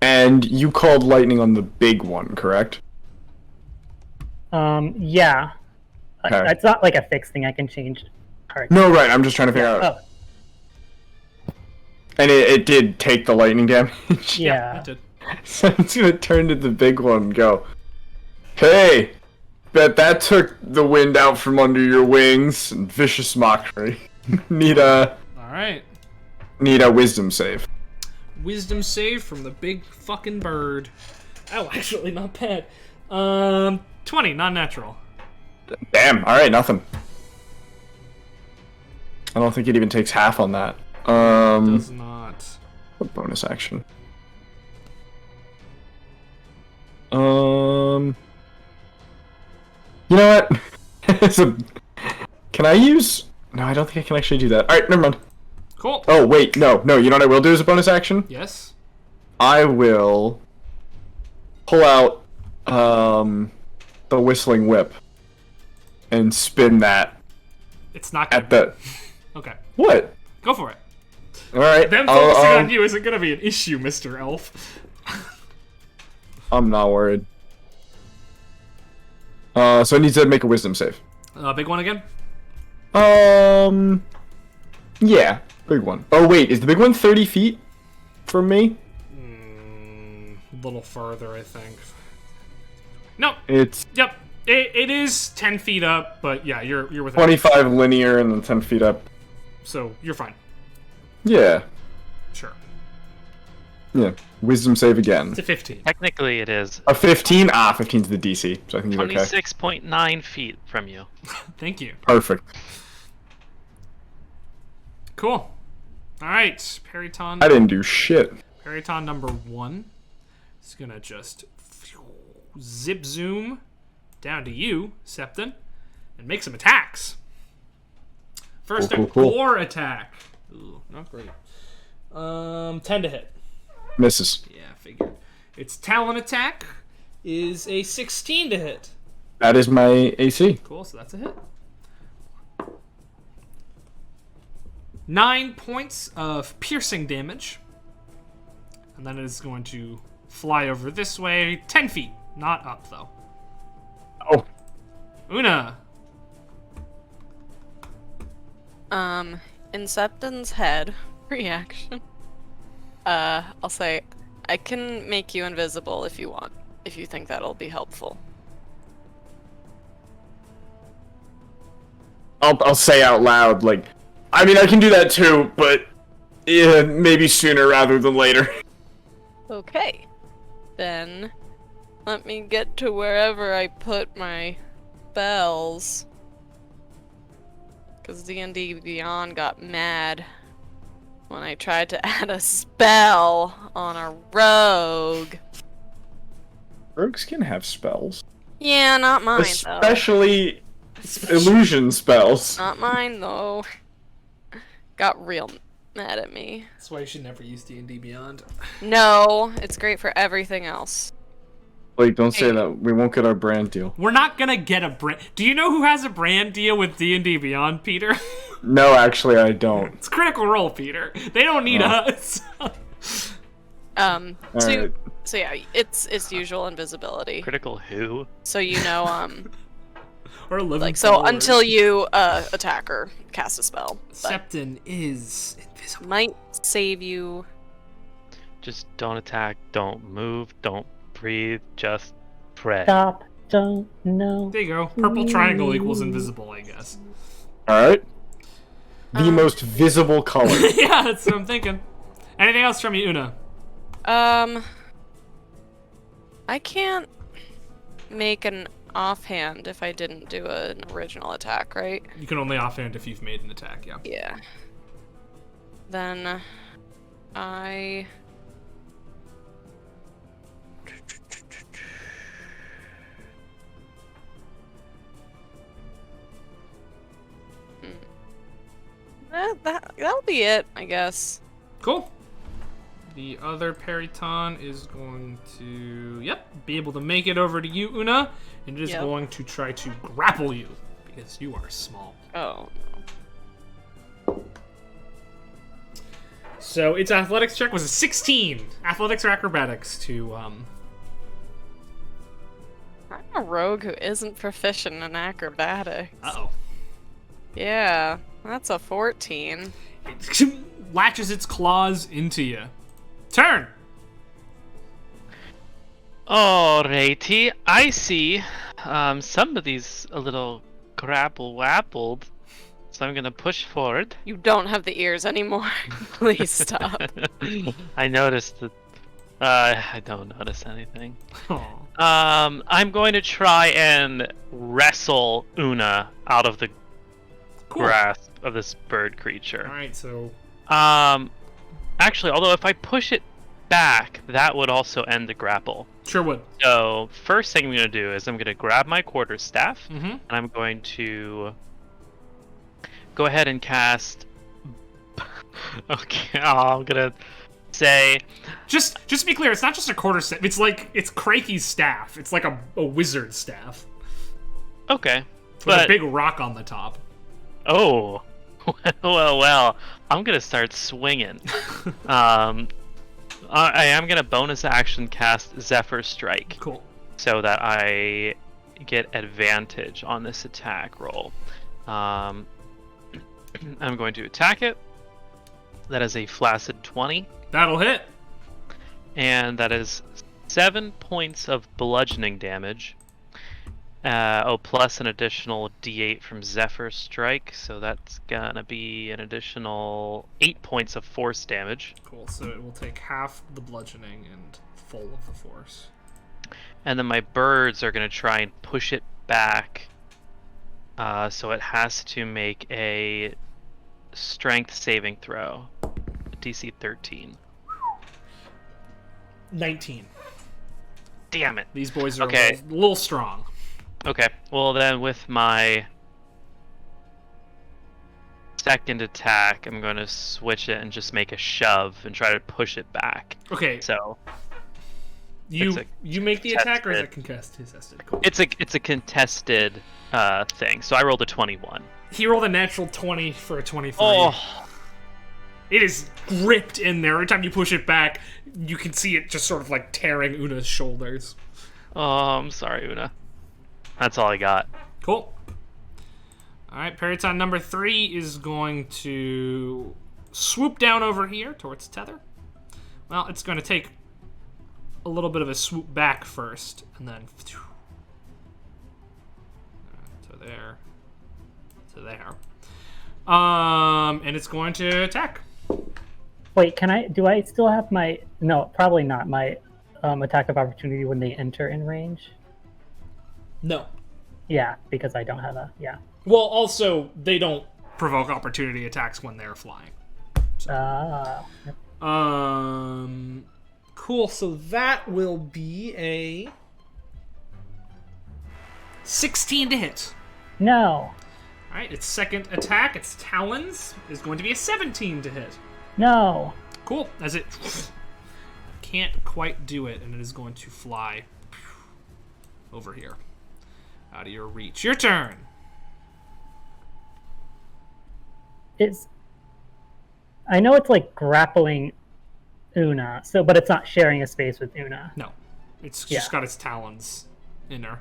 And you called lightning on the big one, correct? Yeah. Okay. It's not like a fixed thing I can change. Alright. No, right. I'm just trying to figure out. Oh, And it did take the lightning damage. yeah. It did. So it's gonna turn to the big one and go, "Hey, bet that took the wind out from under your wings." And vicious mockery. need a All right. wisdom save. Wisdom save from the big fucking bird. Oh, actually, not bad. 20, non-natural. Damn. All right, nothing. I don't think it even takes half on that. Does not. What bonus action? You know what? Can I use? No, I don't think I can actually do that. All right, never mind. Cool. Oh wait, no. You know what I will do as a bonus action? Yes. I will pull out the whistling whip and spin that It's not gonna at the. Okay. What? Go for it. All right. Them focusing on you isn't gonna be an issue, Mr. Elf. I'm not worried. So I need to make a wisdom save. Big one again? Yeah, big one. Oh wait, is the big one 30 feet from me? A little further, I think. No. It's Yep. It is 10 feet up, but yeah, you're within. 25 linear and then 10 feet up. So you're fine. Yeah. Sure. Yeah. Wisdom save again. It's a 15. Technically, it is A 15? Ah, 15's the DC, so I think he's okay. 26.9 feet from you. Thank you. Perfect. Cool. All right, Periton. I didn't do shit. Periton number 1 is gonna just zip zoom down to you, Septon, and make some attacks. First, Cool, a cool, cool. gore attack. Ooh, not great. 10 to hit. Misses. Yeah, figured. Its talon attack is a 16 to hit. That is my AC. Cool, so that's a hit. 9 points of piercing damage. And then it is going to fly over this way, 10 feet. Not up, though. Oh. Una. In Septon's head, reaction. I'll say, I can make you invisible if you want, if you think that'll be helpful. I'll say out loud, like, I mean, I can do that too, but yeah, maybe sooner rather than later. Okay. Then, let me get to wherever I put my spells. Because D&D Beyond got mad when I tried to add a spell on a rogue. Rogues can have spells. Yeah, not mine, though. Especially illusion spells. Not mine, though. Got real mad at me. That's why you should never use D&D Beyond. No, it's great for everything else. Like, don't say that. We won't get our brand deal. We're not gonna get a brand. Do you know who has a brand deal with D&D Beyond, Peter? No, actually, I don't. It's Critical Role, Peter. They don't need us. Alright. So yeah, it's usual invisibility. Critical who? So you know, Or living like, so forward. until you attack or cast a spell. But Septon is invisible. might save you. Just don't attack, don't move, don't breathe, just pray. Stop. Don't know. There you go. Purple triangle equals invisible, I guess. Alright. The most visible color. Yeah, that's what I'm thinking. Anything else from you, Una? I can't. make an offhand if I didn't do an original attack, right? You can only offhand if you've made an attack, yeah. Yeah. Then I... That'll be it, I guess. Cool. The other Periton is going to, be able to make it over to you, Una, and it is going to try to grapple you, because you are small. Oh, no. So its athletics check was a 16. Athletics or acrobatics to, I'm a rogue who isn't proficient in acrobatics. Uh-oh. Yeah, that's a 14. It latches its claws into you. Turn! Alrighty, I see. Somebody's a little grapple-wappled, so I'm gonna push forward. You don't have the ears anymore. Please stop. I noticed that. I don't notice anything. Aw. I'm going to try and wrestle Una out of the grasp of this bird creature. Alright, so... Actually, although if I push it back, that would also end the grapple. Sure would. So, first thing I'm going to do is I'm going to grab my quarterstaff, Mm-hmm. and I'm going to go ahead and cast... Okay, I'm going to say... Just to be clear, it's not just a quarterstaff. It's like, it's Craiky's staff. It's like a wizard staff. Okay. With a big rock on the top. Oh, well, I'm gonna start swinging. I am gonna bonus action cast Zephyr Strike. Cool. So that I get advantage on this attack roll. I'm going to attack it. That is a flaccid 20. That'll hit. And that is 7 points of bludgeoning damage. Plus an additional d8 from Zephyr Strike, so that's gonna be an additional 8 points of force damage. Cool, so it will take half the bludgeoning and full of the force. And then my birds are gonna try and push it back. So it has to make a strength saving throw. DC 13. 19. Damn it. These boys are Okay. a little strong. Okay, well then with my second attack, I'm going to switch it and just make a shove and try to push it back. Okay, So you make the attack, or is contested. it contested? Cool. it's a contested thing. So I rolled a 21. He rolled a natural 20 for a 23. Oh, It is gripped in there. Every time you push it back, you can see it just sort of like tearing Una's shoulders. I'm sorry, Una. That's all I got. Cool. Alright, Periton number 3 is going to swoop down over here towards Tether. Well, it's going to take a little bit of a swoop back first, and then to there, to there. And it's going to attack. Wait, do I still have my... No, probably not. My attack of opportunity when they enter in range? No. Yeah, because I don't have a... Yeah. Well, also, they don't provoke opportunity attacks when they're flying. Yep. Cool, so that will be a 16 to hit. No. Alright, its second attack, its talons, is going to be a 17 to hit. No. Cool, as it can't quite do it, and it is going to fly over here. Out of your reach. Your turn. I know it's like grappling Una, but it's not sharing a space with Una. No. It's just got its talons in her.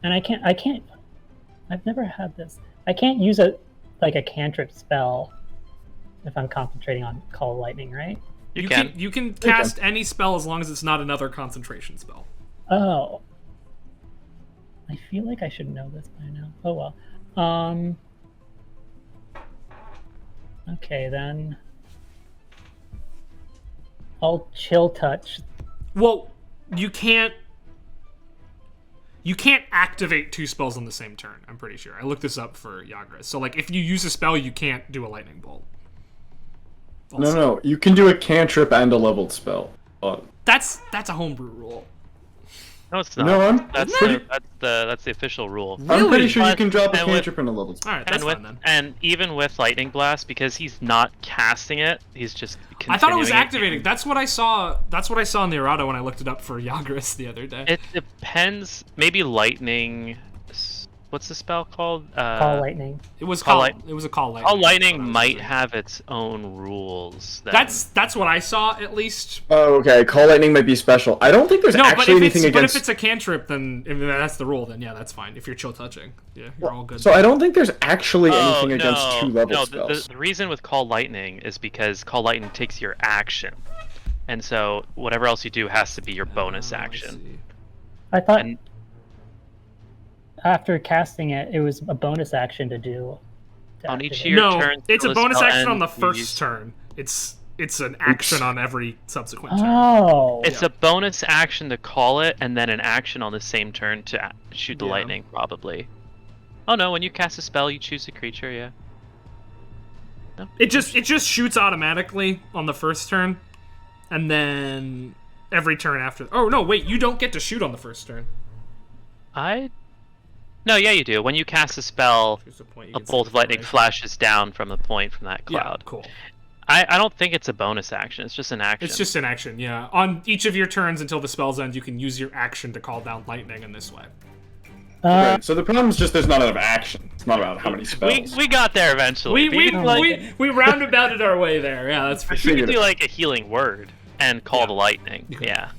And I've never had this. I can't use a cantrip spell if I'm concentrating on Call of Lightning, right? You can cast any spell as long as it's not another concentration spell. Oh. I feel like I should know this by now. Oh well. Okay then. I'll chill touch. Well, you can't activate 2 spells on the same turn, I'm pretty sure. I looked this up for Yagras. So, like, if you use a spell, you can't do a lightning bolt. Also. No, you can do a cantrip and a leveled spell. That's a homebrew rule. No, it's not. No, that's the official rule. I'm pretty sure you Really? can drop a And with- cantrip and a leveled spell. Alright, that's fine then. And even with Lightning Blast, because he's not casting it, he's just I thought it was continuing activating. That's what I saw. That's what I saw in the errata when I looked it up for Yagras the other day. It depends. Maybe lightning. What's the spell called? Call lightning. It was Call it was a call lightning. Call lightning That's what I was might saying. have its own rules. Then. That's what I saw at least. Oh, okay. Call lightning might be special. I don't think there's No, but actually if it's anything but against. if it's a cantrip, then if that's the rule. Then yeah, that's fine. If you're chill touching, yeah, you're all good. So I don't think there's actually Oh, anything against no, 2 level no, spells. the reason with Call Lightning is because Call Lightning takes your action, and so whatever else you do has to be your bonus I action. see. I thought And after casting it, it was a bonus action to do. to On each activate. year- No, turn it's a till the bonus spell action on the ends, you first use- turn. It's an action on every subsequent turn. Oh. it's a bonus action to call it, and then an action on the same turn to shoot the Yeah. lightning, probably. Oh no, when you cast a spell, you choose a creature, yeah. No? It just shoots automatically on the first turn, and then every turn after. Oh no, wait, you don't get to shoot on the first turn. No, yeah, you do. When you cast a spell, Here's the point, you a can see bolt the of lightning formation. flashes down from the point from that Yeah, cloud. cool. I don't think it's a bonus action. It's just an action. It's just an action, yeah. On each of your turns until the spell's end, you can use your action to call down lightning in this way. Right. So the problem is just there's not enough action. It's not about how many spells. we got there eventually. We roundabouted our way there. Yeah, that's for You sure. could do like a healing word and call the lightning. Yeah,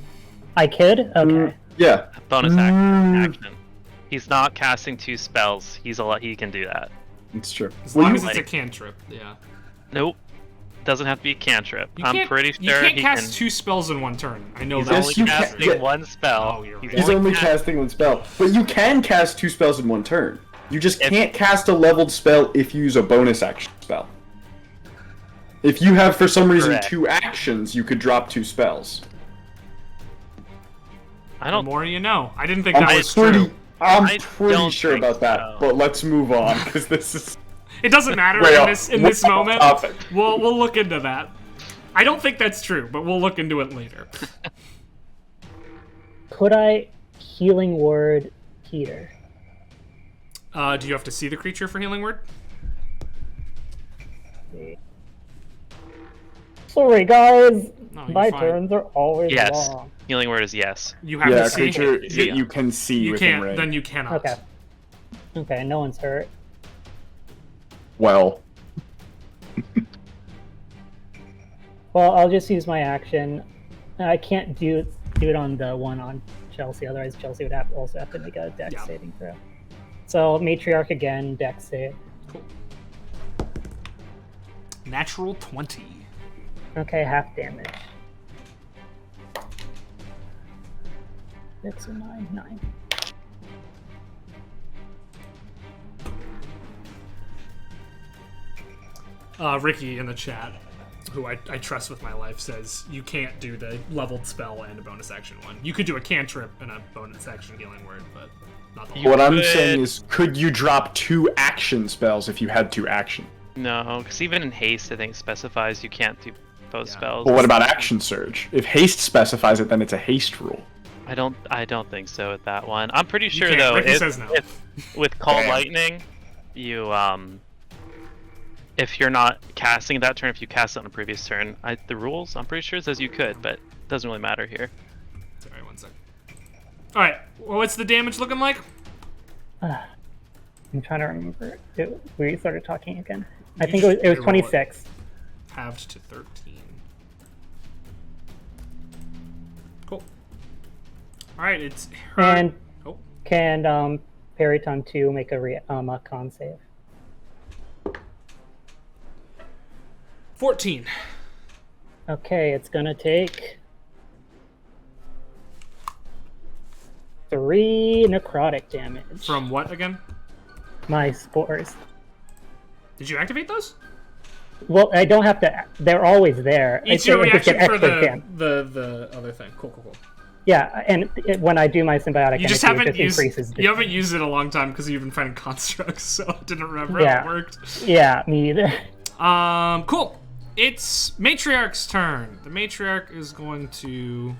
I could? Okay. Yeah. bonus action. He's not casting 2 spells. He can do that. It's true. As long as you- it's a cantrip, yeah. Nope. Doesn't have to be a cantrip. You I'm can't- pretty You sure can't he cast can. 2 spells in one turn. I know He's that. Yes, only you can- casting yeah. one spell. Oh, you're right. He's only casting 1 spell. But you can cast 2 spells in 1 turn. You just can't cast a leveled spell if you use a bonus action spell. If you have, for some reason, Correct. 2 actions, you could drop 2 spells. I The don't. more you know. I didn't think I'm that was pretty, true. I'm I pretty don't sure think about that. so. But let's move on, because this is... It doesn't matter Way in off- this way off moment. topic. We'll look into that. I don't think that's true, but we'll look into it later. Could I healing word Peter? Do you have to see the creature for healing word? Sorry, guys. No, you're My fine. turns are always Yes. long. Healing word is yes. You have Yeah, to a see. creature You- that you can see You within can't. range. Then you cannot. Okay. Okay, no one's hurt. Well, Well, I'll just use my action. I can't do it on the one on Chelsea, otherwise Chelsea would also have to make a dex Yeah. saving throw. So matriarch again, dex save. Cool. Natural 20. Okay, half damage. 6 or 9. Ricky in the chat, who I trust with my life, says you can't do the leveled spell and a bonus action one. You could do a cantrip and a bonus action healing word, but not the whole. what I'm could- saying is, could you drop 2 action spells if you had 2 action? No, because even in haste, I think it specifies you can't do both Yeah. spells. But what about action surge? If haste specifies it, then it's a haste rule. I don't think so with that one. I'm pretty sure can't. though. Ricky If, says no. if with call Damn. lightning, you if you're not casting it that turn, if you cast it on a previous turn, the rules I'm pretty sure says you could, but it doesn't really matter here. Sorry, 1 sec. All right, well, what's the damage looking like? I'm trying to remember. We started talking again. I think it was 26. Halved to 13. Cool. All right, it's her. And Oh, can Periton 2 make a con save? 14. Okay, it's gonna take 3 necrotic damage. From what again? my spores. Did you activate those? Well, I don't have to. They're always there. It's I your just get reaction for extra the other thing. Cool. Yeah, and when I do my symbiotic You just energy, haven't it used increases. you haven't used it a long time because you've been fighting constructs, so I didn't remember how it worked. Yeah, me either. Cool. It's Matriarch's turn. The Matriarch is going to.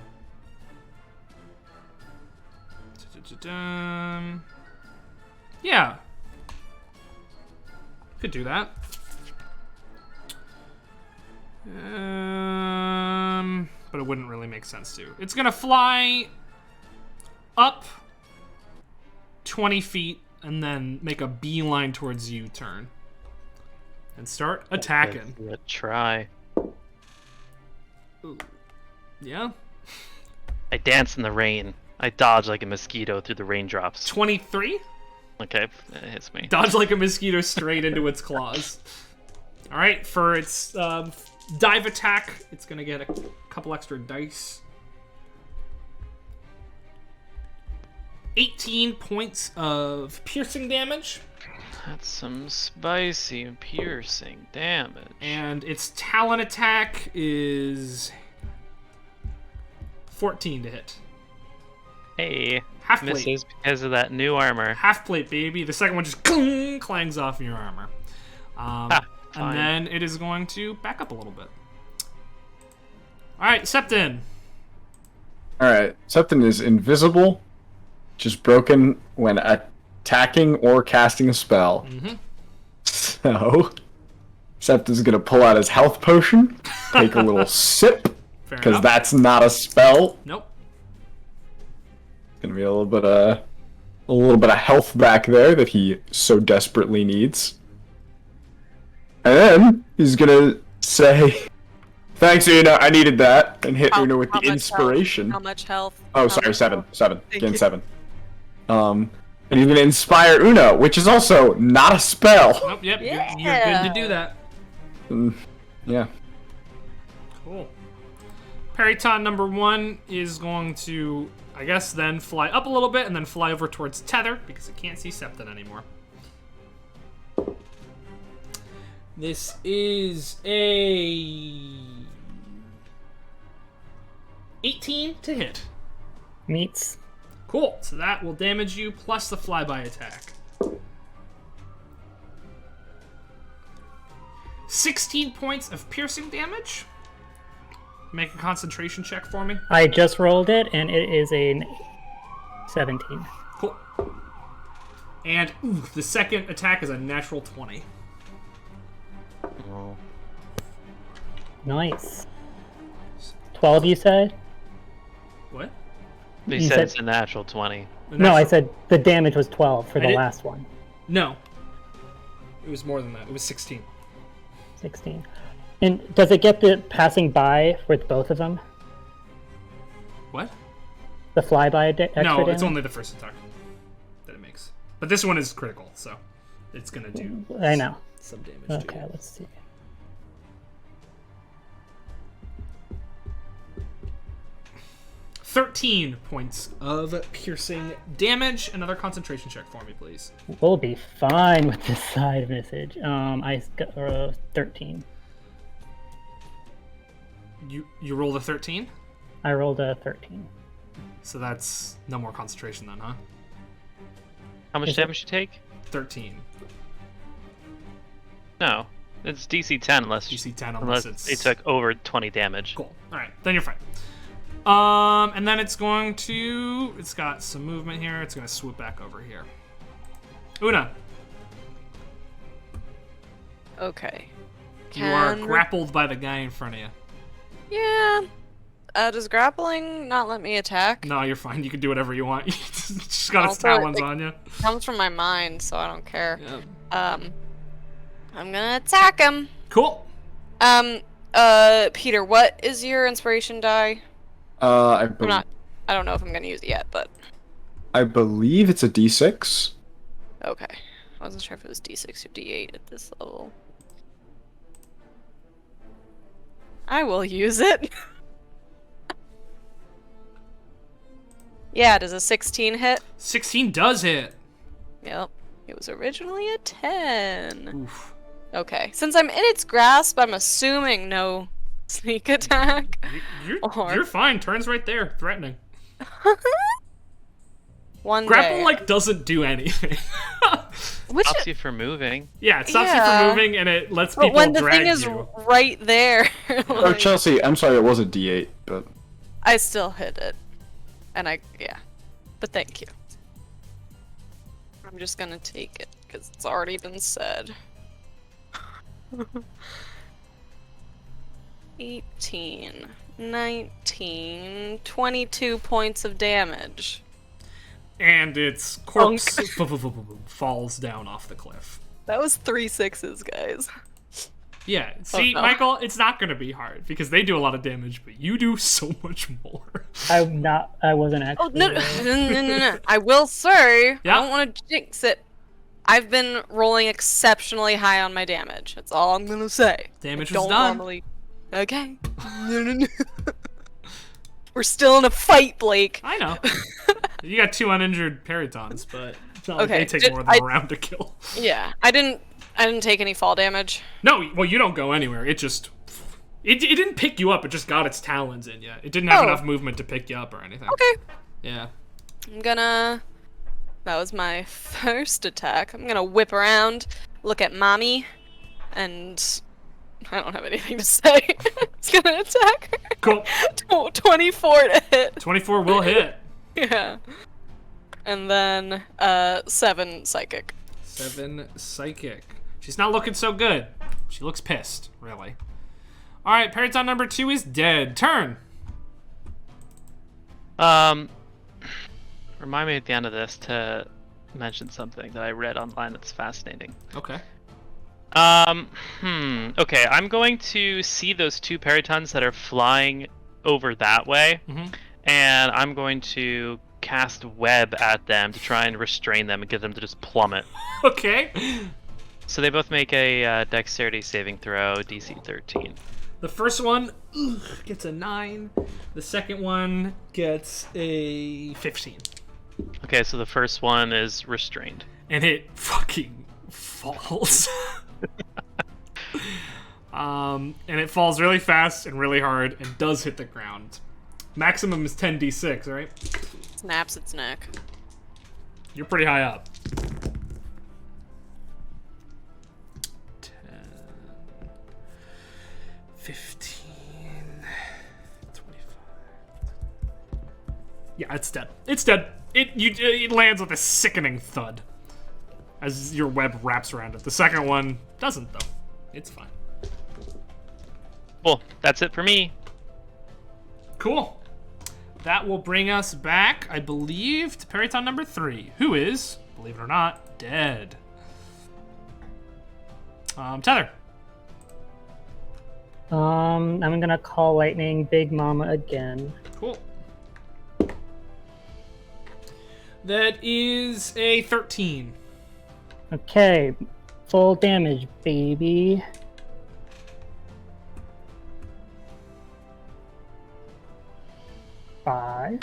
Yeah. Could do that. But it wouldn't really make sense to. It's gonna fly up 20 feet and then make a beeline towards you, turn. And start attacking. Let's try. Ooh. Yeah? I dance in the rain. I dodge like a mosquito through the raindrops. 23? Okay, it hits me. Dodge like a mosquito straight into its claws. Alright, for its dive attack, it's gonna get a couple extra dice. 18 points of piercing damage. That's some spicy piercing damage. And its talon attack is 14 to hit. Hey, Half plate. misses because of that new armor. Half plate, baby. The second one just clangs off your armor. And fine. then it is going to back up a little bit. Alright, Septon. Alright, Septon is invisible, just broken when attacking or casting a spell. Mm-hmm. So, Septon's gonna pull out his health potion, take a little sip, Fair because enough. that's not a spell. Nope. Gonna be a little bit of health back there that he so desperately needs. And then he's gonna say, "Thanks, Una. I needed that," and hit Una with How the much inspiration. How much health? Oh, How sorry, much seven. health? Again, you. 7. And he's gonna inspire Una, which is also not a spell. Nope, yep, you're good to do that. Yeah. Cool. Periton number 1 is going to, I guess, then fly up a little bit and then fly over towards Tether because it can't see Septon anymore. This is a 18 to hit. Meets. Cool. So that will damage you plus the flyby attack. 16 points of piercing damage. Make a concentration check for me. I just rolled it, and it is a 17. Cool. And the second attack is a natural 20. Oh. Nice. 12, you said? What? They You said said- it's a natural 20. No, I said the damage was 12 for the did- last one. No. It was more than that. It was 16. 16. And does it get the passing by with both of them? What? The flyby extra No, damage? it's only the first attack that it makes. But this one is critical, so it's gonna do I know. some damage to Okay, you. let's see. $13 points of piercing damage. Another concentration check for me, please. We'll be fine with this side message. I got 13. You rolled a 13? I rolled a 13. So that's no more concentration then, huh? How much Is it- damage you take? 13. No. It's DC 10 unless DC 10 unless unless it's... it took over 20 damage. Cool. Alright, then you're fine. And then it's going to... It's got some movement here. It's going to swoop back over here. Una, Okay. you are Can- grappled by the guy in front of you. Yeah. Does grappling not let me attack? No, you're fine. You can do whatever you want. It's just got its Also, talons it- on you. Comes from my mind, so I don't care. Yeah. I'm gonna attack him. Cool. Peter, what is your inspiration die? I I don't know if I'm gonna use it yet, but believe it's a D6. okay. I wasn't sure if it was D6 or D8 at this level. I will use it. Yeah, does a 16 hit? 16 does hit. Yep. It was originally a 10. Oof. Okay. Since I'm in its grasp, I'm assuming no sneak attack. You're fine. Turn's right there, threatening. One Grapple day. like doesn't do anything. Which Stops you from moving. Yeah, it stops you Yeah. from moving and it lets but people when the drag thing is you. right there, Oh, like, Chelsea, I'm sorry, it was a D8, but I still hit it. And yeah. But thank you. I'm just gonna take it because it's already been said. 18, 19, 22 points of damage. And its corpse falls down off the cliff. That was 3 6s, guys. Yeah, see, no. Michael, it's not gonna be hard because they do a lot of damage, but you do so much more. I wasn't actually. Oh, no, no. I will say, Yeah. I don't want to jinx it. I've been rolling exceptionally high on my damage. That's all I'm gonna say. Damage I was don't done. normally. Okay. No. We're still in a fight, Blake. I know. You got 2 uninjured Peritons, but it's not like Okay, they take more than a round to kill. Yeah, I didn't take any fall damage. No, well, you don't go anywhere. It just... It didn't pick you up, it just got its talons in you. It didn't have enough movement to pick you up or anything. Okay. Yeah. I'm gonna... That was my first attack. I'm gonna whip around, look at mommy, and... I don't have anything to say. It's gonna attack her. Cool. 24 to hit. 24 will hit. Yeah. And then, 7 psychic. 7 psychic. She's not looking so good. She looks pissed, really. Alright, Periton number 2 is dead. Turn! Remind me at the end of this to mention something that I read online that's fascinating. Okay. Okay, I'm going to see those 2 Peritons that are flying over that way, and I'm going to cast web at them to try and restrain them and get them to just plummet. Okay. So they both make a dexterity saving throw, DC 13. The first one gets a 9. The second one gets a 15. Okay, so the first one is restrained. And it fucking falls. And it falls really fast and really hard and does hit the ground. Maximum is 10d6, right? Snaps its neck. You're pretty high up. 10, 15, 25. Yeah, it's dead. It's dead. It lands with a sickening thud as your web wraps around it. The second one doesn't, though. It's fine. Cool. That's it for me. Cool. That will bring us back, I believe, to Periton number 3, who is, believe it or not, dead. Tether. I'm gonna call lightning Big Mama again. Cool. That is a 13. Okay, full damage, baby. 5.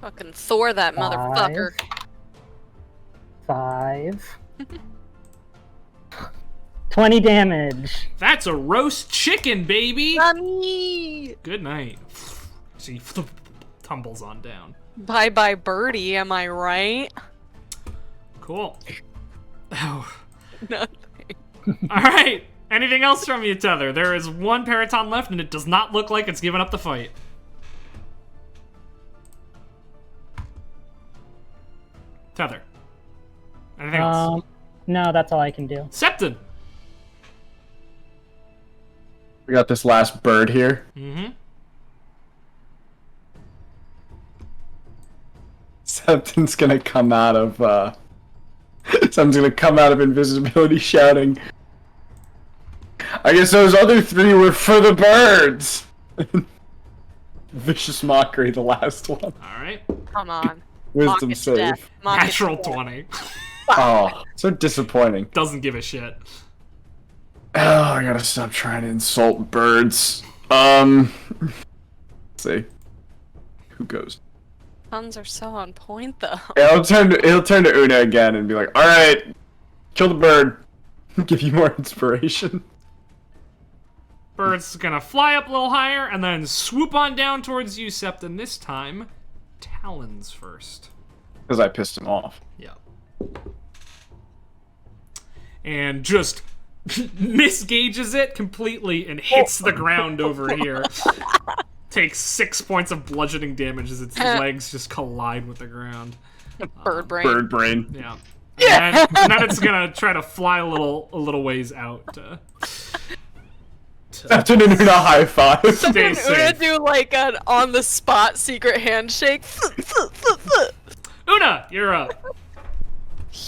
Fucking Thor that motherfucker. 5. 20 damage. That's a roast chicken, baby. Mommy! Good night. She tumbles on down. Bye bye birdie, am I right? Cool. Oh. Nothing. All right. Anything else from you, Tether? There is 1 Periton left, and it does not look like it's given up the fight. Tether. Anything else? No, that's all I can do. Septon. we got this last bird here. Mm-hmm. Something's gonna come out of invisibility shouting, I guess those other 3 were for the birds. Vicious mockery, the last one. All right. Come on. Wisdom Mock it to save. death. Mock it to Natural death. 20. Oh, so disappointing. Doesn't give a shit. Oh, I gotta stop trying to insult birds. Let's see. Who goes? Puns are so on point, though. Yeah, he'll turn to Una again and be like, "All right, kill the bird." Give you more inspiration. Bird's gonna fly up a little higher and then swoop on down towards you, Septon. This time, talons first. Because I pissed him off. Yeah. And just misgauges it completely and hits the ground over here. Takes 6 points of bludgeoning damage as its legs just collide with the ground. Bird brain. Bird brain. Yeah. And then it's gonna try to fly a little ways out. After Una high five. Stay Una safe. do like an on-the-spot secret handshake. Una, you're up.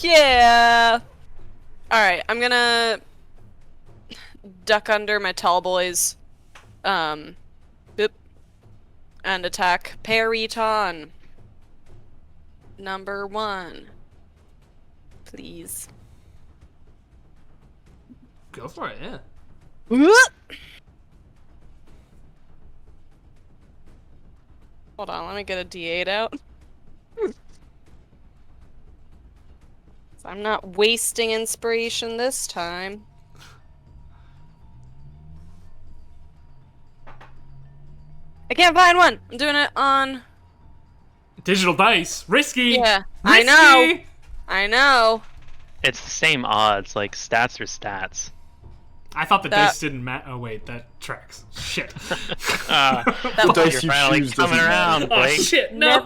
Yeah. Alright, I'm gonna duck under my tall boys. Boop. And attack Periton. Number 1. Please. Go for it, yeah. Hold on, let me get a D8 out. I'm not wasting inspiration this time. I can't find one! I'm doing it on... Digital dice. Risky. Yeah, Risky. I know. It's the same odds. Like stats are stats. I thought the dice didn't matter. Oh wait, that tracks. Shit. The dice You're you finally choose coming doesn't around, matter. Oh Blake. shit, no.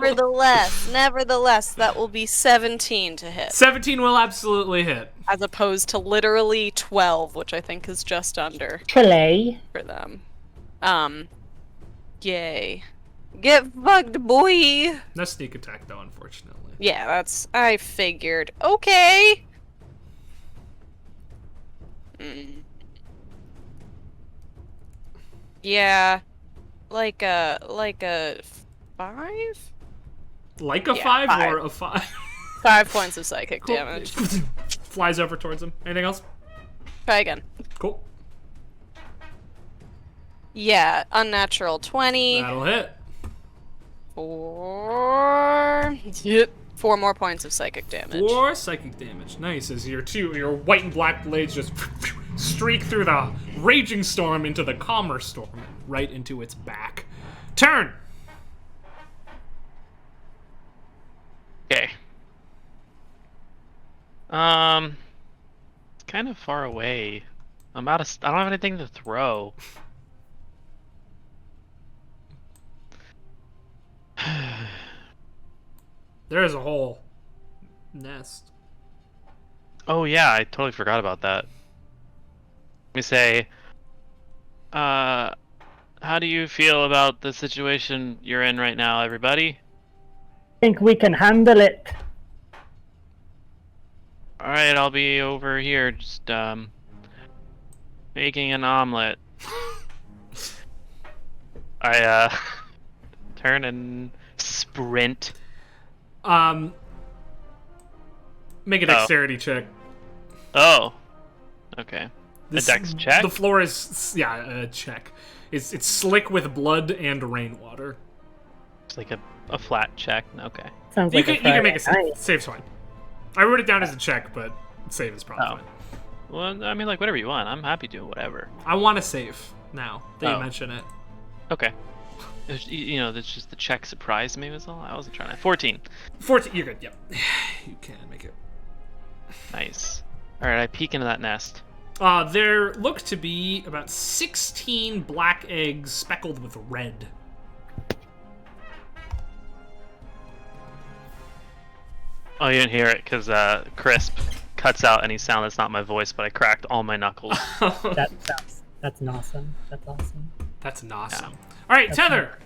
Nevertheless, that will be 17 to hit. 17 will absolutely hit. As opposed to literally 12, which I think is just under Chile. for them. Yay. Get fucked, boy! No sneak attack though, unfortunately. Yeah, that's... I figured. Okay! Yeah. Like a 5? Like a Yeah, 5 5. or a 5? 5 points of psychic Cool. damage. Flies over towards him. Anything else? Try again. Cool. Yeah, unnatural 20. That'll hit. 4... Yep. 4 more points of psychic damage. 4 psychic damage. Nice. As your white and black blades just streak through the raging storm into the calmer storm, right into its back. Turn. Okay. It's kind of far away. I don't have anything to throw. There is a whole nest. Oh yeah, I totally forgot about that. Let me say, how do you feel about the situation you're in right now, everybody? Think we can handle it. Alright, I'll be over here just, making an omelet. I, turn and sprint. Make a dexterity check. Oh. Okay. This- a dex check? The floor is, yeah, a check. It's slick with blood and rainwater. It's like a flat check. Okay. Sounds You like can make a save. Friday night. Save's fine. I wrote it down as a check, but save is probably Oh. fine. Well, I mean, like, whatever you want. I'm happy doing whatever. I want to save now that you Oh. mention it. Okay. You know, that's just the check surprised me was all. I wasn't trying to. 14. 14. You're good. Yep. You can make it. Nice. Alright, I peek into that nest. There look to be about 16 black eggs speckled with red. Oh, you didn't hear it because Crisp cuts out any sound that's not my voice, but I cracked all my knuckles. That's awesome. That's awesome. That's awesome. All right, Tether.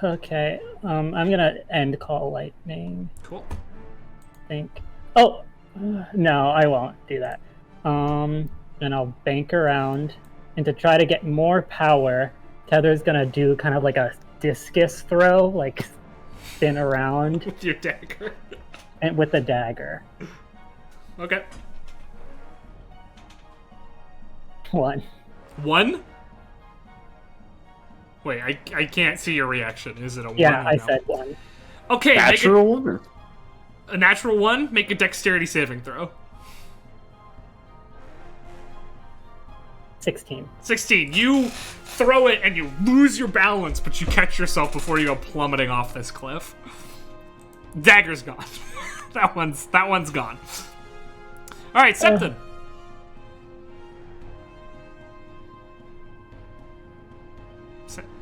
Okay. I'm gonna end call lightning. Cool. I think. Oh no, I won't do that. Then I'll bank around, and to try to get more power, Tether's gonna do kind of like a discus throw, like spin around, With your dagger. and with a dagger. Okay. 1. 1? Wait, I can't see your reaction. Is it a 1? Yeah, or I no? said 1. Okay, Natural one? a natural 1. Make a dexterity saving throw. 16. 16. You throw it and you lose your balance, but you catch yourself before you go plummeting off this cliff. Dagger's gone. that one's gone. All right, Septon.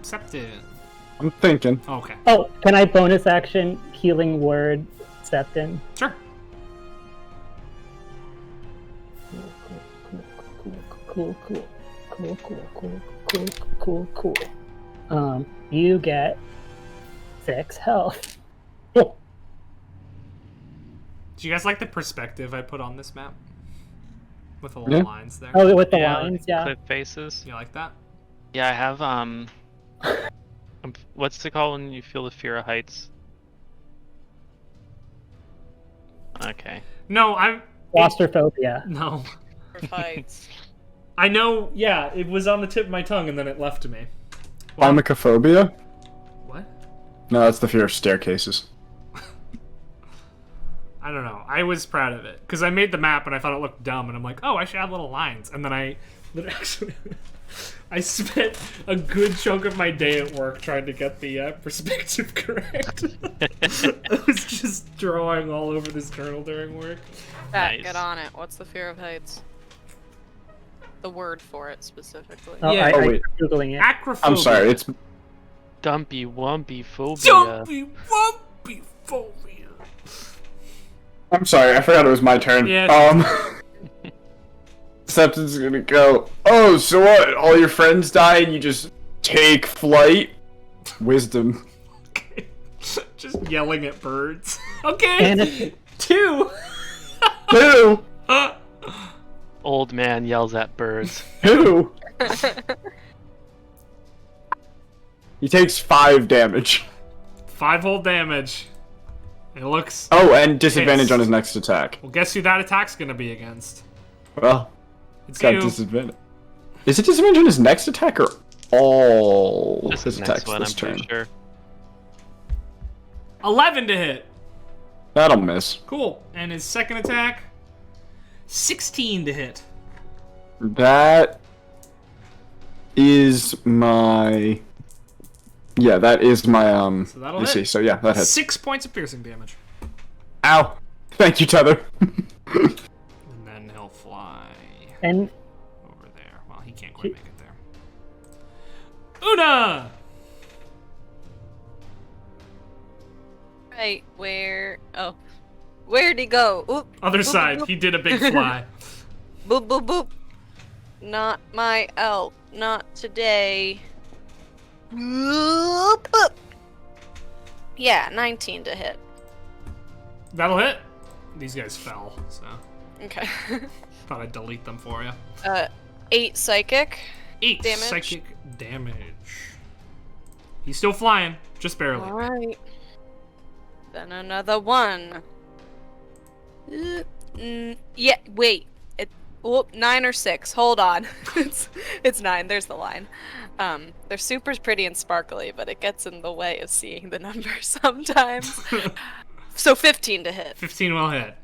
Septon. I'm thinking. Okay. Oh, can I bonus action healing word Septon? Sure. Cool. You get 6 health. Oh. Do you guys like the perspective I put on this map? With the little lines there. Oh, with the Yeah, lines, yeah. Cliff faces. You like that? Yeah, I have what's it called when you feel the fear of heights? Okay. No, I'm. Claustrophobia. No. Fights. I know. Yeah, it was on the tip of my tongue and then it left me. Pharmacophobia? What? No, that's the fear of staircases. I don't know. I was proud of it because I made the map and I thought it looked dumb, and I'm like, oh, I should have little lines. And then I actually, I spent a good chunk of my day at work trying to get the perspective correct. I was just drawing all over this journal during work. Pat, Nice. get on it. What's the fear of heights? The word for it specifically. Oh, Yeah. I'm wait. Googling it. Acrophobia. I'm sorry, it's Dumpy wumpy phobia. Jumpy wumpy phobia. I'm sorry, I forgot it was my turn. Yeah. Septon's gonna go, oh, so what? All your friends die and you just take flight? Wisdom. Okay. Just yelling at birds. Okay. And it's 2. Who? Old man yells at birds. Who? He takes 5 damage. 5 whole damage. It looks. Oh, and disadvantage Pissed. on his next attack. Well, guess who that attack's gonna be against? Well, It's it's got you. disadvantage. Is it disadvantage on his next attack or all This his is attacks next one, this I'm turn? pretty sure. 11 to hit. That'll miss. Cool. And his second attack, 16 to hit. That is my. Yeah, that is my So that'll let me hit. see. So yeah, that hits. 6 points of piercing damage. Ow! Thank you, Tether. And then he'll fly and over there. Well, he can't quite make it there. Una! Right, where? Oh. Where'd he go? Oop. Other boop, side. boop, He did a big fly. boop, boop, boop. Not my elk. Not today. Boop, boop. Yeah, 19 to hit. That'll hit. These guys fell, so Okay. thought I'd delete them for you. 8 psychic. 8 Damage. psychic damage. He's still flying, just barely. Alright. Then another 1. Yeah, wait. 9 or 6. Hold on. it's 9. There's the line. They're super pretty and sparkly, but it gets in the way of seeing the numbers sometimes. So 15 to hit. 15 will hit.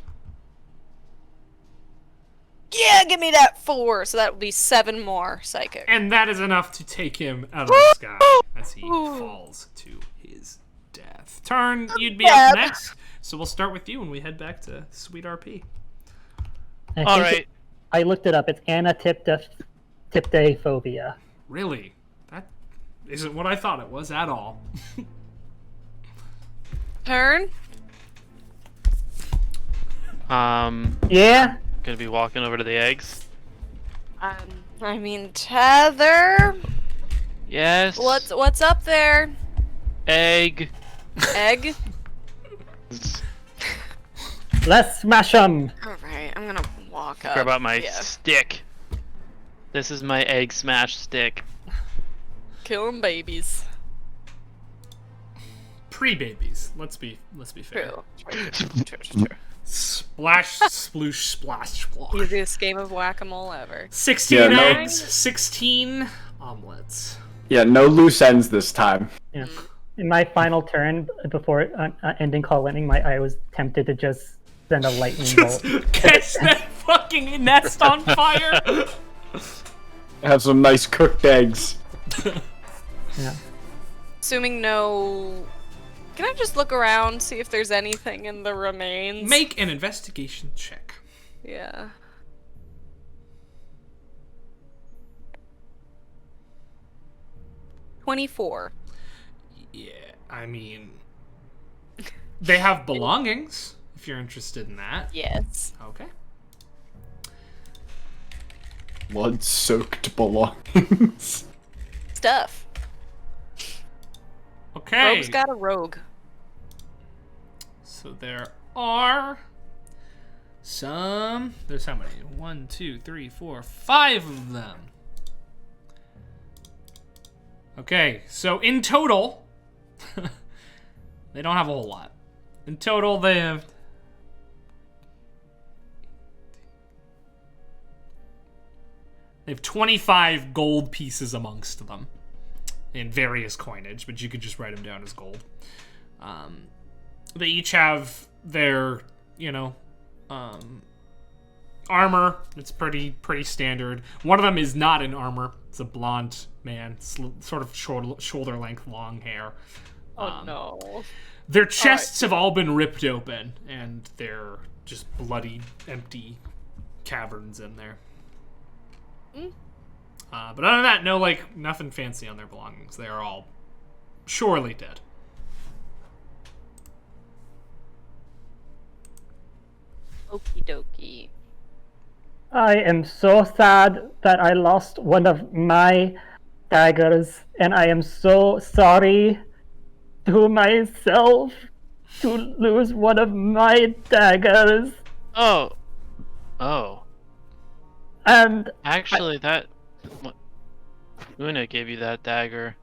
Yeah, give me that 4. So that would be 7 more psychic. And that is enough to take him out of the sky as he falls to his death. Turn, you'd be up next. So we'll start with you when we head back to Sweet RP. All right. I looked it up. It's anatiptophobia. Really? That isn't what I thought it was at all. Turn. Yeah. Gonna be walking over to the eggs. I mean, Tether. Yes. What's up there? Egg. Egg. Let's smash them. All right, I'm gonna walk up. Grab out my Yeah. stick. This is my egg smash stick. Killing babies. Pre-babies. Let's be fair. True. Splash, sploosh, splash, splash. Easiest game of whack-a-mole ever. 16 Yeah, no. eggs, 16 omelets. Yeah, no loose ends this time. Yeah. In my final turn, before ending call ending, I was tempted to just send a lightning Just bolt. catch that fucking nest on fire. Have some nice cooked eggs. Yeah. Assuming no... Can I just look around, see if there's anything in the remains? Make an investigation check. Yeah. $24. Yeah, I mean, they have belongings, if you're interested in that. Yes. Okay. Blood-soaked belongings. Stuff. Okay. Rogue's got a rogue. So there are some. There's how many? 1, 2, 3, 4, 5 of them. Okay, so in total, they don't have a whole lot. In total, they have. They have 25 gold pieces amongst them in various coinage, but you could just write them down as gold. They each have their, armor. It's pretty standard. One of them is not in armor. It's a blonde man, sort of shoulder length, long hair. Oh no. Their chests have all been ripped open, and they're just bloody, empty caverns in there. But other than that, no, nothing fancy on their belongings. They are all surely dead. Okie dokie. I am so sad that I lost one of my daggers, and I am so sorry to myself to lose one of my daggers. Oh. And Actually, Una gave you that dagger.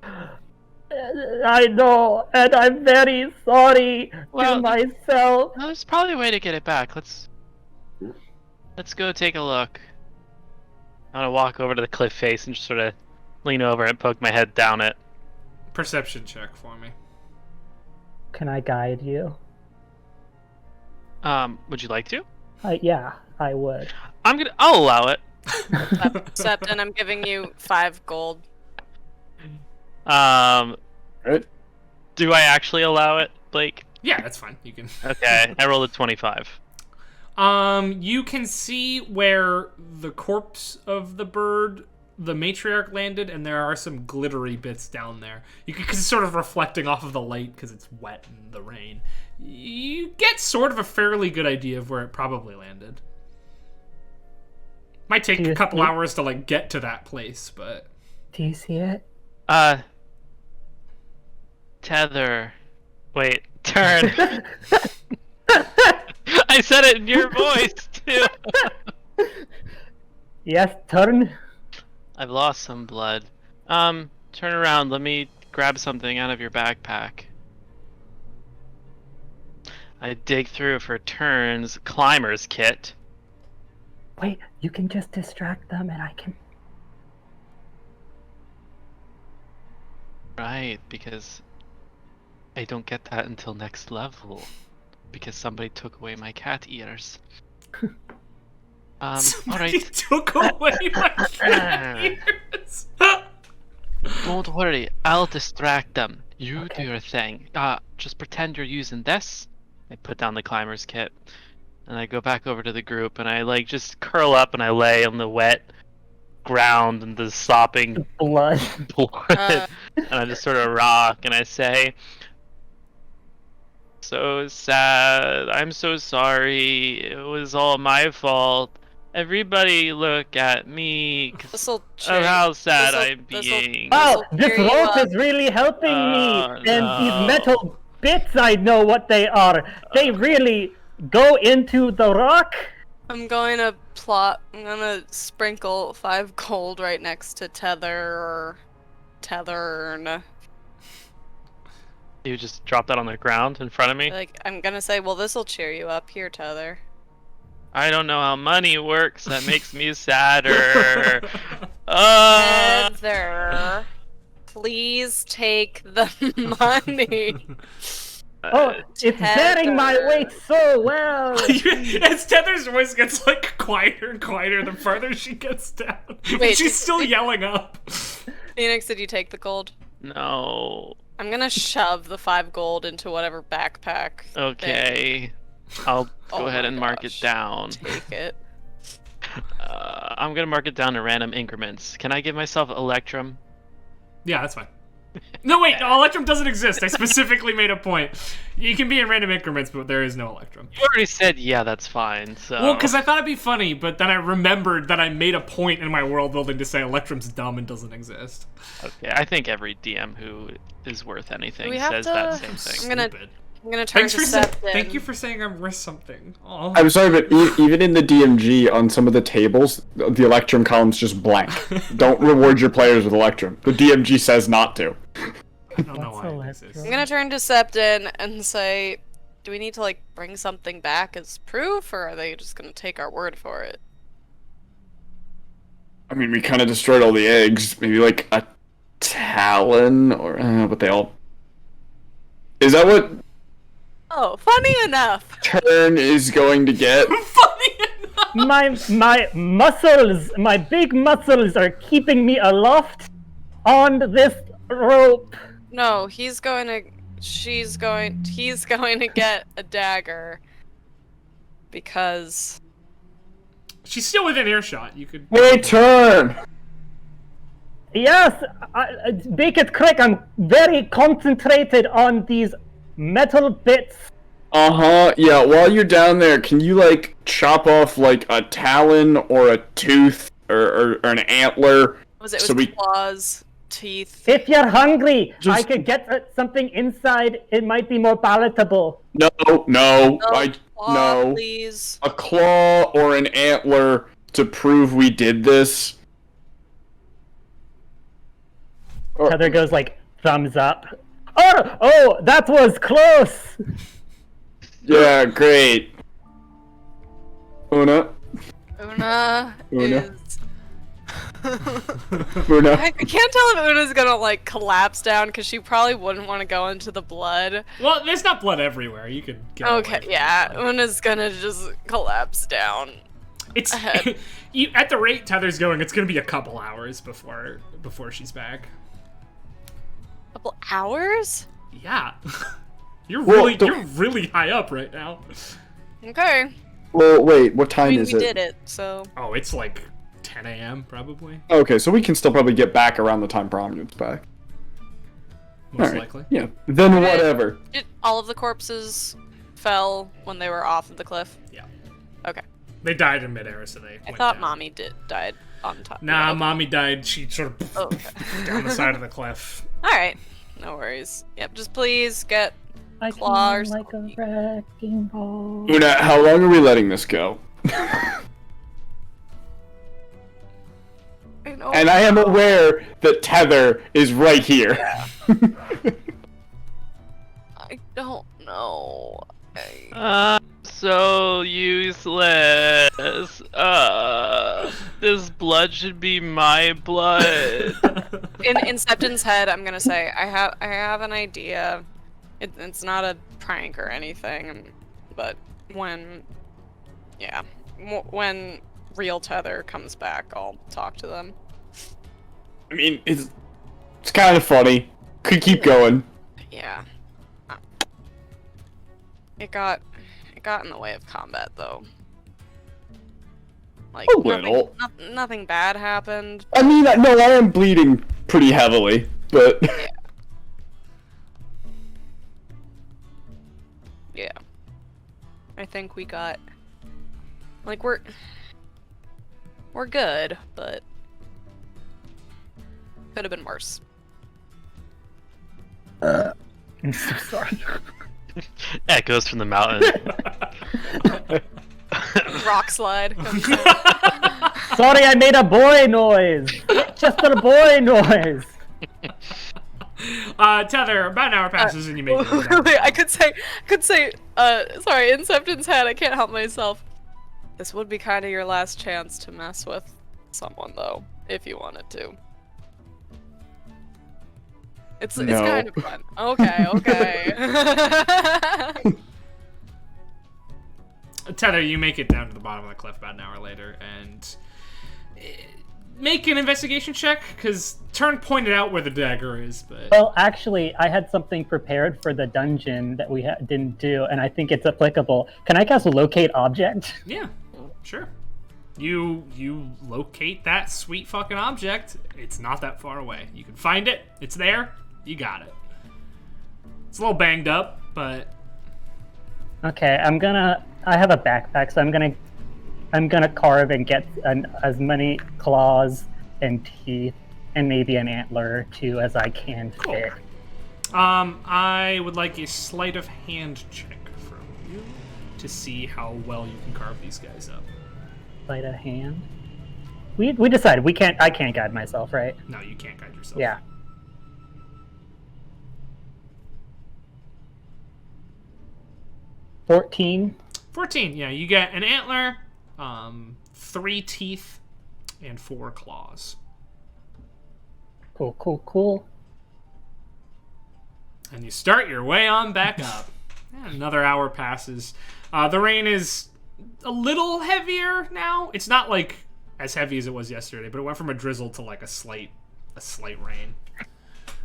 I know, and I'm very sorry to myself. No, there's probably a way to get it back. Let's go take a look. I'm gonna walk over to the cliff face and just sort of lean over and poke my head down it. Perception check for me. Can I guide you? Would you like to? Yeah, I would. I'll allow it. Except, and I'm giving you 5 gold. Right? Do I actually allow it, Blake? Yeah, that's fine. You can. Okay, I rolled a 25. You can see where the corpse of the bird, the matriarch, landed, and there are some glittery bits down there. Cause it's sort of reflecting off of the light because it's wet in the rain. You get sort of a fairly good idea of where it probably landed. Might take a couple hours to get to that place, but. Do you see it? Tether. Wait, turn. I said it in your voice, too. Yes, turn. I've lost some blood. Turn around. Let me grab something out of your backpack. I dig through for Turn's climber's kit. Wait, you can just distract them and I can... Right, because I don't get that until next level. Because somebody took away my cat ears. Somebody alright. took away my cat ears. Don't worry, I'll distract them. You do your thing. Just pretend you're using this. I put down the climber's kit. And I go back over to the group and I just curl up and I lay on the wet ground and the sopping blood. And I just sort of rock and I say, so sad. I'm so sorry. It was all my fault. Everybody look at me of how sad I'm being. Oh, this rope is really helping me. And these metal bits, I know what they are. They really go into the rock. I'm going to sprinkle 5 gold right next to Tethern. You just drop that on the ground in front of me? I'm gonna say, well, this'll cheer you up. Here, Tether. I don't know how money works. That makes me sadder. Tether, please take the money. Oh, it's bearing my weight so well. As Tether's voice gets like quieter and quieter the farther she gets down. Wait, She's still yelling up. Phoenix, did you take the gold? No. I'm gonna shove the 5 gold into whatever backpack. Okay. I'll go ahead and mark it down. Take it. I'm gonna mark it down in random increments. Can I give myself Electrum? Yeah, that's fine. No, wait, no, Electrum doesn't exist. I specifically made a point. You can be in random increments, but there is no Electrum. You already said, yeah, that's fine, so... Well, because I thought it'd be funny, but then I remembered that I made a point in my world building to say Electrum's dumb and doesn't exist. Okay, I think every DM who is worth anything We have says to- that same thing. I'm gonna turn to Septon. Thank you for saying I'm worth something. Aw. I'm sorry, but even in the DMG, on some of the tables, the Electrum column's just blank. Don't reward your players with Electrum. The DMG says not to. I don't know why it exists. I'm gonna turn to Septon and say, do we need to, like, bring something back as proof, or are they just gonna take our word for it? I mean, we kind of destroyed all the eggs. Maybe, like, a talon, or... but they all... Is that what Oh, funny enough! Turn is going to get? Funny enough! My muscles, my big muscles are keeping me aloft on this rope. No, he's going to get a dagger. Because... She's still within earshot. You could... Hey, Turn! Yes, make it quick. I'm very concentrated on these metal bits. Uh-huh, yeah, while you're down there, can you, like, chop off, like, a talon or a tooth or an antler? Was it claws, teeth? If you're hungry, Just- I could get something inside. It might be more palatable. No, Claw, please. A claw or an antler to prove we did this. Heather goes like, thumbs up. Oh, that was close! Yeah, great. Una is... Una. I can't tell if Una's gonna, like, collapse down, because she probably wouldn't want to go into the blood. Well, there's not blood everywhere. You could get Okay, away from yeah, blood. Una's gonna just collapse down. It's ahead. at the rate Tether's going, it's gonna be a couple hours before she's back. Couple hours? Yeah. You're Well, really high up right now. Okay. Well, wait, what time is we it? did it, so... Oh, it's like 10 a.m. probably. Okay, so we can still probably get back around the time Prominence back. Most Alright, likely. Yeah, then Okay. whatever. All of the corpses fell when they were off of the cliff? Yeah. Okay. They died in midair, so they I went thought down. Mommy died on top. Nah, Okay. Mommy died. She sort of Oh, okay. down the side of the cliff. Alright. No worries. Yep, just please get I claw or came like a wrecking ball. Una, how long are we letting this go? I know. And I am aware that Tether is right here. I don't know. So useless. This blood should be my blood. In Septon's head, I'm gonna say I have an idea. It's not a prank or anything, but when real Tether comes back, I'll talk to them. I mean, it's kind of funny. Could keep going. Yeah. It got in the way of combat though. Like A little. nothing bad happened. I mean, no, I am bleeding pretty heavily, but... Yeah. I think we got like we're good, but could have been worse. I'm so sorry. Echoes from the mountain. Rock slide. Sorry, I made a boy noise. Just a boy noise. Tether, about an hour passes and you make it. Wait, I could say, sorry, in Septon's head, I can't help myself. This would be kind of your last chance to mess with someone, though, if you wanted to. It's No. kind of fun. Okay. Tether, you make it down to the bottom of the cliff about an hour later, and make an investigation check, because Turn pointed out where the dagger is, but... Well, actually, I had something prepared for the dungeon that we didn't do, and I think it's applicable. Can I cast Locate Object? Yeah, sure. You locate that sweet fucking object. It's not that far away. You can find it. It's there. You got it. It's a little banged up, but... Okay, I have a backpack, so I'm gonna carve and get as many claws and teeth and maybe an antler or two as I can fit. I would like a sleight of hand check from you to see how well you can carve these guys up. Sleight of hand. We decided I can't guide myself, right? No, you can't guide yourself. Yeah. 14. 14, yeah, you get an antler, 3 teeth, and 4 claws. Cool. And you start your way on back up. And another hour passes. The rain is a little heavier now. It's not like as heavy as it was yesterday, but it went from a drizzle to like a slight rain.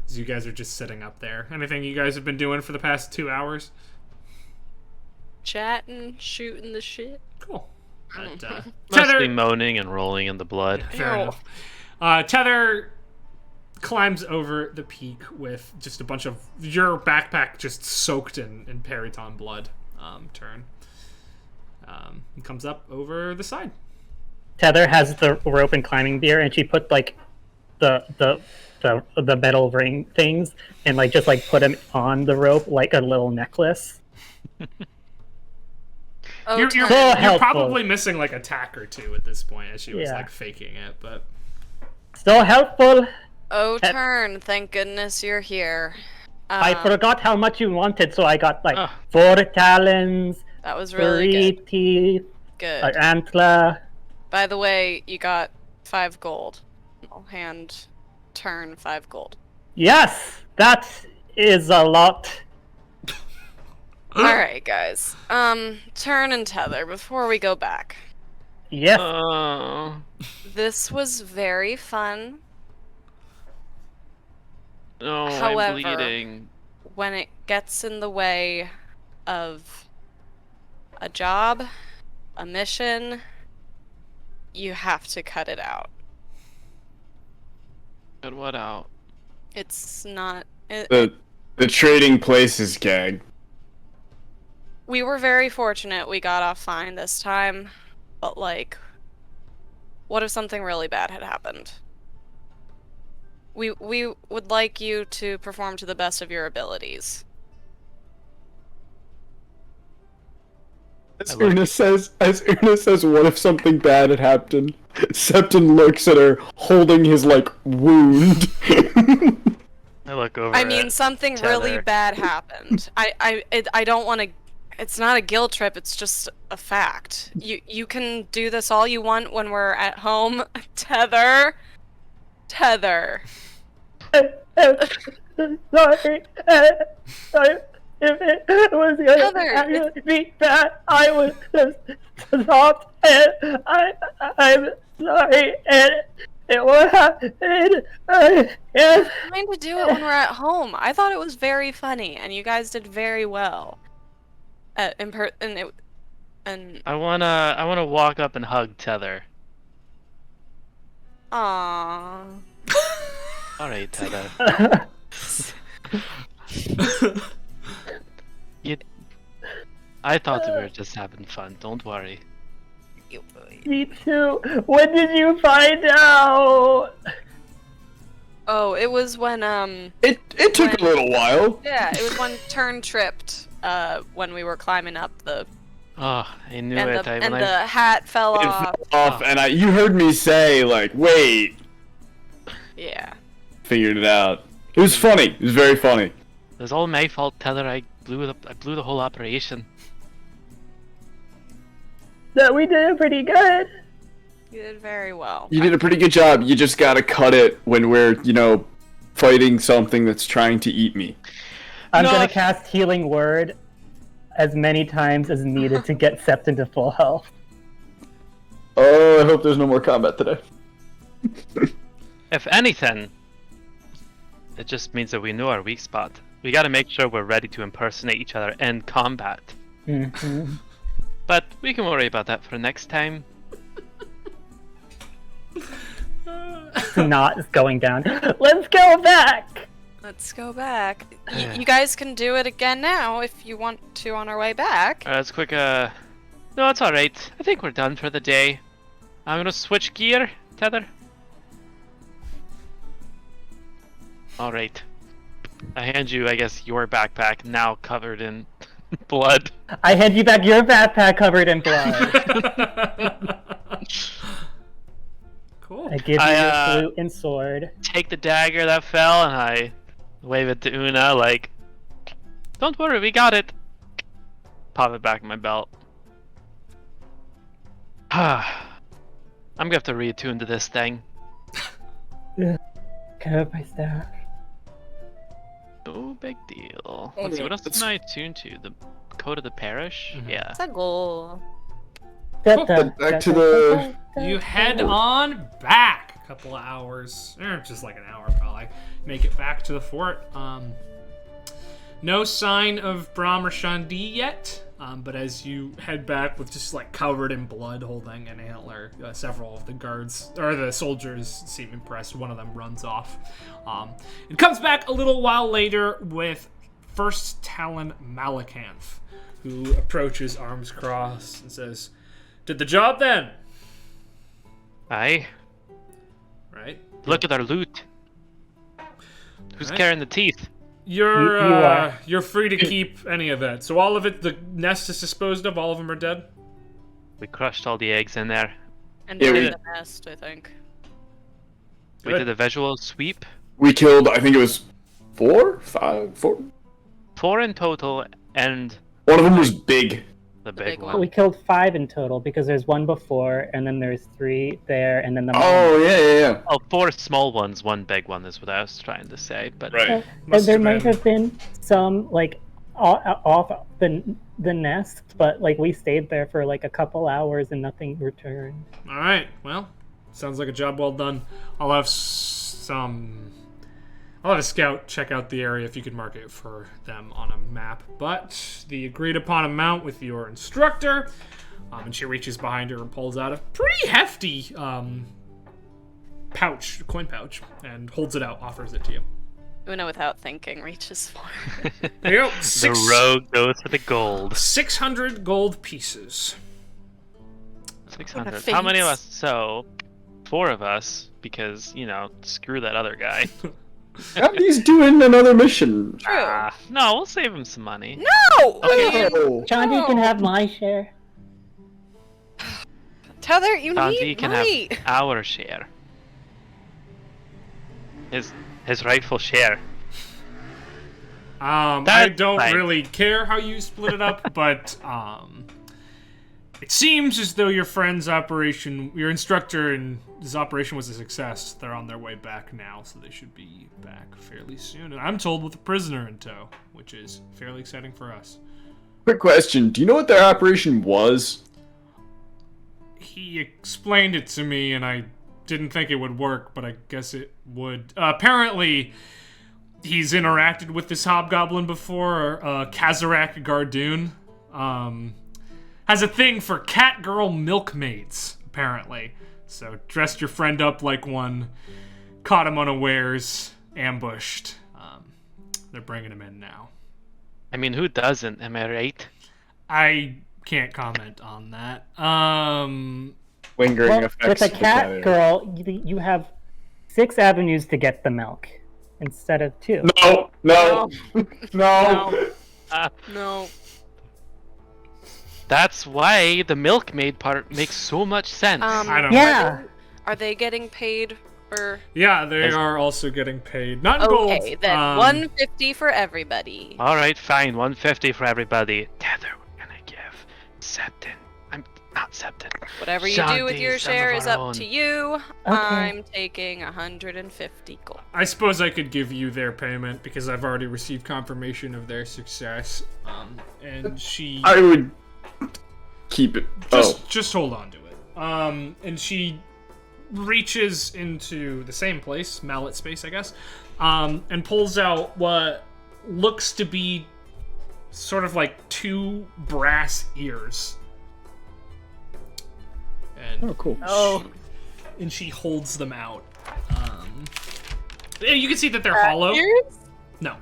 So you guys are just sitting up there. Anything you guys have been doing for the past 2 hours? Chatting, shooting the shit. Cool. But, Mostly moaning and rolling in the blood. Fair enough. Tether climbs over the peak with just a bunch of your backpack just soaked in Periton blood. Turn. And comes up over the side. Tether has the rope and climbing gear, and she put like the metal ring things and just put them on the rope like a little necklace. Oh, You're helpful. probably missing like a tack or two at this point as she was Yeah. faking it, but So helpful. Oh, Turn, thank goodness you're here. I forgot how much you wanted, so I got 4 talons, That was really 3 good. teeth, Good. an antler. By the way, you got 5 gold. I'll hand Turn 5 gold. Yes, that is a lot. Alright, guys. Turn and Tether, before we go back. Yes. This was very fun. No, However, I'm bleeding. when it gets in the way of a job, a mission, you have to cut it out. Cut what out? It's not... The trading places gag. We were very fortunate we got off fine this time, but what if something really bad had happened? We would like you to perform to the best of your abilities. As Una says, what if something bad had happened? Septon looks at her, holding his wound. I look over. I mean, something really Tether. bad happened. I don't want to. It's not a guilt trip. It's just a fact. You can do this all you want when we're at home. Tether. Sorry. If it was going to be bad, I would have stopped. And I'm sorry. And it would happen. We're trying to do it when we're at home. I thought it was very funny, and you guys did very well. I wanna walk up and hug Tether. Aww. Alright, Tether. I thought we were just having fun. Don't worry. Me too. When did you find out? Oh, it was when It took a little while. Yeah, it was when Turn tripped. When we were climbing up the Oh, I knew and it. the hat fell It off. fell off, and you heard me say wait. Yeah. Figured it out. It was funny. It was very funny. It was all my fault, Tether. I blew the whole operation. That we did it pretty good. You did very well. You did a pretty good job. You just gotta cut it when we're fighting something that's trying to eat me. I'm No, gonna cast Healing Word as many times as needed to get Sept into full health. Oh, I hope there's no more combat today. If anything, it just means that we know our weak spot. We gotta make sure we're ready to impersonate each other in combat. Mhm. But we can worry about that for next time. It's not going down. Let's go back! Let's go back. You guys can do it again now if you want to on our way back. Let's quick, no, it's alright. I think we're done for the day. I'm gonna switch gear, Tether. Alright. I hand you, I guess, your backpack, now covered in blood. I hand you back your backpack covered in blood. Cool. I give you your flute and sword. Take the dagger that fell, and I wave it to Una, like, don't worry, we got it. Pop it back in my belt. I'm gonna have to reattune to this thing. Can I have my staff? No big deal. Let's see, what else can I attune to? The code of the parish? Mhm. Yeah. It's a goal. Back to the- You head on back a couple of hours, or just like an hour probably. Make it back to the fort. No sign of Brahm or Shandi yet, but as you head back with just like covered in blood, holding an antler, several of the guards or the soldiers seem impressed. One of them runs off, and comes back a little while later with First Talon Malakanth, who approaches arms crossed and says, "Did the job then?" Aye. Right? Look at our loot. Who's Right. carrying the teeth? You're You are. you're free to keep any of it. So all of it, the nest is disposed of. All of them are dead. We crushed all the eggs in there. And Yeah, do we- the nest, I think. We Good. did a visual sweep. We killed, I think it was 4? 5? 4? 4 in total, and One of them was big. the big big one. one. We killed 5 in total because there's one before, and then there's 3 there, and then the Oh, yeah. Oh, 4 small ones, 1 big one is what I was trying to say. But Right. And Must there have might been. have been some like off the nest, but like we stayed there for like a couple hours and nothing returned. All right. Well, sounds like a job well done. I'll have I'll have a scout check out the area if you could mark it for them on a map. But the agreed upon amount with your instructor, and she reaches behind her and pulls out a pretty hefty coin pouch, and holds it out, offers it to you. Una, without thinking, reaches for it. There you go. the rogue goes for the gold. 600 gold pieces. 600. What a How many of feat. us? So, 4 of us, because, you know, screw that other guy. Abby's doing another mission. True. No, we'll save him some money. No! Okay. Oh. Chandi can have my share. Tether, you Gandhi need can money. have our share. His rightful share. I That's don't fine. really care how you split it up, but it seems as though your friend's operation, your instructor and his operation was a success. They're on their way back now, so they should be back fairly soon. And I'm told with a prisoner in tow, which is fairly exciting for us. Quick question. Do you know what their operation was? He explained it to me, and I didn't think it would work, but I guess it would. Apparently, he's interacted with this hobgoblin before, Kazarak Gardoon. Has a thing for cat girl milkmaids, apparently. So dressed your friend up like one, caught him unawares, ambushed. They're bringing him in now. I mean, who doesn't? Am I right? I can't comment on that. Lingering Well, effects. with a of the cat girl, you have 6 avenues to get the milk instead of 2. No, no, no. No. That's why the milkmaid part makes so much sense. I don't know. Yeah. Are they getting paid for... Yeah, they are also getting paid. Not in gold. Okay, then $150 for everybody. All right, fine. 150 for everybody. Tether, we're gonna give Septon. Accepted. Whatever you do with Shanti, your some share of is our up own. to you. Okay. I'm taking 150 gold. I suppose I could give you their payment because I've already received confirmation of their success. And she I would keep it. just hold on to it. And she reaches into the same place, mallet space, I guess, and pulls out what looks to be sort of like 2 brass ears. And cool. and she holds them out. You can see that they're hollow. Ears? No,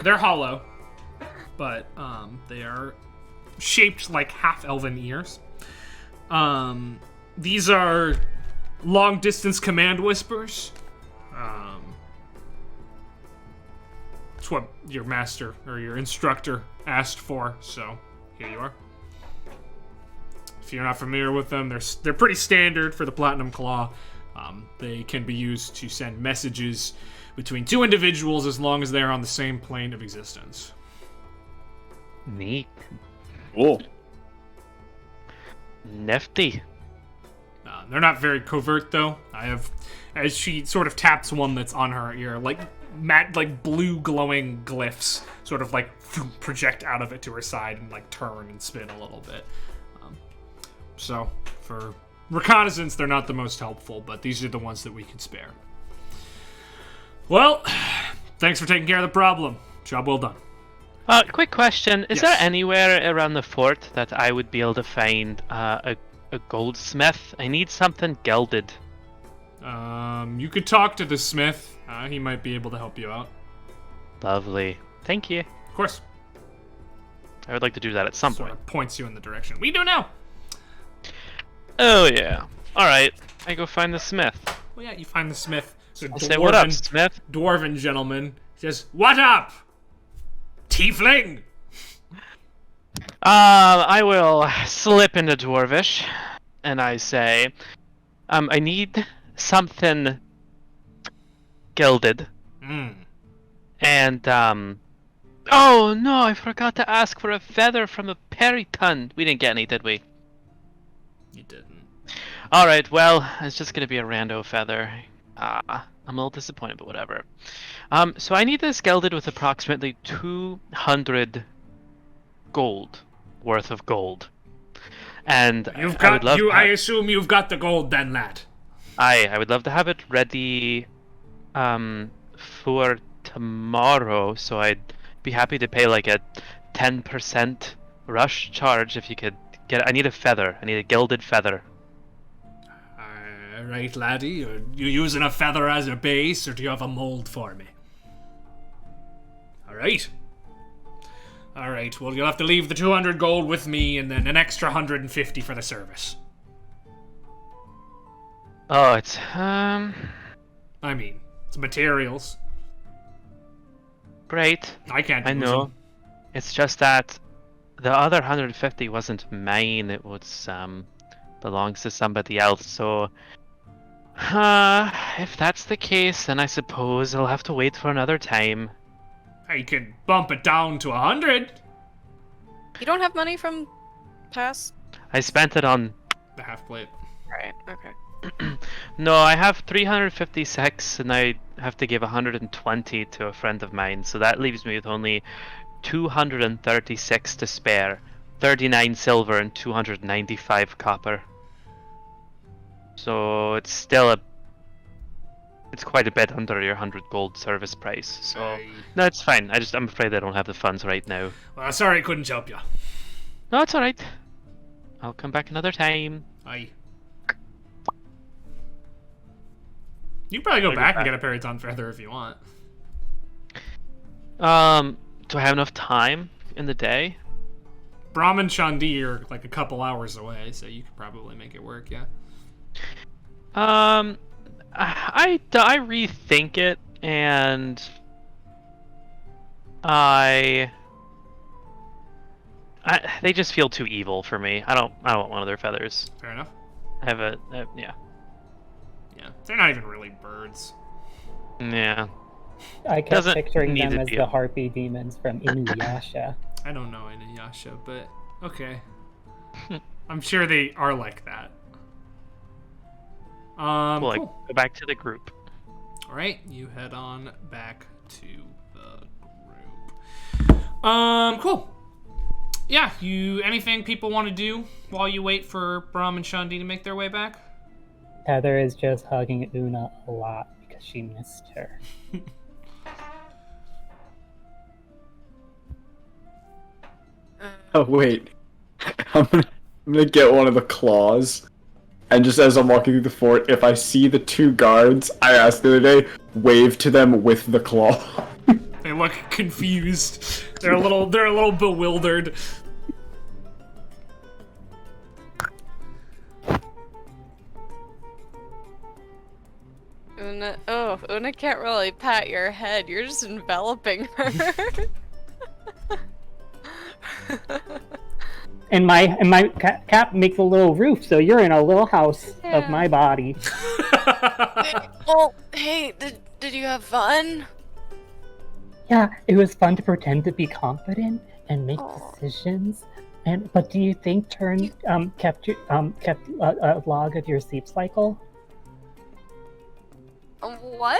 they're hollow, but they are shaped like half-elven ears. These are long-distance command whispers. It's what your master or your instructor asked for, so here you are. If you're not familiar with them, they're pretty standard for the Platinum Claw. They can be used to send messages between 2 individuals as long as they're on the same plane of existence. Neat. Cool. Nifty. They're not very covert, though. As she sort of taps one that's on her ear, like blue glowing glyphs sort of like project out of it to her side and like turn and spin a little bit. So for reconnaissance, they're not the most helpful, but these are the ones that we can spare. Well, thanks for taking care of the problem. Job well done. Quick question. Is there anywhere around the fort that I would be able to find a goldsmith? I need something gilded. You could talk to the smith. He might be able to help you out. Lovely. Thank you. Of course. I would like to do that at some Sort point. of points you in the direction we do now. Oh, yeah. Alright. I go find the smith. Well, yeah, you find the smith. So I say, what up, smith? Dwarven gentleman says, "What up, tiefling?" I will slip into Dwarvish, and I say, I need something gilded. And, oh no, I forgot to ask for a feather from a periton. We didn't get any, did we? You didn't. Alright, well, it's just gonna be a rando feather. I'm a little disappointed, but whatever. So I need this gilded with approximately 200 gold worth of gold. And I assume you've got the gold then, lad. I would love to have it ready for tomorrow, so I'd be happy to pay like a 10% rush charge if you could get. I need a feather. I need a gilded feather. Right, laddie. Are you using a feather as a base, or do you have a mold for me? Alright. Alright, well, you'll have to leave the 200 gold with me, and then an extra 150 for the service. Oh, it's, I mean, it's materials. Great. I can't I use know. them. It's just that the other 150 wasn't mine. It was, belongs to somebody else, so... if that's the case, then I suppose I'll have to wait for another time. I can bump it down to 100. You don't have money from past? I spent it on... The half plate. Right, okay. No, I have 356, and I have to give 120 to a friend of mine, so that leaves me with only 236 to spare. 39 silver and 295 copper. So it's still it's quite a bit under your 100 gold service price. So no, it's fine. I'm afraid I don't have the funds right now. Well, sorry I couldn't help you. No, it's all right. I'll come back another time. Aye. You can probably go back and get a Periton feather if you want. Do I have enough time in the day? Brahm and Shandi are like a couple hours away, so you could probably make it work, yeah. I rethink it, and they just feel too evil for me. I don't want one of their feathers. Fair enough. Yeah. Yeah, they're not even really birds. Yeah. I kept Doesn't picturing need them to as be the a- harpy demons from Inuyasha. I don't know Inuyasha, but okay. I'm sure they are like that. Well, Cool. go back to the group. All right, you head on back to the group. Cool. Yeah, anything people want to do while you wait for Brahm and Shandi to make their way back? Heather is just hugging Una a lot because she missed her. Oh wait, I'm gonna get one of the claws, and just as I'm walking through the fort, if I see the 2 guards I asked the other day, wave to them with the claw. They look confused. They're a little bewildered. Una can't really pat your head. You're just enveloping her. And my cap makes a little roof, so you're in a little house of my body. Well, hey, did you have fun? Yeah, it was fun to pretend to be confident and make decisions. But do you think Turn kept a log of your sleep cycle? What?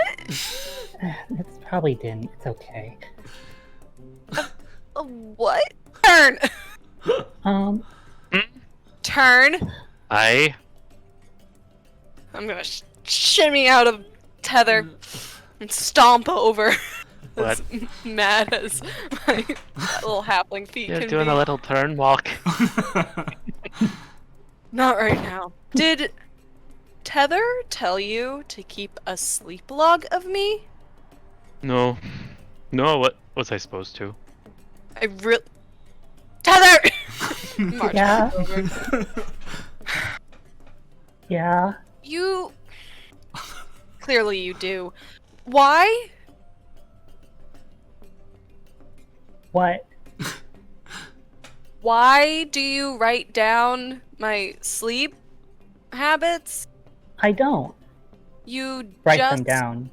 It probably didn't. It's okay. What? Turn! Turn! I I'm gonna shimmy out of Tether and stomp over What? as mad as my little halfling feet You're can doing be. a little turn walk. Not right now. Did Tether tell you to keep a sleep log of me? No. No, what was I supposed to? I really... Tether! March Yeah. over. Yeah. You... Clearly you do. Why? What? Why do you write down my sleep habits? I don't. You Write just... them down.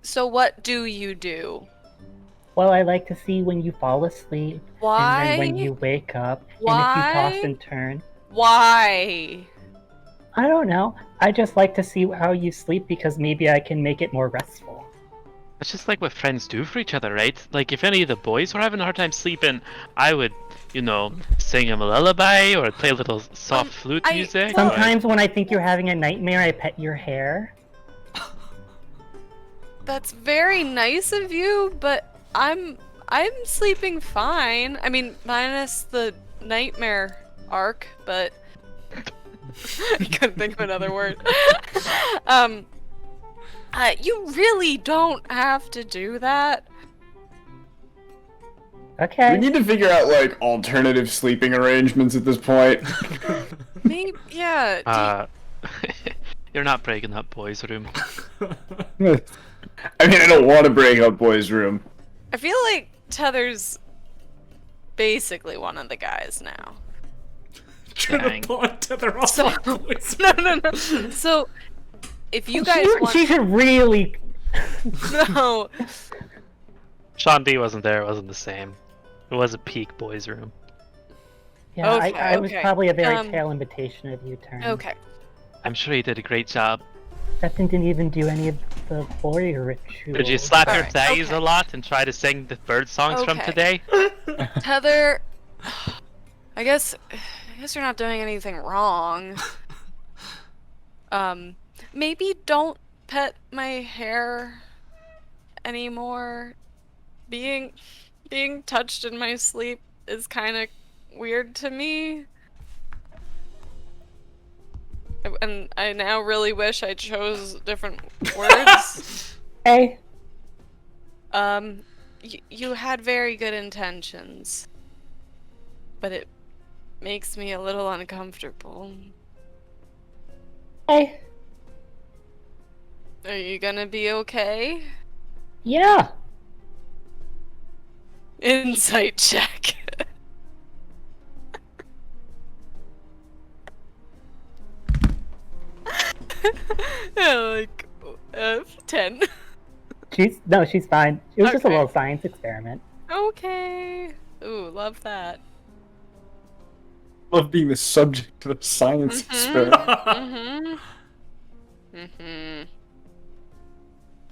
So what do you do? Well, I like to see when you fall asleep. Why? And then when you wake up. Why? And if you toss and turn. Why? I don't know. I just like to see how you sleep because maybe I can make it more restful. It's just like what friends do for each other, right? Like, if any of the boys were having a hard time sleeping, I would, sing them a lullaby or play a little soft flute music. well- Sometimes when I think you're having a nightmare, I pet your hair. That's very nice of you, but I'm sleeping fine. I mean, minus the nightmare arc, but I couldn't think of another word. You really don't have to do that. Okay. We need to figure out, alternative sleeping arrangements at this point. Maybe, yeah. You're not breaking up boys' room. I mean, I don't want to break up boys' room. I feel like Tether's basically one of the guys now. Trying Dang. to pull a Tether off. So, my voice. no. So, if you guys want... She should really... No. Sean D wasn't there, it wasn't the same. It was a peak boys' room. Yeah, Okay, I was okay. probably a very pale imitation of you, Turn. Okay. I'm sure you did a great job. Stefan didn't even do any of the warrior rituals. Did you slap your Alright, thighs okay. a lot and try to sing the bird songs from Okay. today? Tether, I guess you're not doing anything wrong. Maybe don't pet my hair anymore. Being touched in my sleep is kind of weird to me. And I now really wish I chose different words. Hey, You had very good intentions, but it makes me a little uncomfortable. hey, Are you gonna be okay? yeah. Insight check. Like 10. She's fine. It was just a Okay. little science experiment. Okay. Ooh, love that. Love being the subject of a science experiment.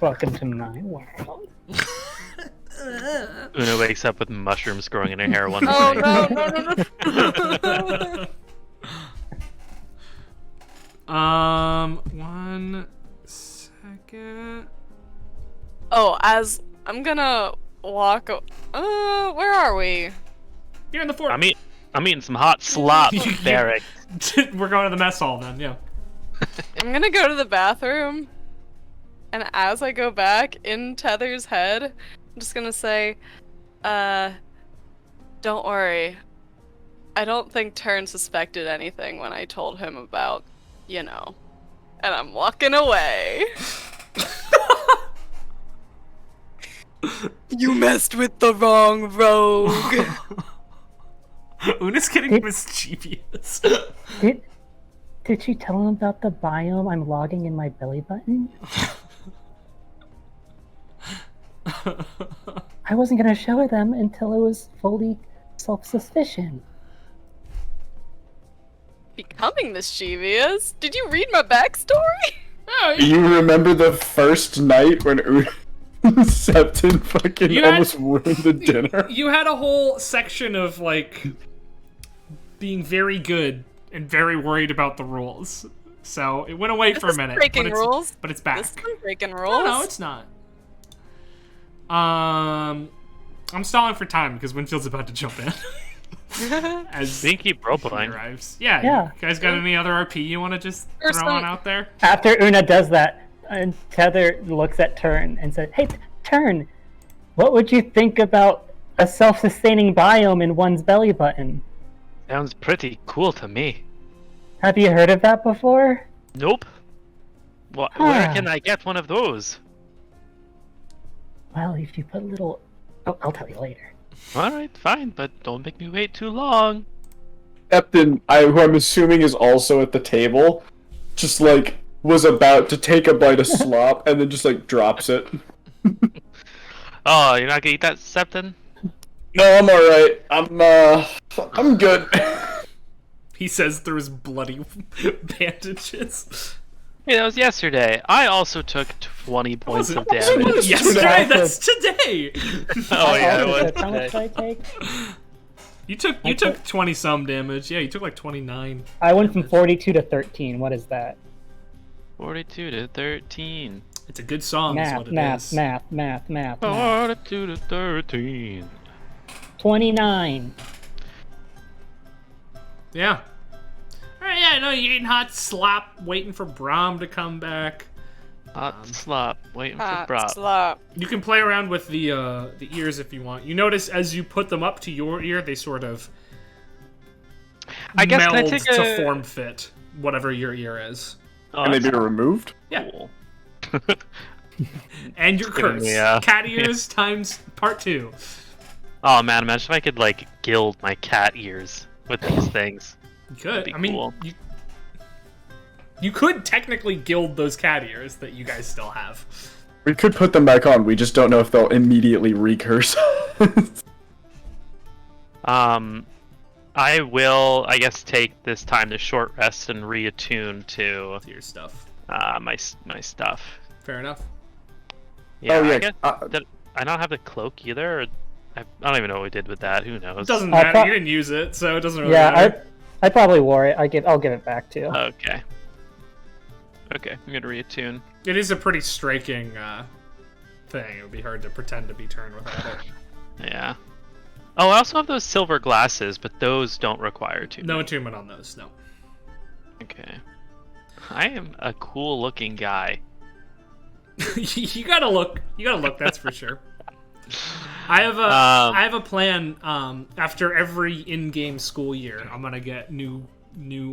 Welcome to my world. Una wakes up with mushrooms growing in her hair one Oh morning. no. 1 second. Oh, as I'm gonna walk. Where are we? You're in the fort. I'm eating some hot slop, Barrack. We're going to the mess hall then, yeah. I'm gonna go to the bathroom, and as I go back in Tether's head, I'm just gonna say, don't worry. I don't think Turn suspected anything when I told him about, and I'm walking away. You messed with the wrong rogue. Una's getting mischievous. Did she tell him about the biome I'm logging in my belly button? I wasn't gonna show them until it was fully self-sufficient. Becoming mischievous? Did you read my backstory? You remember the first night when Septon fucking almost ruined the dinner? You had a whole section of, being very good and very worried about the rules. So it went away for a minute. Breaking rules. But it's back. This isn't breaking rules. No, it's not. I'm stalling for time because Winfield's about to jump in. As We can keep role-playing. arrives. Yeah. Yeah. You guys got any other RP you want to just There's throw on some- out there? After Una does that, and Tether looks at Turn and says, "Hey, Turn, what would you think about a self-sustaining biome in one's belly button? Sounds pretty cool to me. Have you heard of that before?" Nope. Where can I get one of those? Well, if you put a little... Oh, I'll tell you later. Alright, fine, but don't make me wait too long. Septon, who I'm assuming is also at the table, just was about to take a bite of slop and then just drops it. Oh, you're not gonna eat that, Septon? No, I'm alright. I'm good. He says through his bloody bandages. Hey, that was yesterday. I also took 20 points of damage. Yesterday? That's today! Oh yeah, it Also was said, how much did I today. take? You took 20 some damage. Yeah, you took 29. I went from 42 to 13. What is that? 42 to 13. It's a good song, is what Math, it is. math. 42 to 13. 29. Yeah. Alright, yeah, no, you're eating hot slop, waiting for Brahm to come back. Hot slop, waiting for Hot Brop. slop. You can play around with the ears if you want. You notice as you put them up to your ear, they sort of I guess can I meld take to a... form fit whatever your ear is. Oh, Can they be that's removed? Yeah. cool. And your giving curse. me, Cat ears times part 2. Oh man, imagine if I could gild my cat ears with these things. You could. That'd be I mean, cool. you could technically gild those cat ears that you guys still have. We could put them back on, we just don't know if they'll immediately recurse. I will, I guess, take this time to short rest and reattune to Your stuff. my stuff. Fair enough. Yeah, Oh, yeah, I guess, did I not have the cloak either? Or I don't even know what we did with that. Who knows? It doesn't I matter. thought- You didn't use it, so it doesn't really Yeah, matter. I probably wore it. I'll give it back too. Okay. Okay, I'm gonna reattune. It is a pretty striking thing. It would be hard to pretend to be turned without it. Yeah. Oh, I also have those silver glasses, but those don't require to. No attunement on those, no. Okay. I am a cool looking guy. You gotta look, that's for sure. I have a plan. After every in-game school year, I'm gonna get new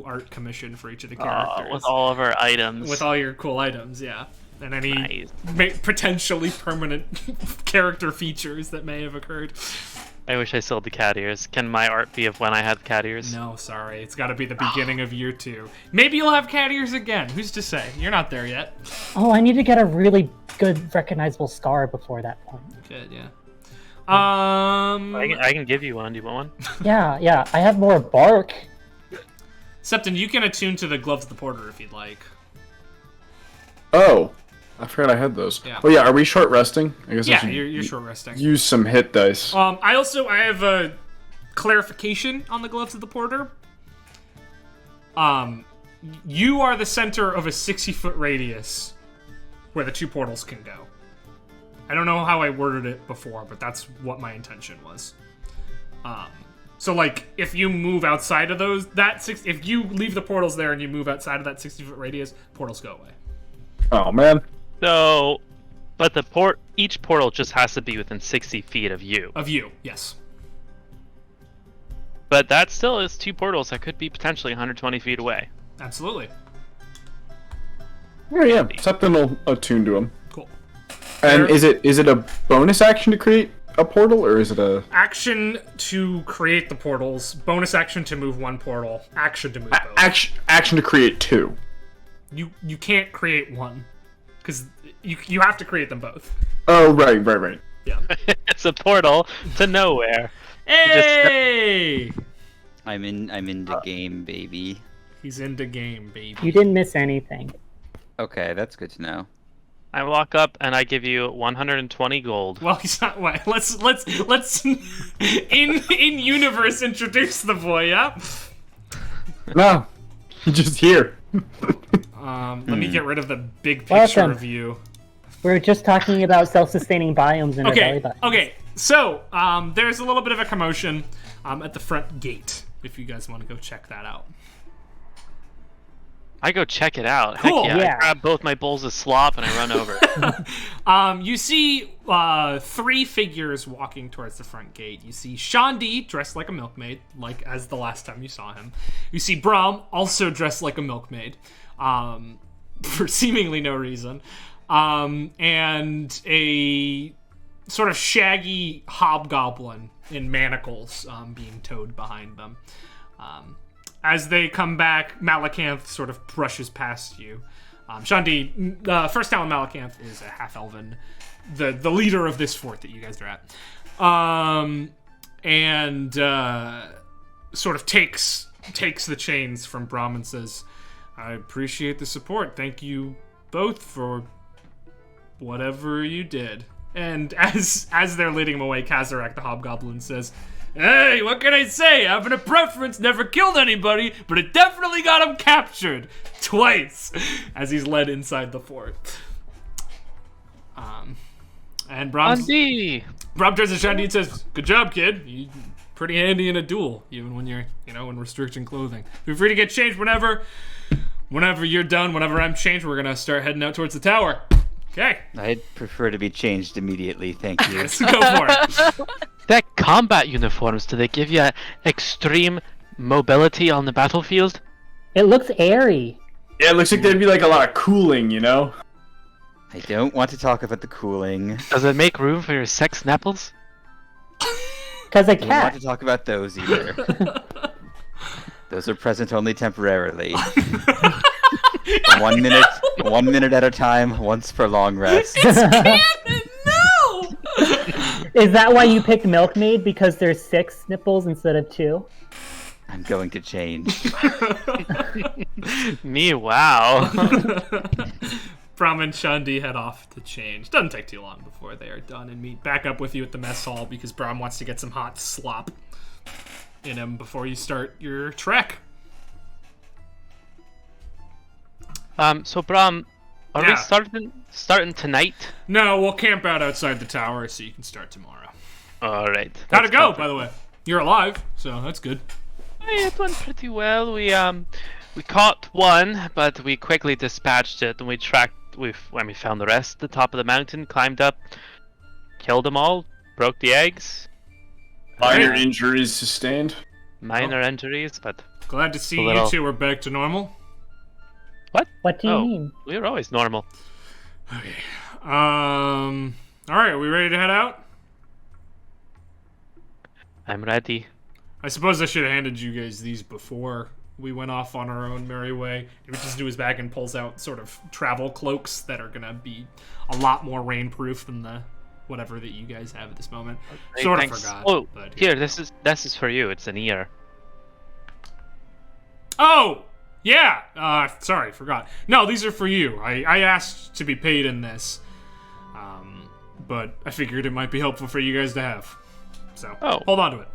art commission for each of the characters With all of our items. with all your cool items, yeah, and any Nice. potentially permanent character features that may have occurred. I wish I still had the cat ears. Can my art be of when I had cat ears? No, sorry, it's got to be the beginning of year 2. Maybe you'll have cat ears again. Who's to say? You're not there yet. Oh, I need to get a really good recognizable scar before that point. Good, yeah. I can give you one. Do you want one? Yeah. I have more bark. Septon, you can attune to the gloves of the porter if you'd like. Oh, I forgot I had those. Yeah. Oh yeah, are we short resting? I guess I Yeah, should you're short resting. use some hit dice. I have a clarification on the gloves of the porter. You are the center of a 60-foot radius where the two portals can go. I don't know how I worded it before, but that's what my intention was. So like, if you move outside of if you leave the portals there and you move outside of that 60-foot radius, portals go away. Oh man. So, but each portal just has to be within 60 feet of you. Of you, yes. But that still is two portals that could be potentially 120 feet away. Absolutely. Oh yeah, something will attune to him. Cool. And is it a bonus action to create a portal, or is it a action to create the portals? Bonus action to move one portal. Action to move both. action to create two? You can't create one, because you have to create them both. Oh right. Yeah. It's a portal to nowhere. Hey! I'm into game, baby. He's into game, baby. You didn't miss anything. Okay, that's good to know. I walk up and I give you 120 gold. Well, he's not. Wait, let's in universe introduce the boy. Yeah. No, he's just here. Let me get rid of the big picture Welcome. of you. We're just talking about self-sustaining biomes in our belly button. Okay. So, there's a little bit of a commotion at the front gate. If you guys want to go check that out. I go check it out. Cool. Heck yeah. Yeah. I grab both my bowls of slop and I run over. You see three figures walking towards the front gate. You see Shandi dressed like a milkmaid, like as the last time you saw him. You see Braum also dressed like a milkmaid, for seemingly no reason, and a sort of shaggy hobgoblin in manacles being towed behind them. As they come back, Malakanth sort of brushes past you. Shandi, first town Malakanth is a half-elven, the leader of this fort that you guys are at. And sort of takes the chains from Braum and says, I appreciate the support. Thank you both for whatever you did. And as they're leading him away, Kazarak the hobgoblin says, hey, what can I say? Having a preference, never killed anybody, but it definitely got him captured. Twice. As he's led inside the fort. And Braum turns to Shandi and says, good job, kid. You're pretty handy in a duel, even when you're, in restriction clothing. Feel free to get changed whenever you're done, whenever I'm changed, we're gonna start heading out towards the tower. Okay. I'd prefer to be changed immediately, thank you. Let's go for it. That combat uniforms, do they give you extreme mobility on the battlefield? It looks airy. Yeah, it looks like there'd be like a lot of cooling, I don't want to talk about the cooling. Does it make room for your sex nipples? Because a I don't want cat. to talk about those either. Those are present only temporarily. 1 minute at a time, once per long rest. No! Is that why you picked Milkmaid? Because there's 6 nipples instead of 2? I'm going to change. Me, wow. Braum and Shandi head off to change. Doesn't take too long before they are done and meet back up with you at the mess hall because Braum wants to get some hot slop in him before you start your trek. So Braum, are Yeah. we starting tonight? No, we'll camp out outside the tower so you can start tomorrow. Alright. How'd it go, by the way? You're alive, so that's good. It went pretty well. We caught one, but we quickly dispatched it and when we found the rest at the top of the mountain, climbed up, killed them all, broke the eggs. Minor injuries sustained. Minor injuries, but Glad to see A little. you two are back to normal. What do you mean? we were always normal. Okay. Alright, are we ready to head out? I'm ready. I suppose I should have handed you guys these before we went off on our own merry way. He reaches into his bag and pulls out sort of travel cloaks that are gonna be a lot more rainproof than the whatever that you guys have at this moment. Hey, Sort of thanks. forgot. Oh, but, here, this is for you. It's an ear. Oh! Yeah! Sorry, forgot. No, these are for you. I asked to be paid in this. But I figured it might be helpful for you guys to have. So, hold on to it.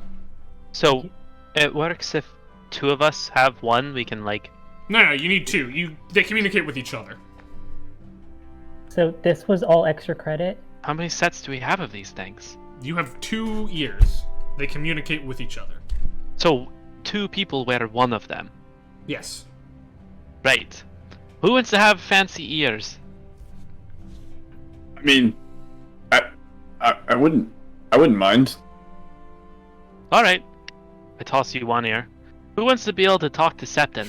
So, it works if 2 of us have one, we can, like... No, you need 2. They communicate with each other. So this was all extra credit? How many sets do we have of these things? You have 2 ears. They communicate with each other. So, 2 people wear one of them. Yes. Right. Who wants to have fancy ears? I mean, I wouldn't mind. All right. I toss you one ear. Who wants to be able to talk to Septon?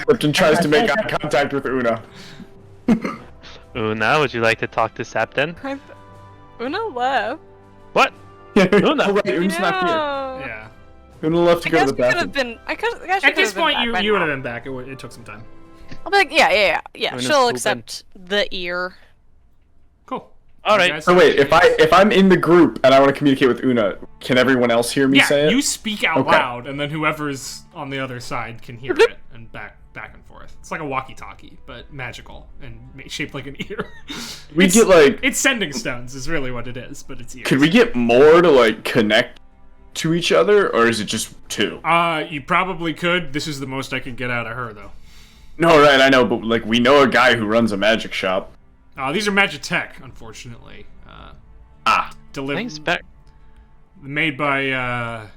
Lipton tries to make eye contact with Una. Una, would you like to talk to Septon? Una left. What? Una. Oh, right, Una's not here. Yeah. Una left to go to the bathroom. At this point, you would have been back. It took some time. I'll be like, yeah. Una's She'll pooping. accept the ear. Cool. All right. Guys- So wait, if I'm in the group and I want to communicate with Una, can everyone else hear me say Yeah, it? you speak out Okay. loud, and then whoever's on the other side can hear it, and back and forth. It's like a walkie-talkie, but magical and shaped like an ear. We get like, It's sending stones, is really what it is, but it's ears. could we get more to like connect to each other, or is it just 2? You probably could. This is the most I could get out of her, though. No, right, I know, but like we know a guy who runs a magic shop. These are Magitech, unfortunately. Thanks, back. Made by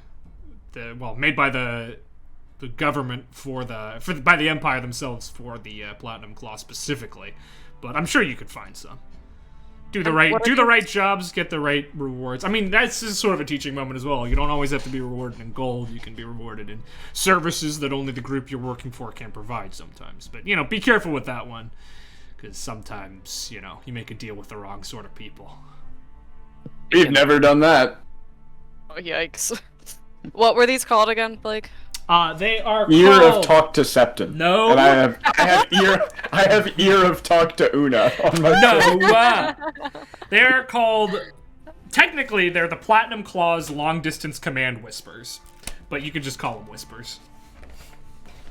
the government by the Empire themselves for the Platinum Claw specifically, but I'm sure you could find some. Do the right jobs, get the right rewards. I mean, that's just sort of a teaching moment as well. You don't always have to be rewarded in gold. You can be rewarded in services that only the group you're working for can provide sometimes. But be careful with that one, because sometimes you make a deal with the wrong sort of people. We've never done that. Oh, yikes. What were these called again, Blake? They are Ear called... of talk to Septon. No. And I have ear of talk to Una on my No. They're called... Technically, they're the Platinum Claw's long-distance command whispers. But you can just call them whispers.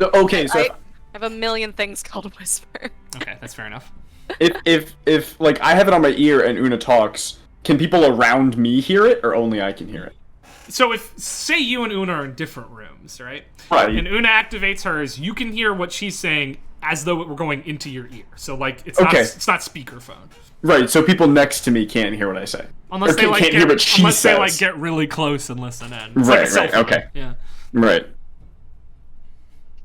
Okay, so I have a million things called a whisper. Okay, that's fair enough. if like I have it on my ear and Una talks, can people around me hear it, or only I can hear it? So say you and Una are in different rooms, right? Right. And Una activates hers, you can hear what she's saying as though it were going into your ear. So like it's Okay. not speakerphone. Right, so people next to me can't hear what I say. Unless Or they like can't hear what she unless they says. like get really close and listen in. It's Right, like a right, cell phone. okay. Yeah. Right.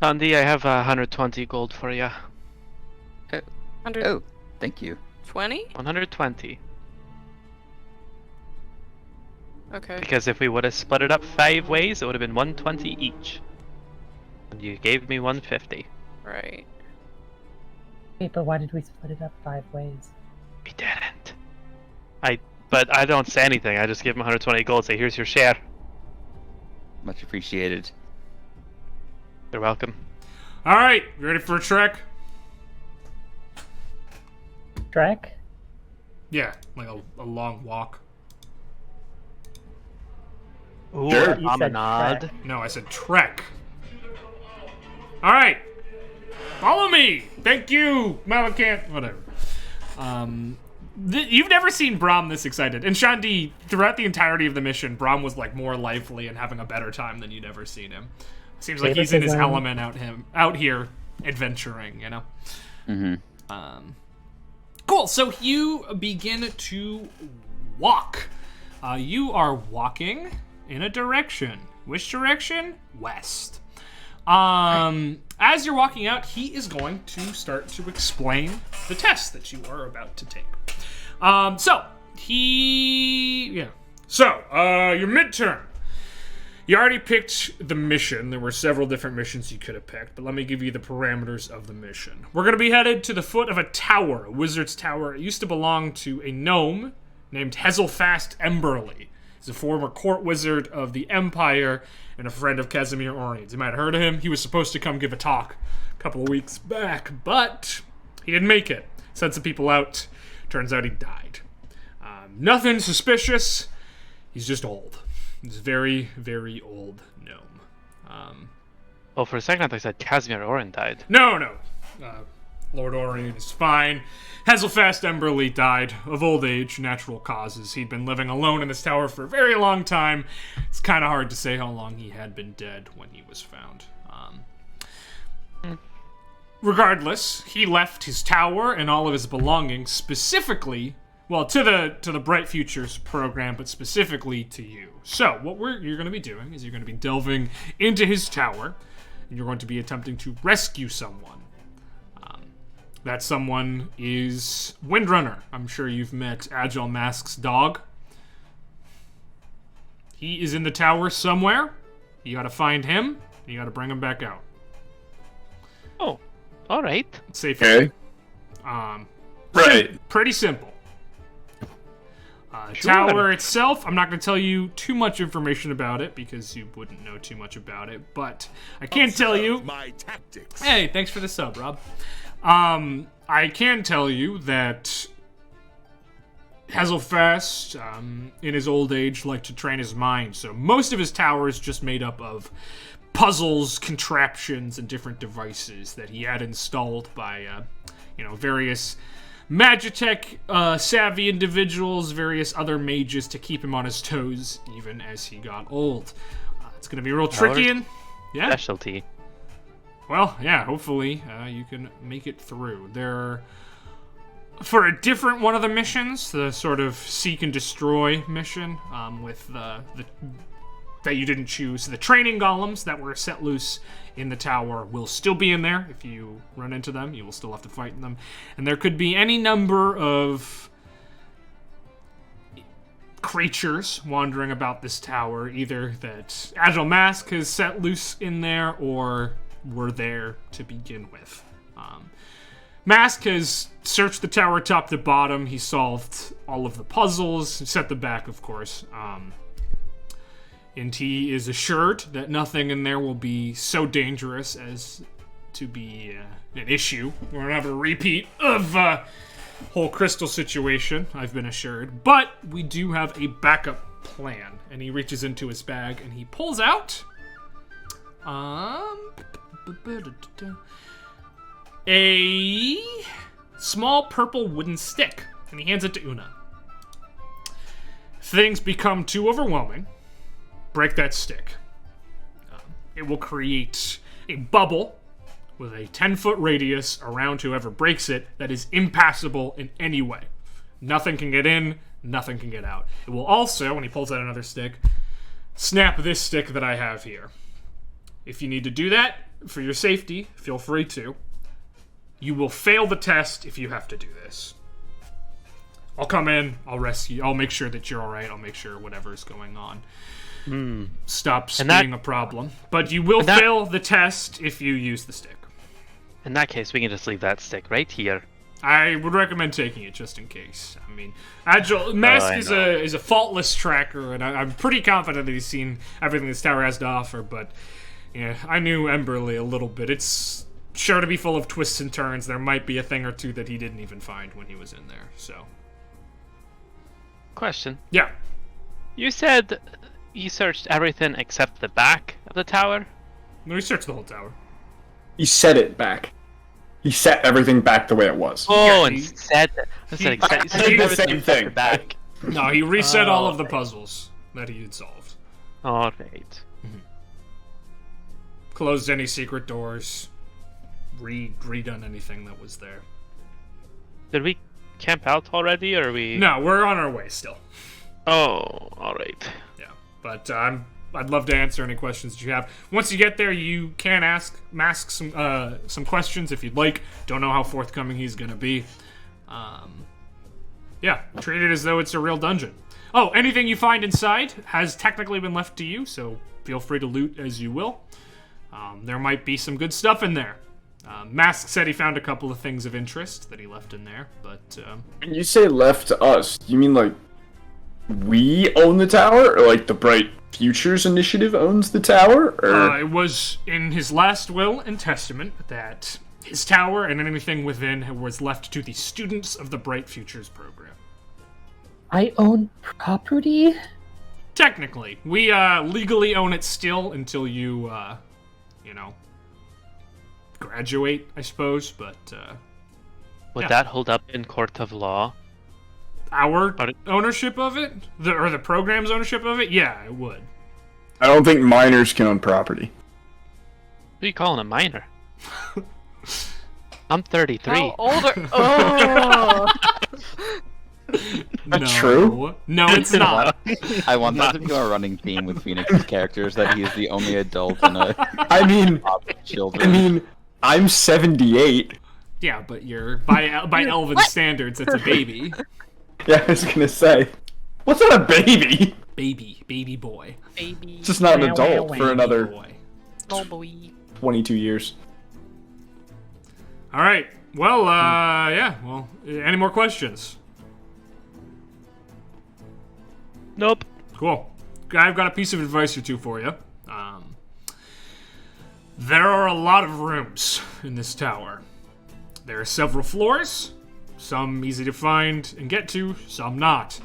Andy, I have 120 gold for you. 120? Oh, thank you. 120. Okay. Because if we would have split it up 5 ways, it would have been 120 each. And you gave me 150. Right. Wait, but why did we split it up 5 ways? We didn't. But I don't say anything. I just give him 120 gold. Say, here's your share. Much appreciated. You're welcome. All right, you ready for a trek? Trek? Yeah, like a long walk. Ooh, Sure. You I'm a said nod. trek. No, I said trek. All right, follow me. Thank you, Malakant. Whatever. You've never seen Brahm this excited. And Shandi, throughout the entirety of the mission, Brahm was like more lively and having a better time than you'd ever seen him. Seems like he's in his element out here adventuring, you know. Mm-hmm. Cool. So you begin to walk. You are walking in a direction. Which direction? West. As you're walking out, he is going to start to explain the test that you are about to take. So your midterm. You already picked the mission. There were several different missions you could have picked, but let me give you the parameters of the mission. We're going to be headed to the foot of a tower, a wizard's tower. It used to belong to a gnome named Hezelfast Emberly. He's a former court wizard of the Empire and a friend of Casimir Orian's. You might have heard of him. He was supposed to come give a talk a couple of weeks back, but he didn't make it. Sent some people out Turns out he died. Nothing suspicious. He's just old. He's a very, very old gnome. Oh, for a second I thought you said Casimir Oren died. No. Lord Orion is fine. Hazelfast Emberly died of old age, natural causes. He'd been living alone in this tower for a very long time. It's kind of hard to say how long he had been dead when he was found. Regardless, he left his tower and all of his belongings specifically, well, to the Bright Futures program, but specifically to you. So, what you're going to be doing is you're going to be delving into his tower, and you're going to be attempting to rescue someone. That someone is Windrunner. I'm sure you've met Agile Mask's dog. He is in the tower somewhere. You gotta find him, and you gotta bring him back out. Oh, alright. Safely. Okay. Right. Pretty simple. Sure. Tower itself, I'm not going to tell you too much information about it because you wouldn't know too much about it, but I can tell you... My tactics. Hey, thanks for the sub, Rob. I can tell you that Hazelfast, in his old age, liked to train his mind, so most of his tower is just made up of puzzles, contraptions, and different devices that he had installed by, various Magitech savvy individuals, various other mages to keep him on his toes, even as he got old. It's gonna be real tricky and... Yeah. Specialty. Well, yeah, hopefully you can make it through. For a different one of the missions, the sort of seek and destroy mission, with that you didn't choose, the training golems that were set loose in the tower will still be in there. If you run into them, you will still have to fight them. And there could be any number of creatures wandering about this tower, either that Agile Mask has set loose in there or were there to begin with. Mask has searched the tower top to bottom. He solved all of the puzzles, set them back, of course. And he is assured that nothing in there will be so dangerous as to be an issue. We're gonna have a repeat of whole crystal situation, I've been assured. But we do have a backup plan. And he reaches into his bag and he pulls out a small purple wooden stick, and he hands it to Una. If things become too overwhelming, break that stick. It will create a bubble with a 10-foot radius around whoever breaks it that is impassable in any way. Nothing can get in, nothing can get out. It will also, when he pulls out another stick, snap this stick that I have here. If you need to do that for your safety, feel free to. You will fail the test if you have to do this. I'll come in, I'll rescue, I'll make sure that you're alright, I'll make sure whatever's going on stops being a problem. But you will fail the test if you use the stick. In that case, we can just leave that stick right here. I would recommend taking it just in case. I mean, Mask is a faultless tracker, and I'm pretty confident that he's seen everything this tower has to offer, but yeah, I knew Emberly a little bit. It's sure to be full of twists and turns. There might be a thing or two that he didn't even find when he was in there, so. Question. Yeah. You said you searched everything except the back of the tower? No, he searched the whole tower. He set it back. He set everything back the way it was. Oh, Yeah, and said did the everything same thing. the back. No, he reset all of the puzzles that he had solved. Alright. Closed any secret doors. Redone anything that was there. Did we camp out already, or are we... No, we're on our way still. Oh, alright. Yeah, but I'd love to answer any questions that you have. Once you get there, you can ask some questions if you'd like. Don't know how forthcoming he's gonna be. Yeah, treat it as though it's a real dungeon. Oh, anything you find inside has technically been left to you, so feel free to loot as you will. There might be some good stuff in there. Mask said he found a couple of things of interest that he left in there, but... When you say left to us, you mean like we own the tower, or like the Bright Futures Initiative owns the tower? Or... it was in his last will and testament that his tower, and anything within was left to the students of the Bright Futures program. I own property? Technically. We legally own it still until you, graduate, I suppose, but... Would that hold up in court of law? Our ownership of it? The program's ownership of it? Yeah, it would. I don't think minors can own property. Who are you calling a minor? I'm 33. How old are... Oh! That's true? No, it's not. I want that to be a running theme with Phoenix's characters, that he is the only adult in a I mean, children. I'm 78. Yeah, but you're by elven standards, that's a baby. Yeah, I was gonna say. What's not a baby? Baby boy. Baby. It's just not an adult for another Boy. Small boy. 22 years. All right. Well, any more questions? Nope. Cool. I've got a piece of advice or two for you. There are a lot of rooms in this tower. There are several floors, some easy to find and get to, some not.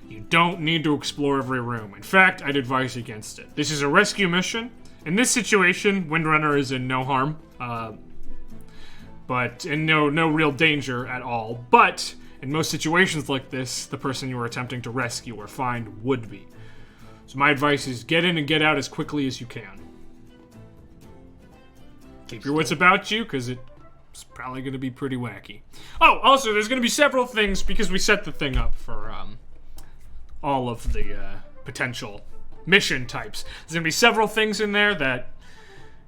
You don't need to explore every room. In fact, I'd advise against it. This is a rescue mission. In this situation, Windrunner is in no harm, but in no real danger at all. But in most situations like this, the person you are attempting to rescue or find would be. So my advice is get in and get out as quickly as you can. Keep your wits about you, because it's probably going to be pretty wacky. Oh, also, there's going to be several things, because we set the thing up for all of the potential mission types. There's going to be several things in there that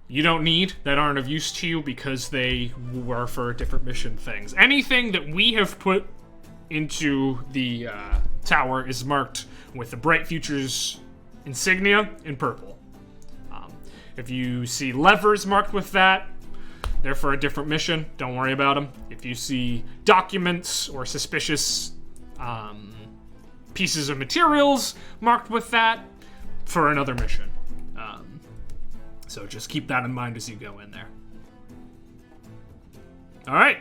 you don't need, that aren't of use to you, because they were for different mission things. Anything that we have put into the tower is marked with the Bright Futures insignia in purple. If you see levers marked with that, they're for a different mission. Don't worry about them. If you see documents or suspicious pieces of materials marked with that, for another mission. So just keep that in mind as you go in there. All right.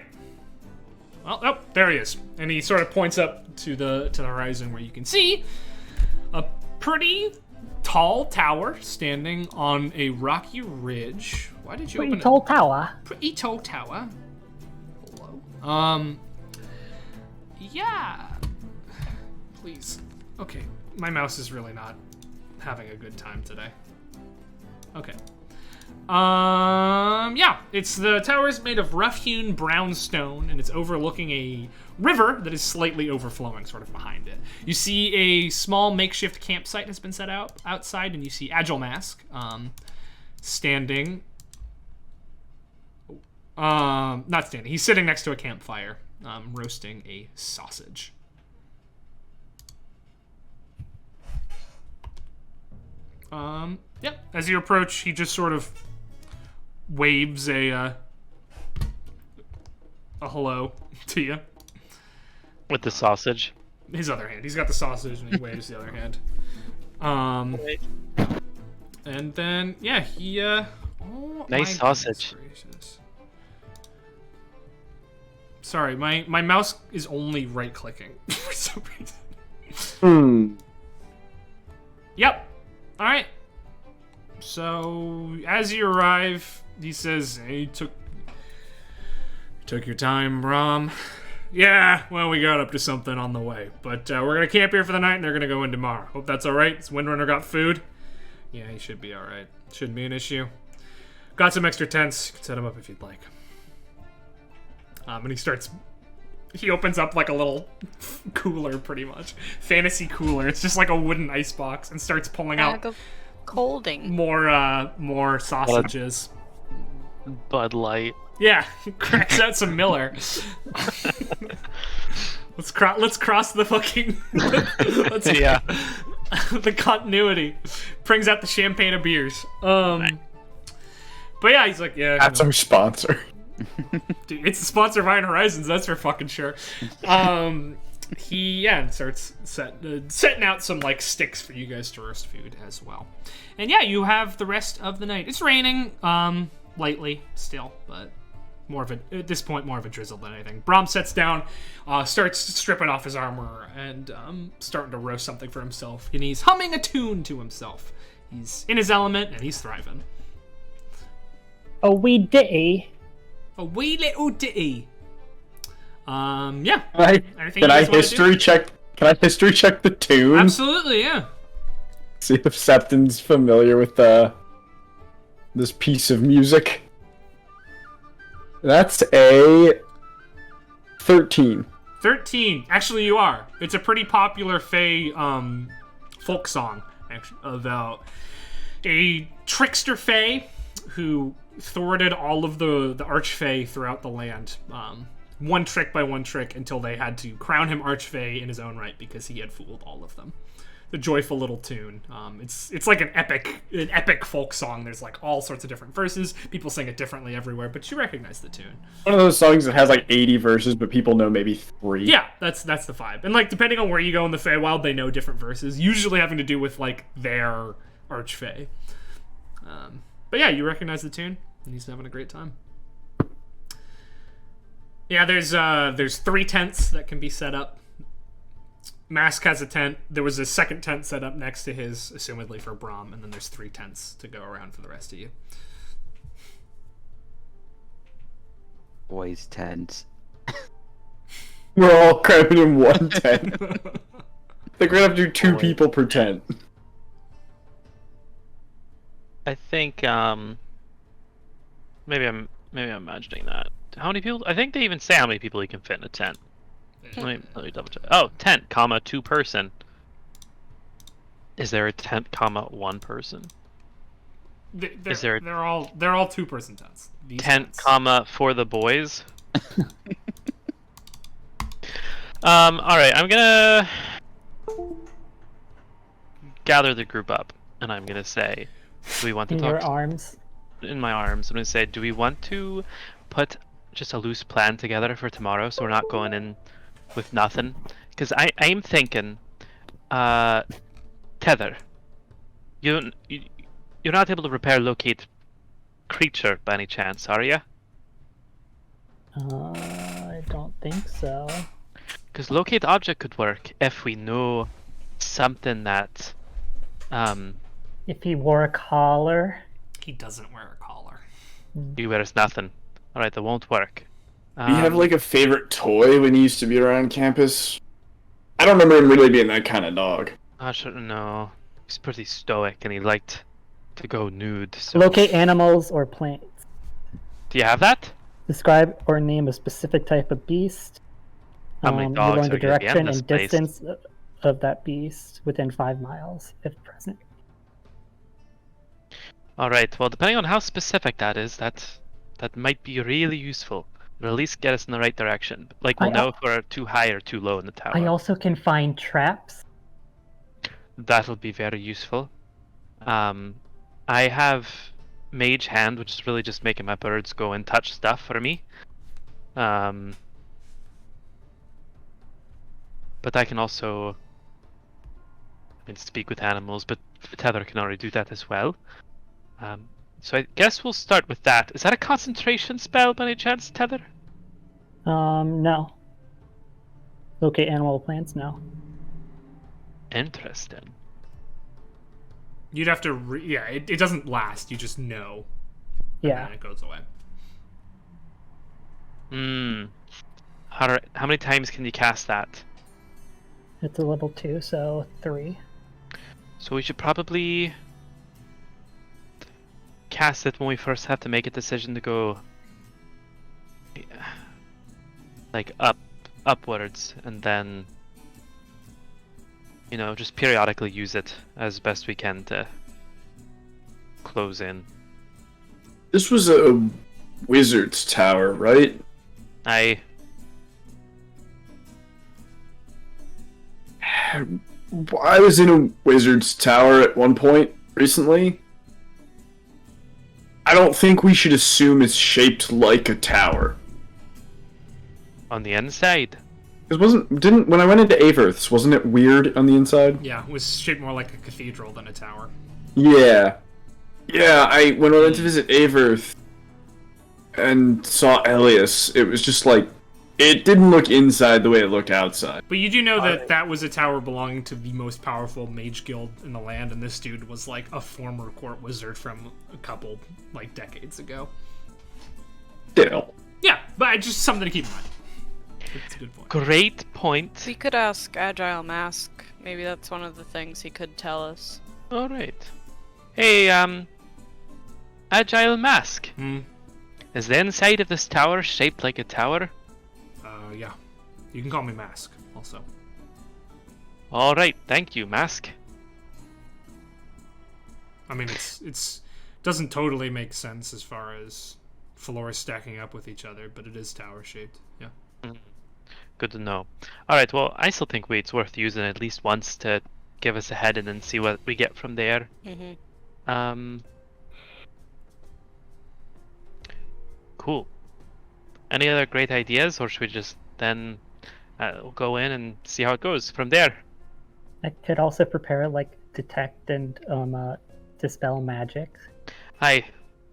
Well, oh, there he is. And he sort of points up to the horizon where you can see a pretty tall tower standing on a rocky ridge. Why did you open it? Tall tower. Pretty tall tower. Hello. Yeah. Please. Okay. My mouse is really not having a good time today. Okay. Yeah, it's the tower is made of rough-hewn brown stone, and it's overlooking a river that is slightly overflowing, sort of behind it. You see a small makeshift campsite has been set out outside, and you see Agile Mask standing. Not standing. He's sitting next to a campfire, roasting a sausage. Yep. As you approach, he just sort of waves a hello to you. With the sausage. His other hand. He's got the sausage and he waves the other hand. And then yeah, he oh, nice sausage. Sorry, my mouse is only right clicking for some reason. Yep. All right. So as you arrive, he says, "Hey, took your time, Brom. Yeah, well, we got up to something on the way, but we're gonna camp here for the night, and they're gonna go in tomorrow. Hope that's all right. Has Windrunner got food? Yeah, he should be all right. Shouldn't be an issue. Got some extra tents. You can set them up if you'd like." And he opens up like a little cooler, pretty much. Fantasy cooler. It's just like a wooden ice box, and starts pulling out Colding. more sausages. Bud Light. Yeah, he cracks out some Miller. Let's cross the fucking Yeah. the continuity. Brings out the champagne of beers. But yeah, he's like, yeah. That's our sponsor. Dude, it's the sponsor of Iron Horizons, that's for fucking sure. He starts setting out some like sticks for you guys to roast food as well. And yeah, you have the rest of the night. It's raining, lightly still, but at this point, more of a drizzle than anything. Brom sits down, starts stripping off his armor, and starting to roast something for himself. And he's humming a tune to himself. He's in his element, and he's thriving. A wee ditty. A wee little ditty. Yeah. Can I history check? Can I history check the tune? Absolutely, yeah. See if Septon's familiar with this piece of music. That's a 13. 13. Actually, you are. It's a pretty popular Fae folk song, actually, about a trickster Fae who thwarted all of the Archfey throughout the land. One trick by one trick until they had to crown him Archfey in his own right because he had fooled all of them. The joyful little tune. It's like an epic folk song. There's like all sorts of different verses. People sing it differently everywhere, but you recognize the tune. One of those songs that has like 80 verses, but people know maybe 3. Yeah, that's the vibe. And like depending on where you go in the Feywild, they know different verses, usually having to do with like their Archfey. But yeah, you recognize the tune, and he's having a great time. Yeah, there's 3 tents that can be set up. Mask has a tent. There was a second tent set up next to his, assumedly for Brom, and then there's 3 tents to go around for the rest of you. Boys' tent. We're all cramming in one tent. They're gonna have to do 2 people per tent. I think maybe I'm imagining that. How many people? I think they even say how many people you can fit in a tent. Let me double check. Oh, tent, 2 person. Is there a tent, 1 person? They're all 2-person tents. These tent, tents. For the boys. All right, I'm gonna gather the group up, and I'm gonna say, do we want to In talk your arms. in my arms? I'm gonna say, do we want to put just a loose plan together for tomorrow, so we're not going in with nothing? Because I'm thinking, Tether, you're not able to repair locate creature by any chance, are you? I don't think so. Because locate object could work if we know something that If he wore a collar. He doesn't wear a collar. he wears nothing. All right, that won't work. Do you have like a favorite toy when he used to be around campus? I don't remember him really being that kind of dog. I shouldn't know. He's pretty stoic and he liked to go nude. So. Locate animals or plants. Do you have that? Describe or name a specific type of beast. How many You dogs learn the are gonna be in direction this and place? distance of that beast within 5 miles, if present. All right. Well, depending on how specific that is, that might be really useful. It'll at least get us in the right direction. Like we'll know if we're too high or too low in the tower. I also can find traps. That'll be very useful. I have Mage Hand, which is really just making my birds go and touch stuff for me. But I can also speak with animals, but Tether can already do that as well. So I guess we'll start with that. Is that a concentration spell by any chance, Tether? No. Locate animal or plants, no. Interesting. You'd have to, it doesn't last. You just know. Yeah. And then it goes away. How many times can you cast that? It's a level 2, so 3. So we should probably cast it when we first have to make a decision to go like upwards, and then just periodically use it as best we can to close in. This was a wizard's tower, right? I was in a wizard's tower at one point recently. I don't think we should assume it's shaped like a tower. on the inside. Because when I went into Averth's, wasn't it weird on the inside? Yeah, it was shaped more like a cathedral than a tower. Yeah. Yeah, when I went to visit Averth, and saw Elias, it was just like, it didn't look inside the way it looked outside. But you do know that that was a tower belonging to the most powerful mage guild in the land, and this dude was like a former court wizard from a couple like decades ago. Still. Yeah, but just something to keep in mind. That's a good point. Great point. We could ask Agile Mask. Maybe that's one of the things he could tell us. All right. Hey, Agile Mask. Is the inside of this tower shaped like a tower? Yeah. You can call me Mask, also. All right, thank you, Mask. I mean, it's doesn't totally make sense as far as floors stacking up with each other, but it is tower shaped. Yeah. Good to know. All right, well, I still think it's worth using at least once to give us a head and then see what we get from there. Cool. Any other great ideas, or should we just then go in and see how it goes from there? I could also prepare like detect and dispel magic. Aye,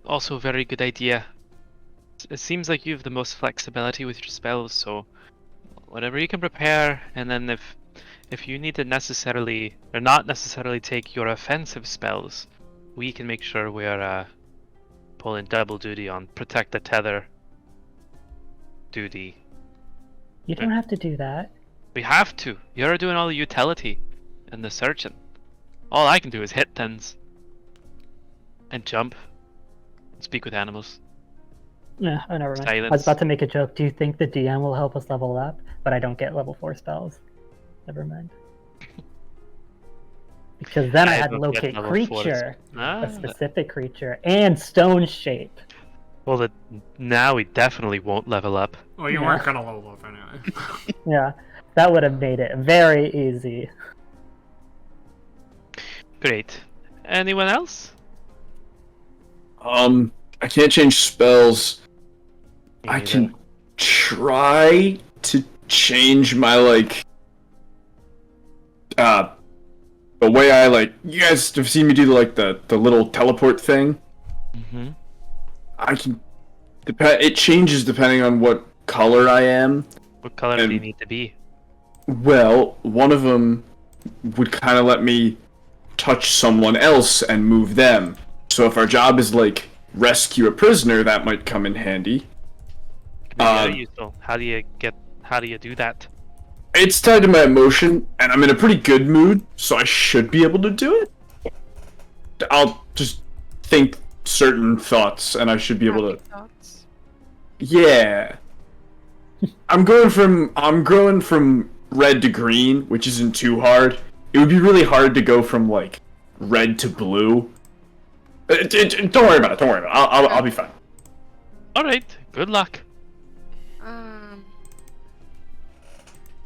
also a very good idea. It seems like you have the most flexibility with your spells, so whatever you can prepare, and then if you need to necessarily or not necessarily take your offensive spells, we can make sure we're pulling double duty on protect the tether duty. You don't have to do that. We have to. You're doing all the utility and the searching. All I can do is hit things and jump and speak with animals. Yeah, oh, never mind. Silence. I was about to make a joke. Do you think the DM will help us level up? But I don't get level 4 spells. Never mind. Because then I had don't get locate level 4 creature, Ah, a specific creature, and stone shape. well, now we definitely won't level up. Well, you Yeah. weren't gonna level up anyway. Yeah, that would have made it very easy. Great. Anyone else? I can't change spells. Me I neither. can try to change my the way I you guys have seen me do the little teleport thing. Mm-hmm. I can it changes depending on what color I am. What color do you need to be? Well, one of them would kind of let me touch someone else and move them. So if our job is rescue a prisoner, that might come in handy. Very useful. How do you do that? It's tied to my emotion, and I'm in a pretty good mood, so I should be able to do it. I'll just think certain thoughts, and I should be able to. Thoughts? Yeah. I'm growing from red to green, which isn't too hard. It would be really hard to go from red to blue. Don't worry about it. Don't worry about it. I'll be fine. All right. Good luck.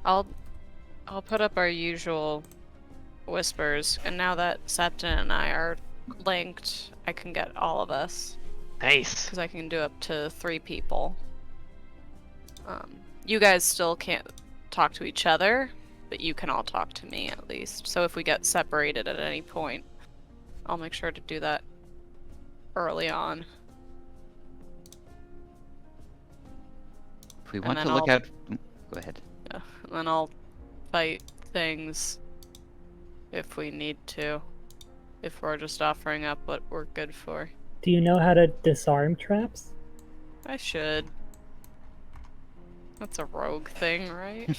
I'll put up our usual whispers, and now that Septon and I are linked, I can get all of us. Nice. Because I can do up to 3 people. You guys still can't talk to each other, but you can all talk to me at least. So if we get separated at any point, I'll make sure to do that early on. If we want then to look I'll- out... Go ahead. Yeah, and then I'll fight things if we need to. If we're just offering up what we're good for. Do you know how to disarm traps? I should. That's a rogue thing, right?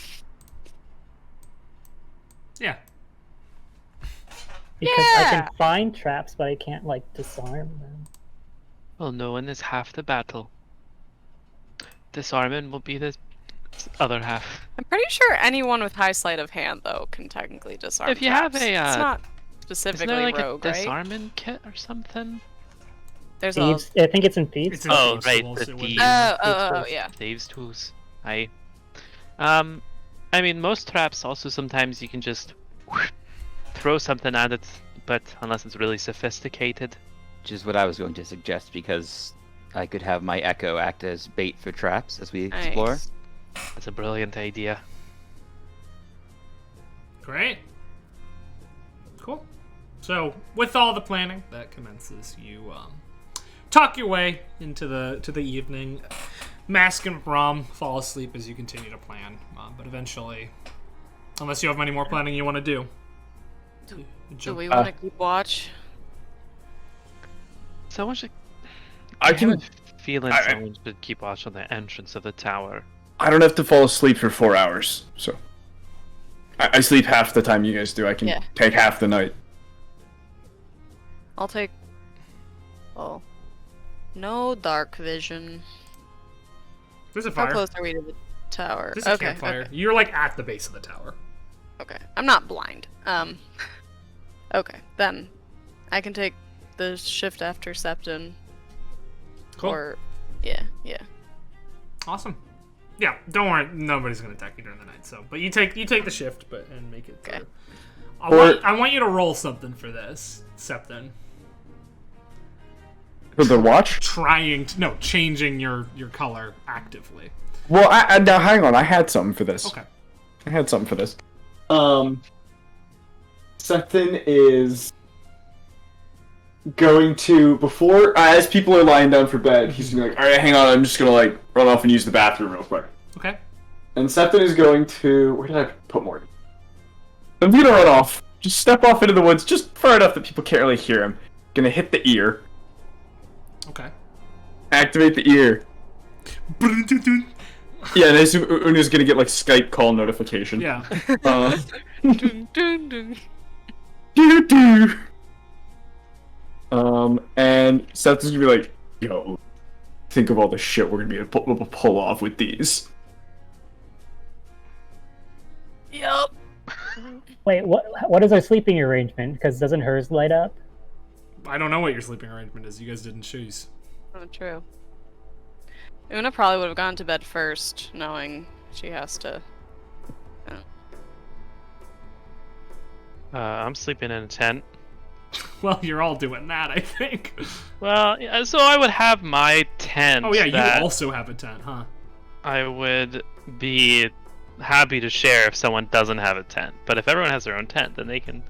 Yeah. Because I Yeah! can find traps, but I can't disarm them. Well, knowing is half the battle. Disarming will be the other half. I'm pretty sure anyone with high sleight of hand, though, can technically disarm If you have traps. a, It's not Isn't specifically there rogue, a right? disarming kit or something? There's Thieves, I think it's in Thieves. It's in Oh, Thieves' right, Tools, the it would be. Thieves. Oh, yeah. Thieves' tools. Aye. I mean, most traps also sometimes you can just throw something at it, but unless it's really sophisticated. Which is what I was going to suggest, because I could have my echo act as bait for traps as we explore. Nice. That's a brilliant idea. Great. Cool. So, with all the planning that commences, you talk your way into the evening. Mask and Rom fall asleep as you continue to plan, but eventually, unless you have any more planning you want to do. Do we want to keep watch? Someone should. I can have a feeling someone should keep watch on the entrance of the tower. I don't have to fall asleep for 4 hours, so I sleep half the time you guys do. I can take half the night. I'll take. Oh, no dark vision. There's a fire. How close are we to the tower? There's a campfire. Okay. You're like at the base of the tower. Okay, I'm not blind. Okay, then I can take the shift after Septon. Cool. Or, yeah. Awesome. Yeah, don't worry. Nobody's gonna attack you during the night. So, but you take the shift, and make it through. I want you to roll something for this, Septon. For the watch? Changing your color actively. Well, now hang on. I had something for this. Okay. I had something for this. Septon is going to, before, as people are lying down for bed, he's gonna be like, alright, hang on, I'm just gonna like run off and use the bathroom real quick. Okay. And Septon is going to, where did I put Morgan? I'm gonna run off, just step off into the woods, just far enough that people can't really hear him. Gonna hit the ear. Okay. Activate the ear. Yeah, and I assume Una's gonna get like Skype call notification. Yeah. Dun, dun, dun. Doo-doo. And Seth's gonna be like, yo, think of all the shit we're gonna be able to pull off with these. Yup. Wait, what is our sleeping arrangement? Because doesn't hers light up? I don't know what your sleeping arrangement is. You guys didn't choose. Oh, true. Una probably would have gone to bed first, knowing she has to. I'm sleeping in a tent. Well, you're all doing that, I think. Well, yeah, so I would have my tent. Oh yeah, you also have a tent, huh? I would be happy to share if someone doesn't have a tent. But if everyone has their own tent, then they can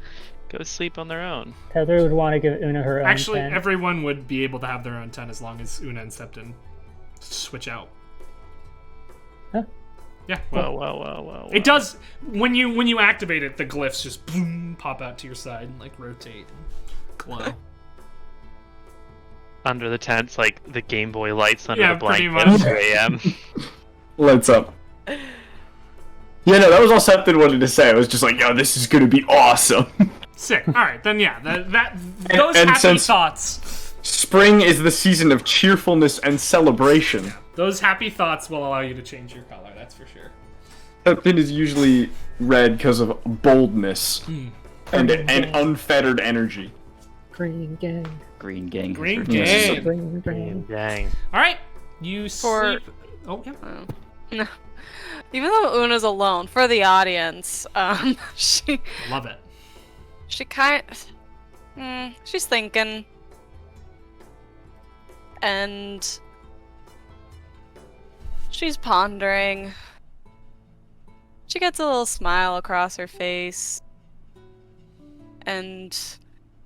go sleep on their own. Heather would want to give Una her own Actually, tent. everyone would be able to have their own tent as long as Una and Septon switch out. Huh? Yeah. Well. It does when you activate it, the glyphs just boom pop out to your side and like rotate and glow. Under the tents, like the Game Boy lights under Yeah, the pretty blanket much. at 3 a.m. Lights up. Yeah, no, that was all Septon wanted to say. I was just like, yo, this is gonna be awesome. Sick. All right, then yeah, those and happy since thoughts. Spring is the season of cheerfulness and celebration. Those happy thoughts will allow you to change your color. That's for sure. Septon is usually red because of boldness and unfettered energy. Green gang. Green gang. Green has returned. gang. Green gang. Dang. All right, you sleep. Oh yeah. No. Even though Una's alone, for the audience, she Love it. she's thinking, and she's pondering. She gets a little smile across her face, and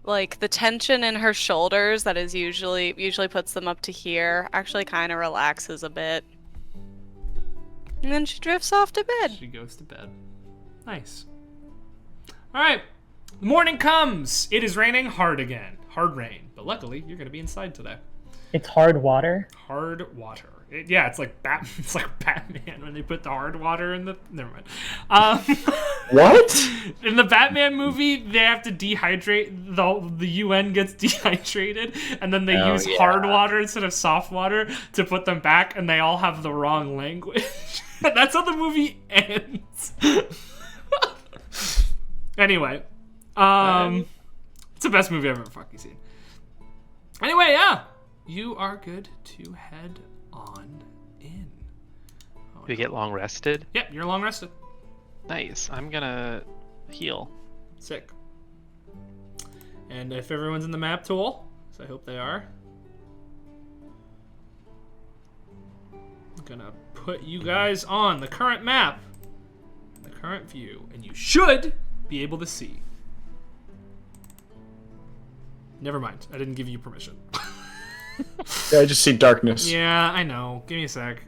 like the tension in her shoulders that is usually puts them up to here actually kind of relaxes a bit. And then she drifts off to bed. She goes to bed. Nice. All right. The morning comes. It is raining hard again. Hard rain. But luckily, you're going to be inside today. It's hard water. Hard water. It's like it's like Batman when they put the hard water in the. Never mind. What? In the Batman movie, they have to dehydrate. The UN gets dehydrated, and then they use hard water instead of soft water to put them back, and they all have the wrong language. That's how the movie ends. Anyway, it's the best movie I've ever fucking seen. Anyway, yeah, you are good to head on in. Do we get long rested? Yep, you're long rested. Nice. I'm gonna heal. Sick. And if everyone's in the map tool, so I hope they are, I'm gonna put you guys on the current map, the current view, and you should be able to see. Never mind, I didn't give you permission. Yeah, I just see darkness. Yeah, I know. Give me a sec.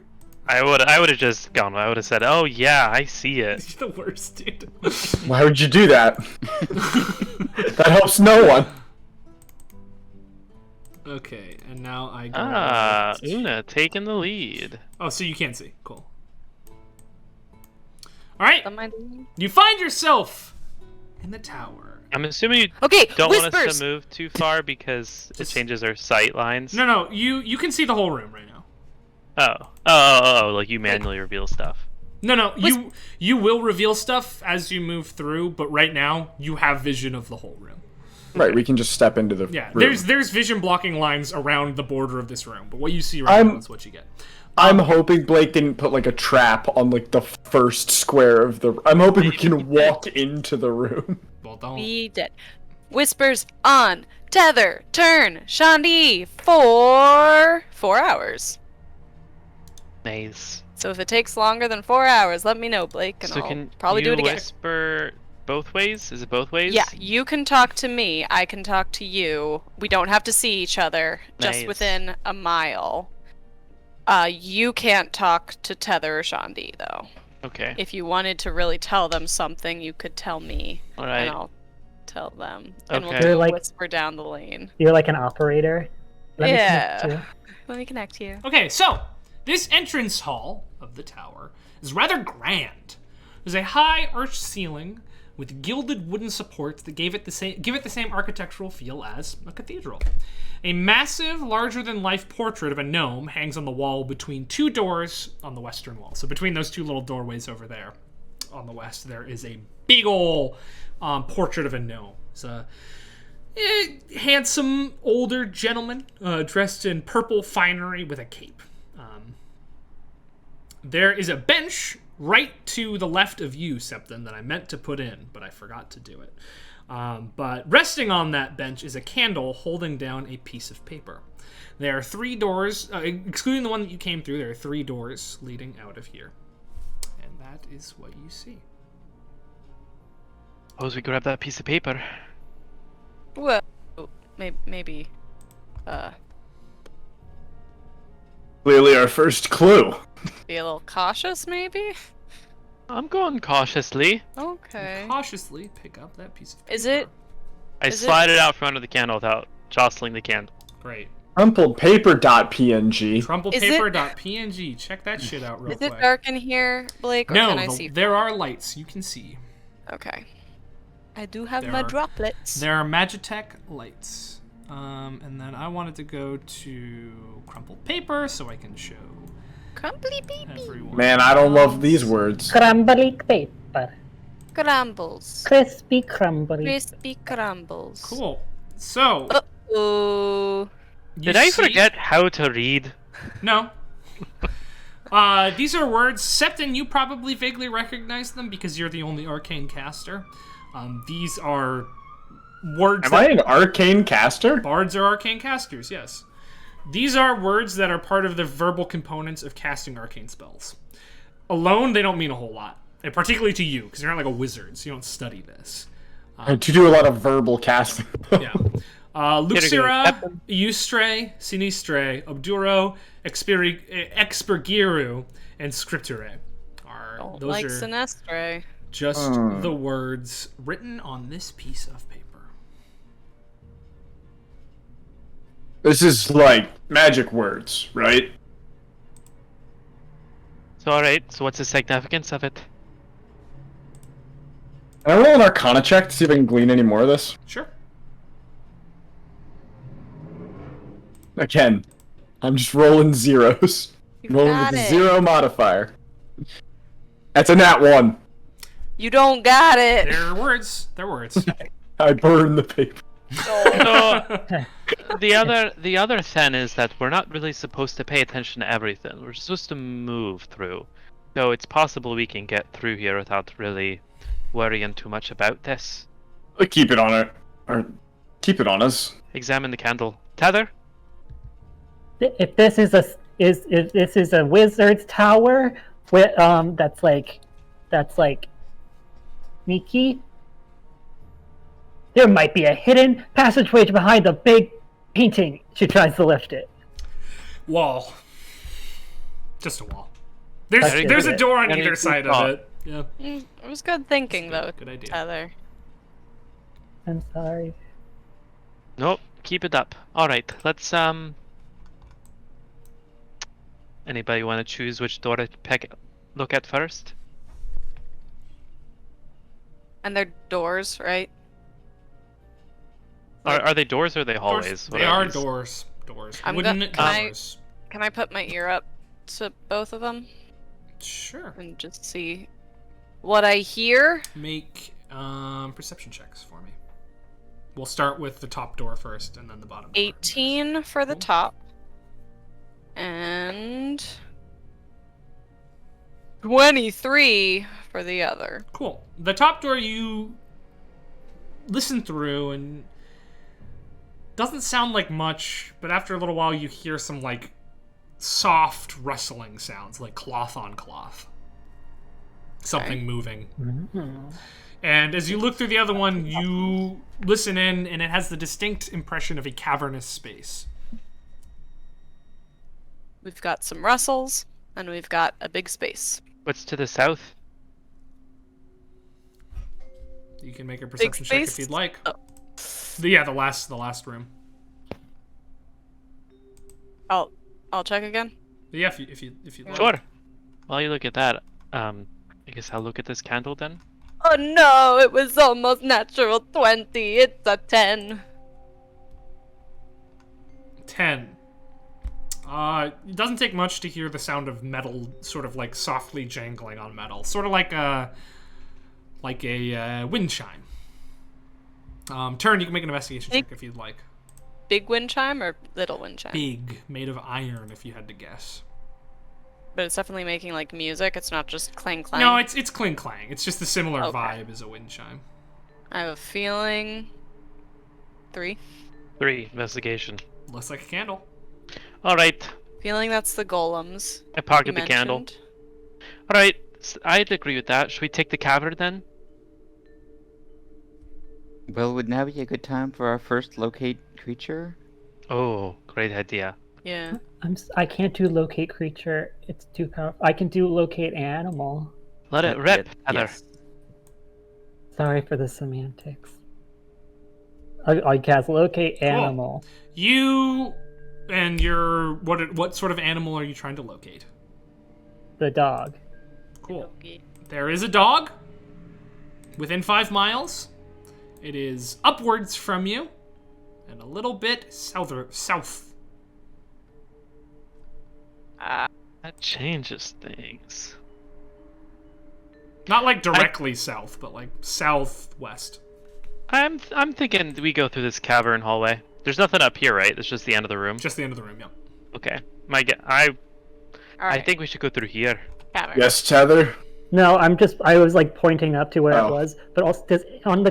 I would have just gone. I would have said, "Oh yeah, I see it." You're the worst, dude. Why would you do that? That helps no one. Okay, and now I go. Una taking the lead. Oh, so you can't see. Cool. All right. Am I doing- You find yourself in the tower. I'm assuming you Okay, don't want us whispers. to move too far because it changes our sight lines. No, you can see the whole room right now. Like you manually reveal stuff. No, you will reveal stuff as you move through, but right now you have vision of the whole room. Right, we can just step into the Yeah, room. there's vision blocking lines around the border of this room, but what you see right now is what you get. I'm hoping Blake didn't put like a trap on like the first square of the. I'm hoping we can walk into the room. Well, don't. Be dead. Whispers on. Tether. Turn. Shandi. For 4 hours. Nice. So if it takes longer than 4 hours, let me know, Blake, and So I'll can probably do you it again. whisper both ways? Is it both ways? Yeah, you can talk to me. I can talk to you. We don't have to see each other. Just Nice. within a mile. You can't talk to Tether or Shandi, though. Okay. If you wanted to really tell them something, you could tell me, All right. and I'll tell them. And we'll Okay. do You're a like- whisper down the lane. You're like an operator. Let me connect Yeah. you. Let me connect you. Okay, so this entrance hall of the tower is rather grand. There's a high arched ceiling with gilded wooden supports that give it the same architectural feel as a cathedral. A massive, larger-than-life portrait of a gnome hangs on the wall between two doors on the western wall. So between those two little doorways over there on the west, there is a big ol' portrait of a gnome. It's a handsome older gentleman dressed in purple finery with a cape. There is a bench right to the left of you, Septon, that I meant to put in, but I forgot to do it. But resting on that bench is a candle holding down a piece of paper. There are 3 doors, excluding the one that you came through, there are 3 doors leading out of here. And that is what you see. Suppose we grab that piece of paper. Well, maybe. Clearly, our first clue. Be a little cautious, maybe? I'm going cautiously. Okay. Cautiously pick up that piece of paper. Is it? I Is it- slide it out front of the candle without jostling the candle. Great. Crumpled paper.png. Crumpledpaper.png. Check that shit out real Is quick. it dark in here, Blake? Or No, can I see? there are lights you can see. Okay. I do have There my are- droplets. There are Magitech lights. And then I wanted to go to crumpled paper so I can show Crumbly baby. everyone. Man, I don't love these words. Crumbly paper. Crumbles. Crispy crumbly. Crispy crumbles. Cool. So, Oh. you Did I see- forget how to read? No. These are words. Septon, you probably vaguely recognize them because you're the only arcane caster. These are words. Am I an arcane caster? Bards are arcane casters, yes. These are words that are part of the verbal components of casting arcane spells. Alone, they don't mean a whole lot. And particularly to you, because you're not like a wizard, so you don't study this. I do a lot of verbal casting. Yeah. Luxira, Eustre, Sinistre, Obduro, Expurgiru, and Scripture are those Like are Sinestre. just the words written on this piece of paper. This is like magic words, right? So alright, so what's the significance of it? Can I roll an Arcana check to see if I can glean any more of this? Sure. Again, I'm just rolling zeros. You Rolling got with a it. 0 modifier. That's a nat 1. You don't got it. They're words. They're words. I burned the paper. So the other thing is that we're not really supposed to pay attention to everything. We're supposed to move through. So it's possible we can get through here without really worrying too much about this. Keep it on it. Or keep it on us. Examine the candle. Tether? If this is if this is a wizard's tower, with that's like sneaky. There might be a hidden passageway behind the big painting. She tries to lift it. Wall. Just a wall. There's a door on either side of it. Yeah. It was good thinking, though. Good idea. Tether. I'm sorry. Nope, keep it up. Alright, let's anybody want to choose which door to look at first? And they're doors, right? Are they doors or are they hallways? They are doors. Doors. Wooden doors. Can I put my ear up to both of them? Sure. And just see what I hear? Make perception checks for me. We'll start with the top door first, and then the bottom door. 18 for the top. And 23 for the other. Cool. The top door you listen through, and doesn't sound like much, but after a little while you hear some, like, soft rustling sounds, like cloth on cloth. Something moving. Mm-hmm. And as you look through the other one, you listen in, and it has the distinct impression of a cavernous space. We've got some rustles, and we've got a big space. What's to the south? You can make a perception check if you'd like. Oh. Yeah, the last room. I'll check again. Yeah, if you'd like. Sure. While you look at that, I guess I'll look at this candle then. Oh no, it was almost natural 20. It's a 10. 10. It doesn't take much to hear the sound of metal sort of like softly jangling on metal. Sort of like a wind chime. Turn, you can make an investigation check if you'd like. Big wind chime or little wind chime? Big, made of iron if you had to guess. But it's definitely making like music, it's not just clang clang. No, it's cling clang. It's just a similar vibe as a wind chime. I have a feeling 3. 3, investigation. Looks like a candle. Alright, Feeling that's the golems. I pocketed the candle. Alright, I'd agree with that. Should we take the cavern then? Well, would now be a good time for our first locate creature? Oh, great idea. Yeah. I can't do locate creature. It's too powerful. I can do locate animal. Let it rip, Heather. Yes. Sorry for the semantics. I cast locate animal. You and your what sort of animal are you trying to locate? The dog. Cool. There is a dog within 5 miles. It is upwards from you and a little bit south. That changes things. Not like directly south, but like southwest. I'm thinking we go through this cavern hallway. There's nothing up here, right? It's just the end of the room. Just the end of the room, yeah. Okay. Alright. I think we should go through here. Cavern. Yes, Tether. No, I was like pointing up to where it was, but also on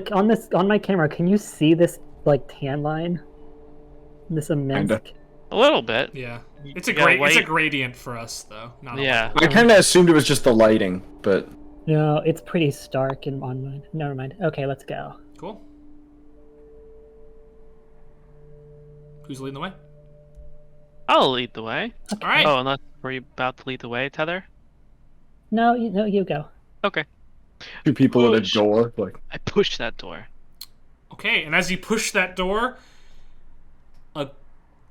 my camera, can you see this like tan line? This immense. Kinda. A little bit. Yeah. It's a Yeah, gradient for us though. Not Yeah. I kind of assumed it was just the lighting, but No, it's pretty stark on mine. Never mind. Okay, let's go. Cool. Who's leading the way? I'll lead the way. All right. Oh, unless were you about to lead the way, Tether? No, you go. Okay. 2 people at a Push. door. Like, I push that door. Okay, and as you push that door,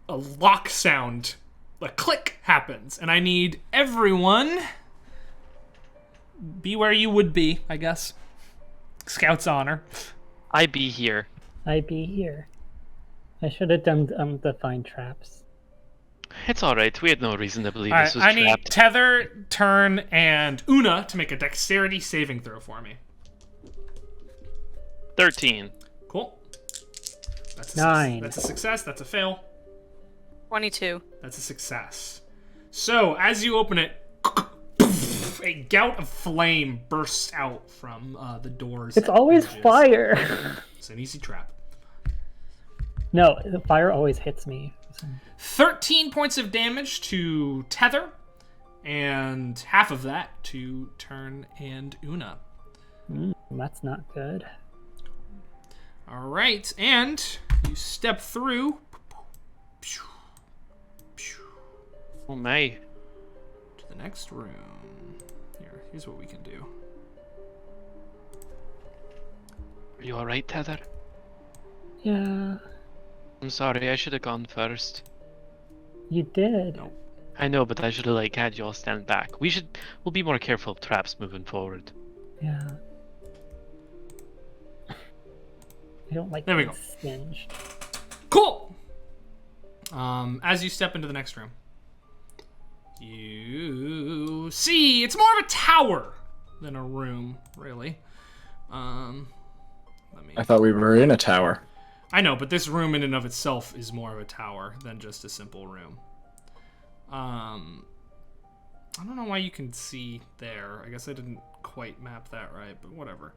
a lock sound, a click happens, and I need everyone be where you would be, I guess. Scout's honor. I be here. I be here. I should have done the find traps. It's alright. We had no reason to believe All this right, was I need trapped. Tether, Turn, and Una to make a dexterity saving throw for me. 13. Cool. That's 9. That's a success. That's a fail. 22. That's a success. So, as you open it, a gout of flame bursts out from the doors. It's always edges. fire. It's an easy trap. No, the fire always hits me. 13 points of damage to Tether, and half of that to Turn and Una. That's not good. All right, and you step through. Oh my. To the next room. Here's what we can do. Are you alright, Tether? Yeah, I'm sorry, I should have gone first. you did. Nope. I know, but I should have like had you all stand back. We'll be more careful of traps moving forward. Yeah. I don't like There we being go. singed. Cool. As you step into the next room, you see it's more of a tower than a room, really. I thought we were in a tower. I know, but this room in and of itself is more of a tower than just a simple room. I don't know why you can see there. I guess I didn't quite map that right, but whatever.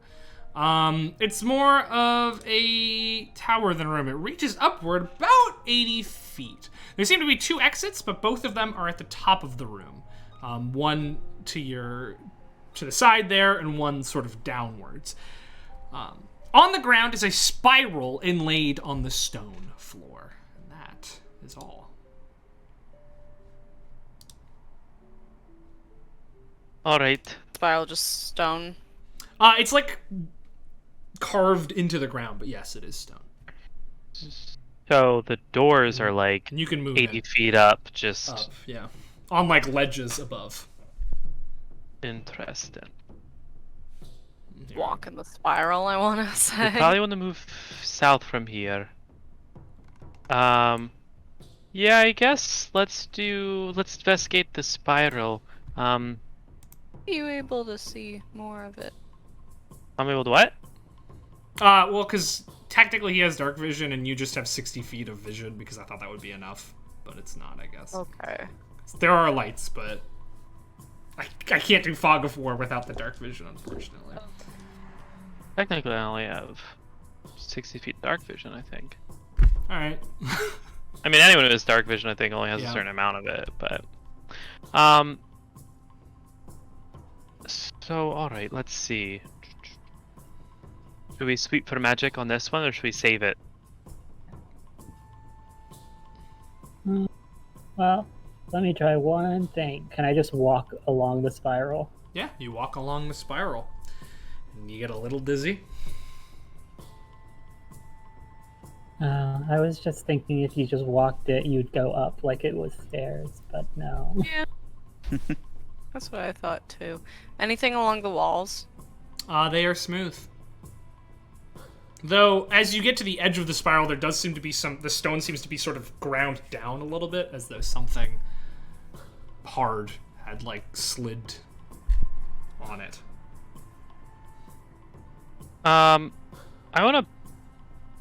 It's more of a tower than a room. It reaches upward about 80 feet. There seem to be 2 exits, but both of them are at the top of the room. One to the side there, and one sort of downwards. On the ground is a spiral inlaid on the stone floor. And that is all. Alright. Spiral, just stone. It's like carved into the ground, but yes, it is stone. So the doors are like And you can move 80 it feet up, just up, yeah. On like ledges above. interesting. Walk in the spiral, I want to We say. probably want to move south from here. Yeah, I guess let's investigate the spiral. Are you able to see more of it? I'm able to what? Well, because technically he has dark vision, and you just have 60 feet of vision, because I thought that would be enough, but it's not, I guess. Okay. There are lights, but I can't do Fog of War without the dark vision, unfortunately. Technically, I only have 60 feet dark vision, I think. Alright. I mean, anyone who has dark vision, I think, only has Yeah. a certain amount of it, but... So, alright, let's see. Should we sweep for magic on this one, or should we save it? Well, let me try one thing. Can I just walk along the spiral? Yeah, you walk along the spiral, and you get a little dizzy. I was just thinking if you just walked it, you'd go up like it was stairs, but no. Yeah. That's what I thought too. Anything along the walls? They are smooth. Though, as you get to the edge of the spiral, there does seem to be the stone seems to be sort of ground down a little bit, as though something hard had, like, slid on it. I wanna...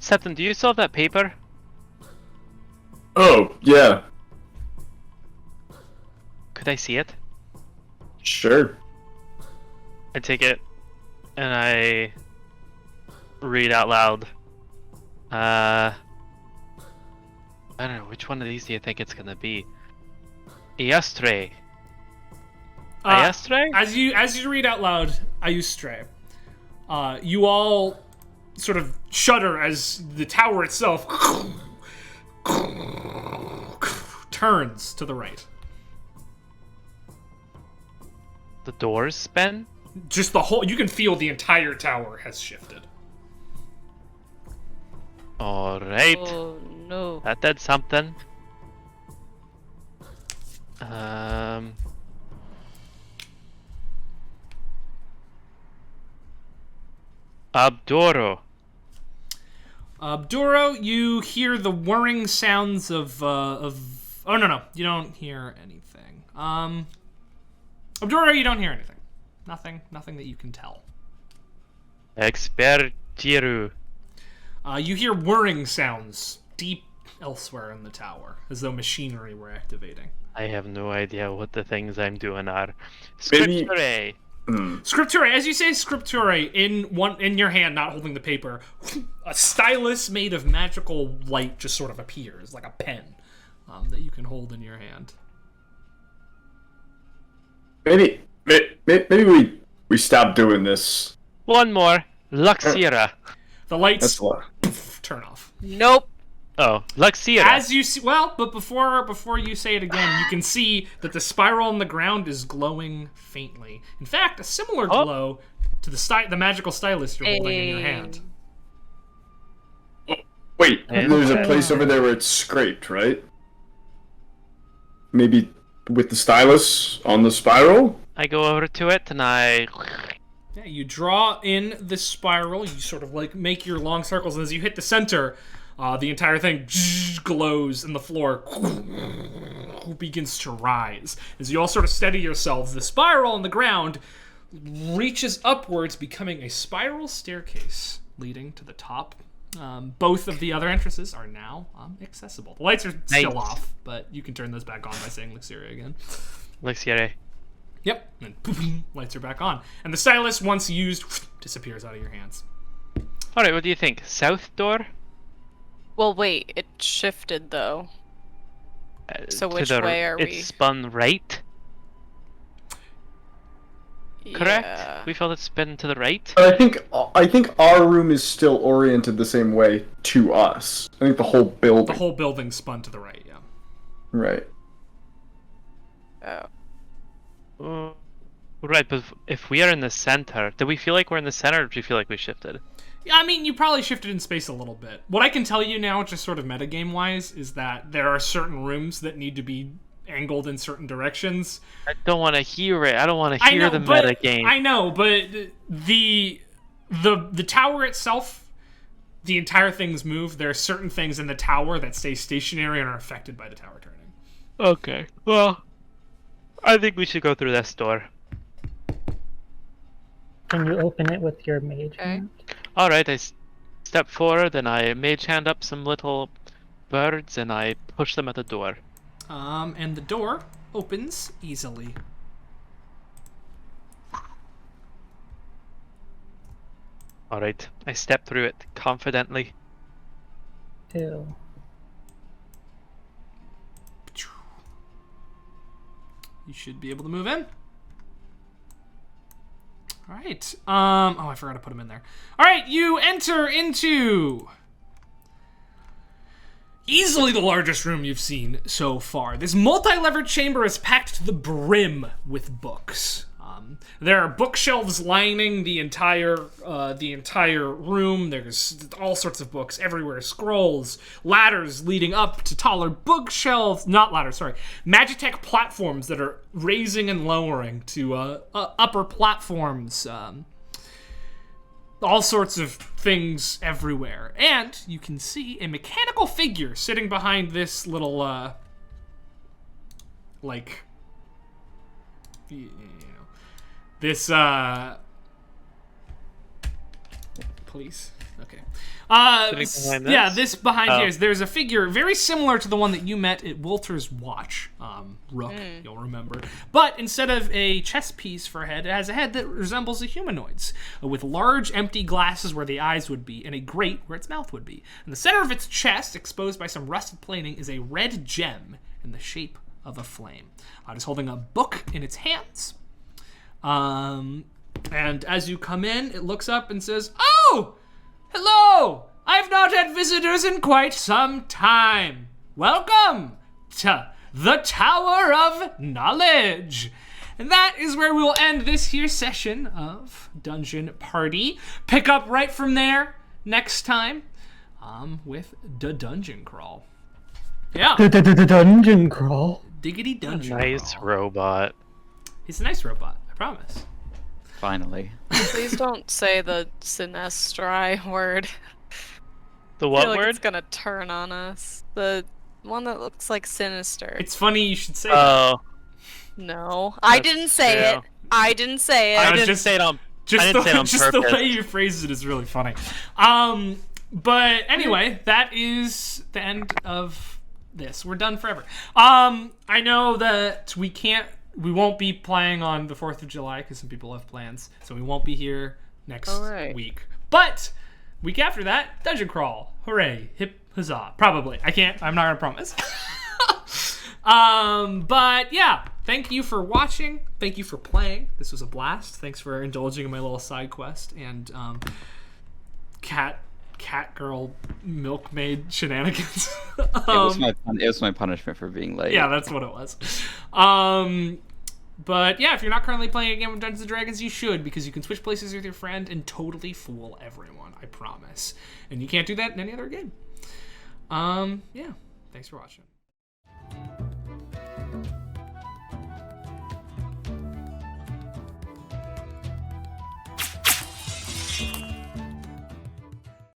Septon, do you still have that paper? Oh, yeah. Could I see it? Sure. I take it, and I read out loud. I don't know, which one of these do you think it's gonna be? Iastre. Iastre? As you read out loud, Iastre, you all sort of shudder as the tower itself turns to the right. The doors spin? Just you can feel the entire tower has shifted. Alright. Oh no. That did something. Abdoro. Abduro, you hear the whirring sounds of oh no, you don't hear anything. Abduro, you don't hear anything. Nothing that you can tell. Expertiru. You hear whirring sounds deep elsewhere in the tower, as though machinery were activating. I have no idea what the things I'm doing are. Maybe- Scripture. Scripture, as you say scripture in your hand, not holding the paper, a stylus made of magical light just sort of appears, like a pen that you can hold in your hand. Maybe we stop doing this. One more. Luxira. The lights That's what. turn off. Nope. Oh, Luxia. As you see, well, but before you say it again, you can see that the spiral on the ground is glowing faintly. In fact, a similar glow to the magical stylus you're holding in your hand. Wait, there's a place over there where it's scraped, right? Maybe with the stylus on the spiral? I go over to it and I... Yeah, you draw in the spiral, you sort of like make your long circles, and as you hit the center, the entire thing glows and the floor begins to rise. As you all sort of steady yourselves, the spiral on the ground reaches upwards, becoming a spiral staircase leading to the top. Both of the other entrances are now accessible. The lights are still off, but you can turn those back on by saying Luxeria again. Luxeria. Yep, and then lights are back on. And the stylus, once used, disappears out of your hands. Alright, what do you think? South door? Well, wait, it shifted though. So which way are we? It's spun right? Correct? Yeah. We felt it spin to the right? But I think our room is still oriented the same way to us. I think the whole building. The whole building spun to the right, yeah. Right. Oh. Right, but if we are in the center, do we feel like we're in the center, or do you feel like we shifted? Yeah, I mean, you probably shifted in space a little bit. What I can tell you now, just sort of metagame-wise, is that there are certain rooms that need to be angled in certain directions. I don't want to hear it. I don't want to hear the metagame. I know, but the tower itself, the entire thing's moved. There are certain things in the tower that stay stationary and are affected by the tower turning. Okay, well, I think we should go through this door. Can you open it with your mage hand? Alright, I step forward and I mage hand up some little birds and I push them at the door. And the door opens easily. Alright, I step through it confidently. Ew. You should be able to move in. All right. Oh, I forgot to put them in there. All right, you enter into easily the largest room you've seen so far. This multi-levered chamber is packed to the brim with books. There are bookshelves lining the entire room. There's all sorts of books everywhere. Scrolls, ladders leading up to taller bookshelves. Not ladders, sorry. Magitech platforms that are raising and lowering to upper platforms. All sorts of things everywhere. And you can see a mechanical figure sitting behind this little, this, police? Okay. This behind here is, there's a figure very similar to the one that you met at Wolter's Watch, Rook, you'll remember. But instead of a chess piece for a head, it has a head that resembles a humanoid's, with large empty glasses where the eyes would be, and a grate where its mouth would be. In the center of its chest, exposed by some rusted plating, is a red gem in the shape of a flame. It is holding a book in its hands. And as you come in, it looks up and says, "Oh, hello! I've not had visitors in quite some time. Welcome to the Tower of Knowledge." And that is where we will end this here session of Dungeon Party. Pick up right from there next time, with the Dungeon Crawl. Yeah. The dungeon crawl. Diggity Dungeon Nice Crawl. robot. He's a nice robot, I promise. Finally. Please don't say the Sinestri word. The I what feel like word? it's gonna turn on us. The one that looks like sinister. It's funny you should say that. Oh, No, I That's didn't say true. it. I didn't say it. I was didn't just- say it on. Just, I didn't say it on just the purpose. way you phrase it is really funny. But anyway, that is the end of this. We're done forever. I know that we won't be playing on the 4th of July because some people have plans, so we won't be here next week. But week after that, Dungeon Crawl. Hooray. Hip huzzah. Probably. I'm not gonna promise. But yeah, thank you for watching. Thank you for playing. This was a blast. Thanks for indulging in my little side quest. And Cat cat girl milkmaid shenanigans. It was my punishment for being late. Yeah, that's what it was. But yeah, if you're not currently playing a game of Dungeons & Dragons, you should, because you can switch places with your friend and totally fool everyone, I promise. And you can't do that in any other game. Yeah, thanks for watching.